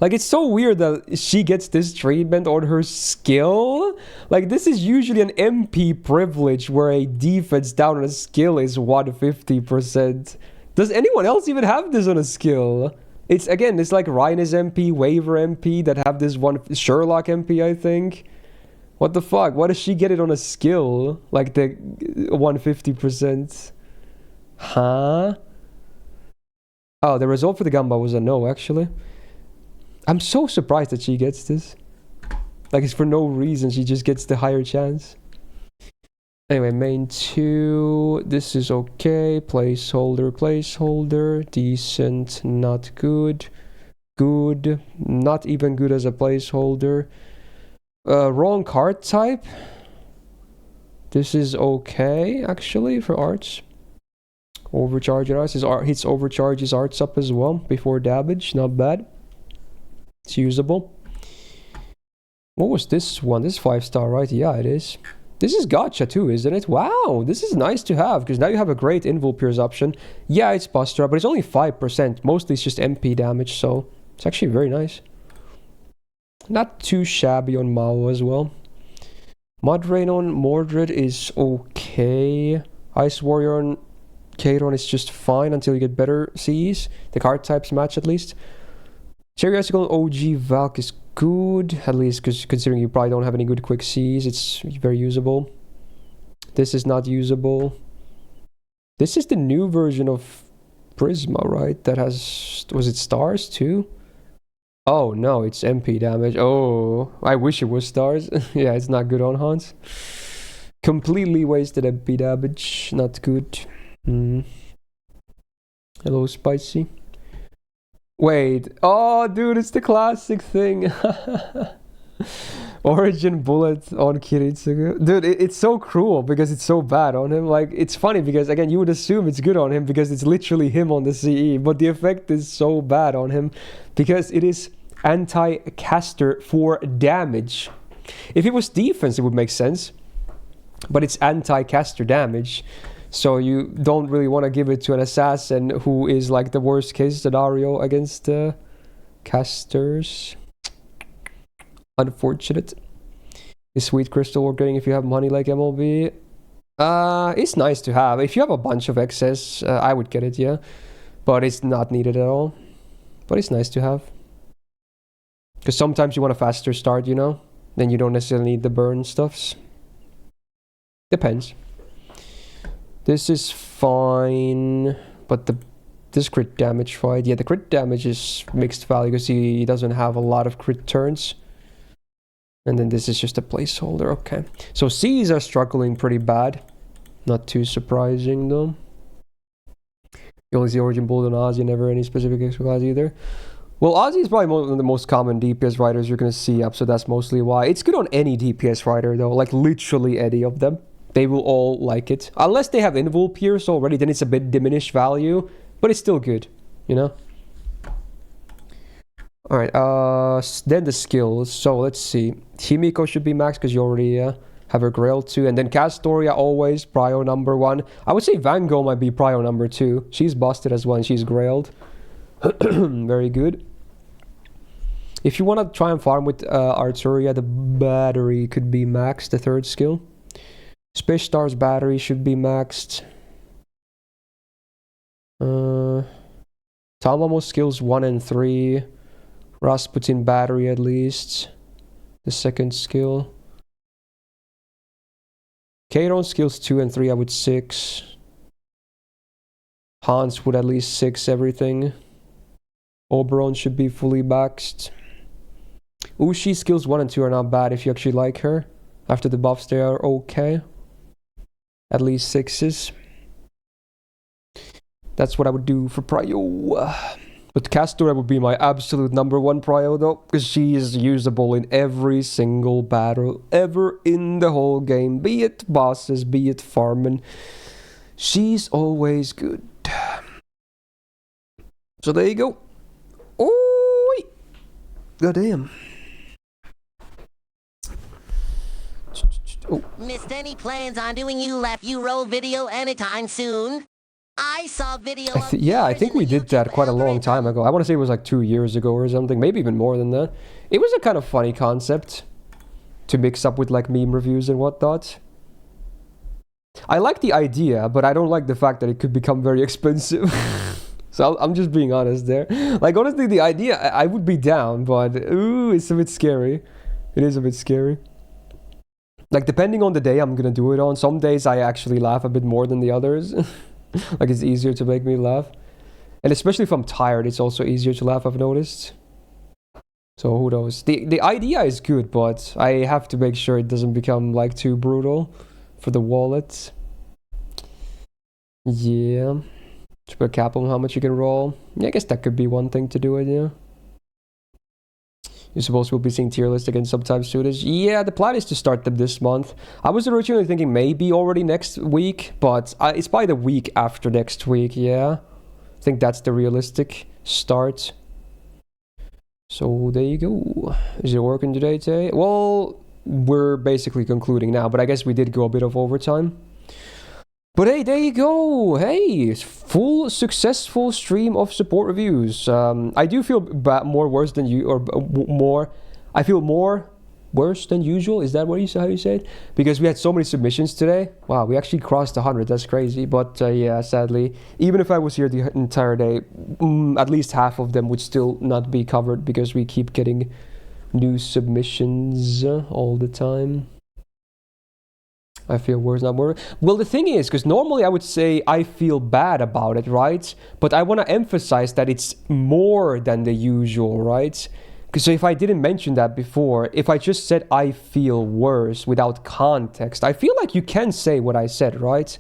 Like, it's so weird that she gets this treatment on her skill. Like, this is usually an MP privilege where a defense down on a skill is 150%. Does anyone else even have this on a skill? It's, again, it's like Rhino's MP, Waver MP that have this one, Sherlock MP, I think. What the fuck? Why does she get it on a skill? Like the 150%? Huh? Oh, the result for the Gamba was a no, actually. I'm so surprised that she gets this. Like, it's for no reason. She just gets the higher chance. Anyway, main 2. This is okay. Placeholder. Decent. Not good. Good. Not even good as a placeholder. Wrong card type. This is okay, actually, for arts. Overcharge arts. Hits overcharges arts up as well before damage. Not bad. It's usable. What was this one? This is 5-star, right? Yeah, it is. This is gacha too, isn't it? Wow, this is nice to have, because now you have a great Invul Pierce option. Yeah, it's Buster, but it's only 5%. Mostly it's just MP damage, so it's actually very nice. Not too shabby on Mao as well. Mud Rain on Mordred is okay. Ice Warrior on Kairon is just fine until you get better Cs. The card types match at least. Cherry Icicle OG Valk is good, at least because considering you probably don't have any good quick Cs, it's very usable. This is not usable. This is the new version of Prisma, right? That has, was it stars too? Oh no, it's MP damage. Oh, I wish it was stars. Yeah, it's not good on Hans. Completely wasted MP damage, not good. Hello, Spicy. Wait, oh dude, it's the classic thing. Origin bullet on Kiritsugu. Dude, it's so cruel because it's so bad on him. Like, it's funny because, again, you would assume it's good on him because it's literally him on the CE, but the effect is so bad on him because it is anti-caster for damage. If it was defense, it would make sense, but it's anti-caster damage. So you don't really want to give it to an assassin who is like the worst case scenario against casters. Unfortunate. Is Sweet Crystal worth getting if you have money like MLB? It's nice to have. If you have a bunch of excess, I would get it, yeah. But it's not needed at all. But it's nice to have. Because sometimes you want a faster start, you know? Then you don't necessarily need the burn stuffs. Depends. This is fine, but this crit damage fight, yeah, the crit damage is mixed value because he doesn't have a lot of crit turns. And then this is just a placeholder, okay. So C's are struggling pretty bad. Not too surprising though. You only see Origin Bull and Ozzy, never any specific extra class either. Well, Ozzy is probably one of the most common DPS riders you're going to see up, so that's mostly why. It's good on any DPS rider though, like literally any of them. They will all like it. Unless they have Invul Pierce already, then it's a bit diminished value. But it's still good, you know? Alright, then the skills. So let's see. Himiko should be max because you already have her Grail 2. And then Castoria always, prio number 1. I would say Van Gogh might be prio number 2. She's busted as well and she's Grailed. Very good. If you want to try and farm with Arturia, the battery could be max, the 3rd skill. Space Star's battery should be maxed. Talmamo skills 1 and 3. Rasputin battery at least. The 2nd skill. Kairon skills 2 and 3, I would 6. Hans would at least 6 everything. Oberon should be fully maxed. Ushi skills 1 and 2 are not bad if you actually like her. After the buffs, they are okay. At least 6s. That's what I would do for Prio. But Castora would be my absolute #1 Prio though, because she is usable in every single battle ever in the whole game. Be it bosses, be it farming. She's always good. So there you go. Oh, wait. Goddamn. Oh. Myst, any plans on doing you roll video anytime soon? I saw video. Yeah, I think we did that quite a long time ago. I want to say it was like 2 years ago or something, maybe even more than that. It was a kind of funny concept to mix up with like meme reviews and whatnot. I like the idea, but I don't like the fact that it could become very expensive. So I'm just being honest there. Like honestly, the idea I would be down, but ooh, it's a bit scary. It is a bit scary. Like depending on the day I'm gonna do it on. Some days I actually laugh a bit more than the others. Like it's easier to make me laugh. And especially if I'm tired, it's also easier to laugh, I've noticed. So who knows? The idea is good, but I have to make sure it doesn't become like too brutal for the wallet. Yeah. Should put a cap on how much you can roll. Yeah, I guess that could be one thing to do it, yeah. You suppose we'll be seeing tier list again sometime soonish? Yeah, the plan is to start them this month. I was originally thinking maybe already next week, but it's probably the week after next week, yeah. I think that's the realistic start. So there you go. Is it working today, Tay? Well, we're basically concluding now, but I guess we did go a bit of overtime. But hey, there you go. Hey, full successful stream of support reviews. I do feel more worse than you, or more. I feel more worse than usual. Is that what how you say it? Because we had so many submissions today. Wow, we actually crossed 100. That's crazy. But yeah, sadly, even if I was here the entire day, at least half of them would still not be covered because we keep getting new submissions all the time. I feel worse, not worse. Well, the thing is, because normally I would say I feel bad about it, right? But I want to emphasize that it's more than the usual, right? Because if I didn't mention that before, if I just said I feel worse without context, I feel like you can say what I said, right?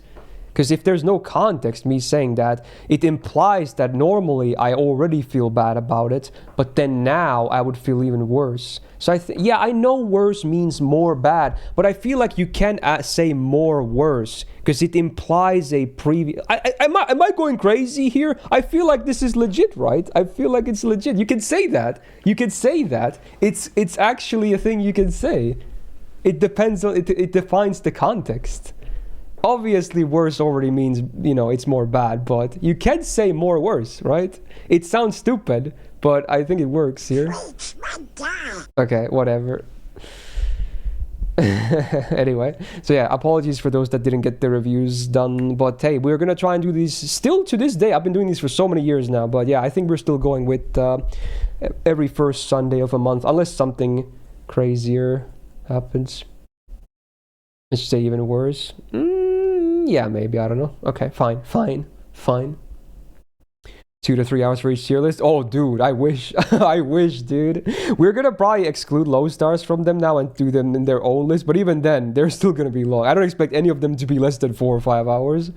Because if there's no context, me saying that, it implies that normally I already feel bad about it, but then now I would feel even worse. So yeah, I know worse means more bad, but I feel like you can say more worse because it implies a previous. Am I going crazy here? I feel like this is legit, right? I feel like it's legit. You can say that. You can say that. It's actually a thing you can say. It depends on it defines the context. Obviously, worse already means, you know, it's more bad, but you can say more worse, right? It sounds stupid, but I think it works here. Okay, whatever. Anyway, so yeah, apologies for those that didn't get the reviews done, but hey, we're gonna try and do these still to this day. I've been doing these for so many years now, but yeah, I think we're still going with every first Sunday of a month, unless something crazier happens. Let's say even worse. Yeah, maybe, I don't know. Okay, fine. 2 to 3 hours for each tier list. Oh, dude, I wish. I wish, dude. We're gonna probably exclude low stars from them now and do them in their own list, but even then, they're still gonna be long. I don't expect any of them to be less than 4 or 5 hours.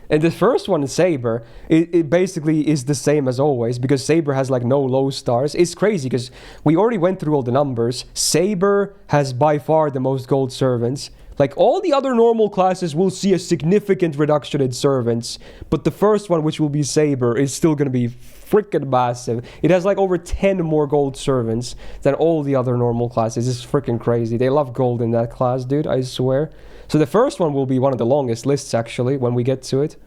And the first one, Saber, it basically is the same as always, because Saber has like no low stars. It's crazy because we already went through all the numbers. Saber has by far the most gold servants. Like all the other normal classes will see a significant reduction in servants, but the first one, which will be Saber, is still going to be freaking massive. It has like over 10 more gold servants than all the other normal classes. It's freaking crazy. They love gold in that class, dude, I swear. So the first one will be one of the longest lists, actually, when we get to it.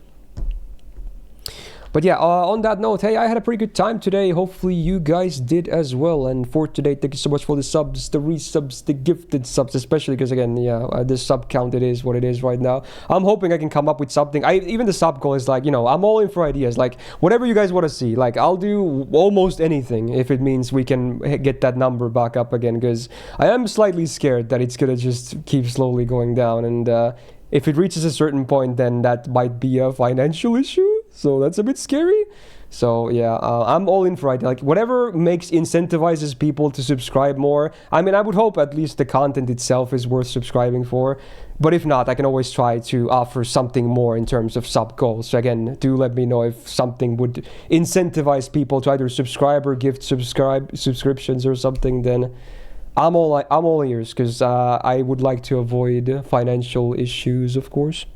But yeah, on that note, hey, I had a pretty good time today. Hopefully you guys did as well. And for today, thank you so much for the subs, the resubs, the gifted subs, especially because, again, yeah, the sub count, it is what it is right now. I'm hoping I can come up with something. Even the sub goal is like, you know, I'm all in for ideas. Like, whatever you guys want to see. Like, I'll do almost anything if it means we can get that number back up again. Because I am slightly scared that it's going to just keep slowly going down. And if it reaches a certain point, then that might be a financial issue. So that's a bit scary. So yeah, I'm all in for it. Like whatever incentivizes people to subscribe more. I mean, I would hope at least the content itself is worth subscribing for. But if not, I can always try to offer something more in terms of sub goals. So again, do let me know if something would incentivize people to either subscribe or gift subscriptions or something. Then I'm all ears, because I would like to avoid financial issues, of course.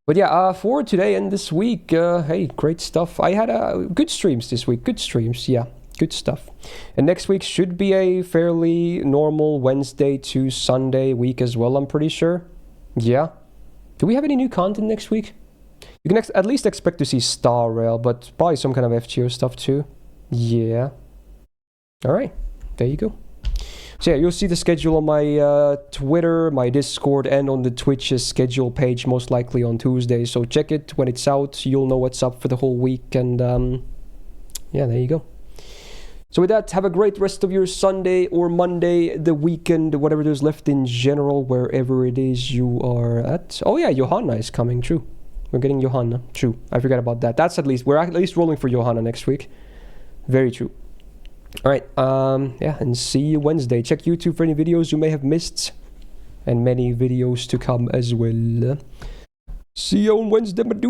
But yeah, for today and this week, hey, great stuff. I had good streams this week. Good streams, yeah. Good stuff. And next week should be a fairly normal Wednesday to Sunday week as well, I'm pretty sure. Yeah. Do we have any new content next week? You can at least expect to see Star Rail, but probably some kind of FGO stuff too. Yeah. Alright, there you go. So yeah, you'll see the schedule on my Twitter, my Discord, and on the Twitch's schedule page, most likely on Tuesday. So check it when it's out. You'll know what's up for the whole week. And yeah, there you go. So with that, have a great rest of your Sunday or Monday, the weekend, whatever there's left in general, wherever it is you are at. Oh yeah, Johanna is coming, true. We're getting Johanna, true. I forgot about that. We're at least rolling for Johanna next week. Very true. Alright, yeah, and see you Wednesday. Check YouTube for any videos you may have missed. And many videos to come as well. See you on Wednesday, my dude.